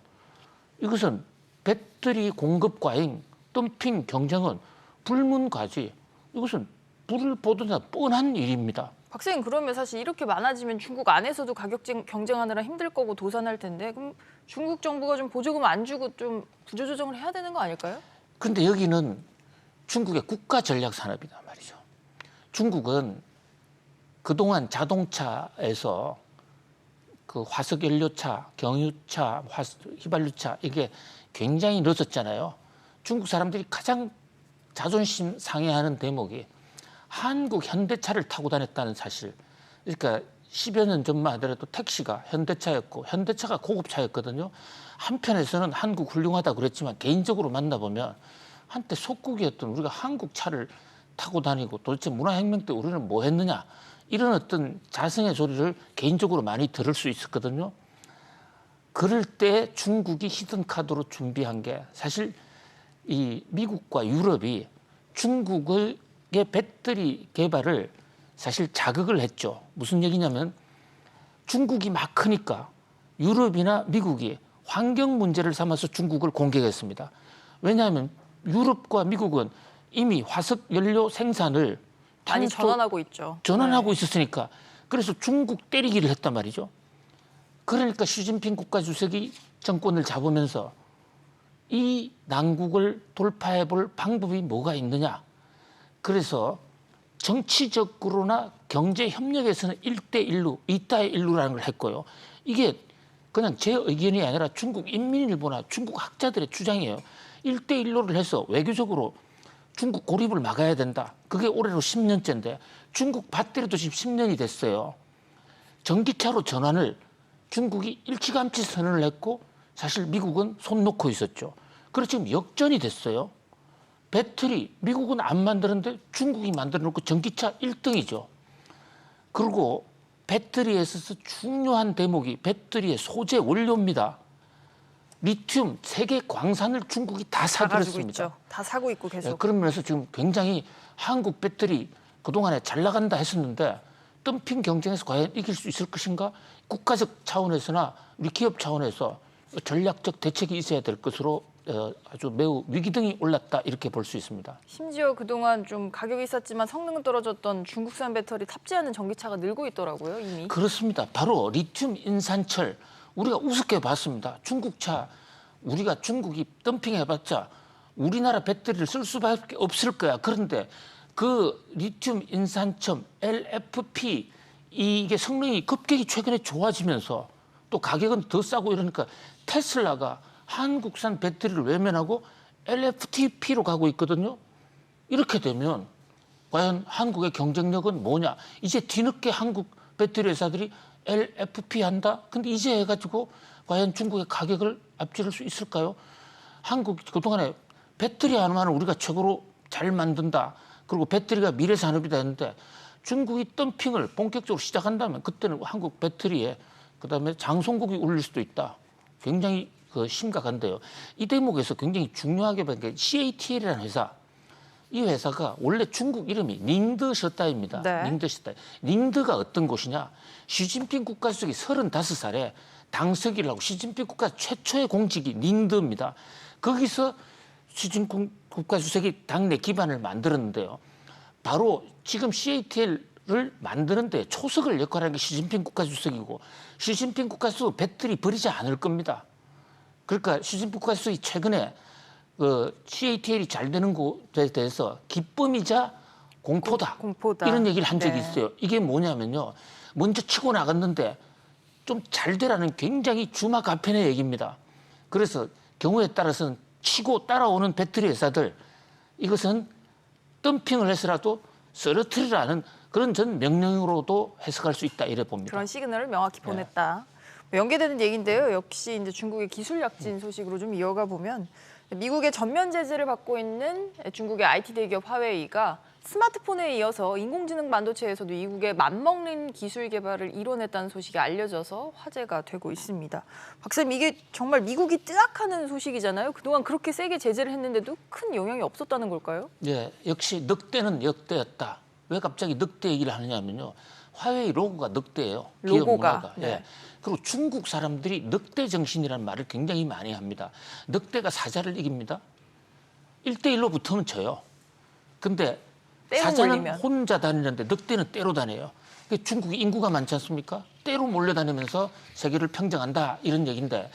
이것은 배터리 공급 과잉, 덤핑 경쟁은 불문가지. 이것은 불을 보듯 뻔한 일입니다. 박사님, 그러면 사실 이렇게 많아지면 중국 안에서도 가격 경쟁하느라 힘들 거고 도산할 텐데 그럼 중국 정부가 좀 보조금 안 주고 좀 구조조정을 해야 되는 거 아닐까요? 근데 여기는 중국의 국가 전략 산업이다 말이죠. 중국은 그동안 자동차에서 그 화석 연료차, 경유차, 휘발유차 이게 굉장히 늦었잖아요. 중국 사람들이 가장 자존심 상해하는 대목이 한국 현대차를 타고 다녔다는 사실. 그러니까 10여 년 전만 하더라도 택시가 현대차였고 현대차가 고급차였거든요. 한편에서는 한국 훌륭하다 그랬지만 개인적으로 만나보면 한때 속국이었던 우리가 한국 차를 타고 다니고 도대체 문화혁명 때 우리는 뭐 했느냐 이런 어떤 자성의 소리를 개인적으로 많이 들을 수 있었거든요. 그럴 때 중국이 히든 카드로 준비한 게 사실 이 미국과 유럽이 중국의 배터리 개발을 사실 자극을 했죠. 무슨 얘기냐면 중국이 막 크니까 유럽이나 미국이 환경 문제를 삼아서 중국을 공격했습니다. 왜냐하면 유럽과 미국은 이미 화석 연료 생산을 많이 전환하고 있죠. 전환하고 있었으니까 그래서 중국 때리기를 했단 말이죠. 그러니까 시진핑 국가주석이 정권을 잡으면서 이 난국을 돌파해 볼 방법이 뭐가 있느냐. 그래서 정치적으로나 경제 협력에서는 1대1로, 2대1로라는 걸 했고요. 이게 그냥 제 의견이 아니라 중국 인민일보나 중국 학자들의 주장이에요. 1대1로를 해서 외교적으로 중국 고립을 막아야 된다. 그게 올해로 10년째인데 중국 밭대로도 지금 10년이 됐어요. 전기차로 전환을 중국이 일찌감치 선언을 했고 사실 미국은 손 놓고 있었죠. 그래서 지금 역전이 됐어요. 배터리 미국은 안 만드는데 중국이 만들어 놓고 전기차 1등이죠. 그리고 배터리에 있어서 중요한 대목이 배터리의 소재 원료입니다. 리튬 세계 광산을 중국이 다 사기로 했습니다. 다 사고 있고 계속. 그런 면에서 지금 굉장히 한국 배터리 그동안에 잘 나간다 했었는데 덤핑 경쟁에서 과연 이길 수 있을 것인가? 국가적 차원에서나 우리 기업 차원에서 전략적 대책이 있어야 될 것으로 아주 매우 위기등이 올랐다 이렇게 볼 수 있습니다. 심지어 그동안 좀 가격이 쌌지만 성능은 떨어졌던 중국산 배터리 탑재하는 전기차가 늘고 있더라고요, 이미. 그렇습니다. 바로 리튬 인산철 우리가 우습게 봤습니다. 중국차 우리가 중국이 덤핑해봤자 우리나라 배터리를 쓸 수밖에 없을 거야. 그런데 그 리튬 인산첨 LFP 이게 성능이 급격히 최근에 좋아지면서 또 가격은 더 싸고 이러니까 테슬라가 한국산 배터리를 외면하고 LFTP로 가고 있거든요. 이렇게 되면 과연 한국의 경쟁력은 뭐냐? 이제 뒤늦게 한국 배터리 회사들이 LFP 한다? 근데 이제 해가지고 과연 중국의 가격을 앞지를 수 있을까요? 한국 그동안에 배터리 하나만 우리가 최고로 잘 만든다. 그리고 배터리가 미래 산업이다 했는데 중국이 덤핑을 본격적으로 시작한다면 그때는 한국 배터리에 그다음에 장송국이 울릴 수도 있다. 굉장히 심각한데요. 이 대목에서 굉장히 중요하게 본 게 CATL이라는 회사. 이 회사가 원래 중국 이름이 닝드셔다입니다. 네. 닝드셔다. 닝드가 어떤 곳이냐? 시진핑 국가주석이 35살에 당서기를 하고 시진핑 국가 최초의 공직이 닝드입니다. 거기서 시진핑 국가주석이 당내 기반을 만들었는데요. 바로 지금 CATL을 만드는데 초석을 역할하는 게 시진핑 국가주석이고 시진핑 국가주석 배터리 버리지 않을 겁니다. 그러니까 시진핑 국가주석이 최근에 CATL이 잘 되는 것에 대해서 기쁨이자 공포다. 이런 얘기를 한 적이 있어요. 이게 뭐냐면요. 먼저 치고 나갔는데 좀 잘 되라는 굉장히 주마가편의 얘기입니다. 그래서 경우에 따라서는 치고 따라오는 배터리 회사들 이것은 덤핑을 해서라도 쓰러뜨리라는 그런 전 명령으로도 해석할 수 있다 이래 봅니다. 그런 시그널을 명확히 보냈다. 연계되는 얘기인데요. 역시 이제 중국의 기술 약진 소식으로 좀 이어가 보면 미국의 전면 제재를 받고 있는 중국의 IT 대기업 화웨이가 스마트폰에 이어서 인공지능 반도체에서도 미국의 맞먹는 기술 개발을 이뤄냈다는 소식이 알려져서 화제가 되고 있습니다. 박사님, 이게 정말 미국이 뜨악하는 소식이잖아요. 그동안 그렇게 세게 제재를 했는데도 큰 영향이 없었다는 걸까요? 네, 역시 늑대는 역대였다. 왜 갑자기 늑대 얘기를 하느냐면요. 화웨이 로고가 늑대예요. 기업 문화가. 네. 그리고 중국 사람들이 늑대 정신이라는 말을 굉장히 많이 합니다. 늑대가 사자를 이깁니다. 1대1로 붙으면 져요. 근데 사자는 몰리면. 혼자 다니는데 늑대는 떼로 다녀요. 중국이 인구가 많지 않습니까? 떼로 몰려다니면서 세계를 평정한다 이런 얘기인데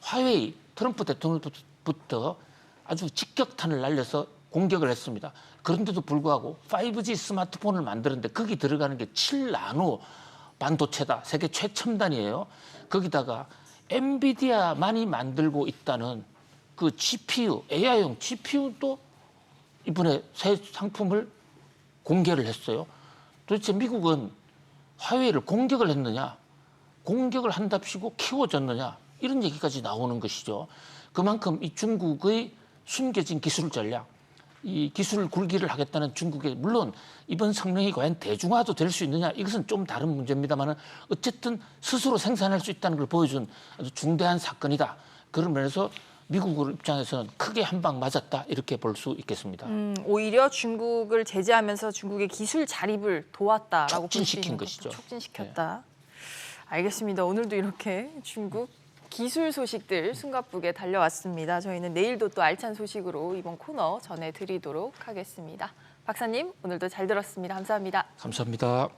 화웨이 트럼프 대통령부터 아주 직격탄을 날려서 공격을 했습니다. 그런데도 불구하고 5G 스마트폰을 만드는데 거기 들어가는 게 7나노 반도체다. 세계 최첨단이에요. 거기다가 엔비디아만이 만들고 있다는 그 GPU, AI용 GPU도 이번에 새 상품을 공개를 했어요. 도대체 미국은 화웨이를 공격을 했느냐? 공격을 한답시고 키워줬느냐? 이런 얘기까지 나오는 것이죠. 그만큼 이 중국의 숨겨진 기술 전략, 이 기술 굴기를 하겠다는 중국의 물론 이번 성능이 과연 대중화도 될 수 있느냐 이것은 좀 다른 문제입니다만 어쨌든 스스로 생산할 수 있다는 걸 보여준 아주 중대한 사건이다. 그런 면에서 미국 입장에서는 크게 한 방 맞았다 이렇게 볼 수 있겠습니다. 오히려 중국을 제재하면서 중국의 기술 자립을 도왔다라고 볼 수 촉진시킨 있는 것이죠. 촉진시켰다. 알겠습니다. 오늘도 이렇게 중국 기술 소식들 숨가쁘게 달려왔습니다. 저희는 내일도 또 알찬 소식으로 이번 코너 전해드리도록 하겠습니다. 박사님, 오늘도 잘 들었습니다. 감사합니다. 감사합니다.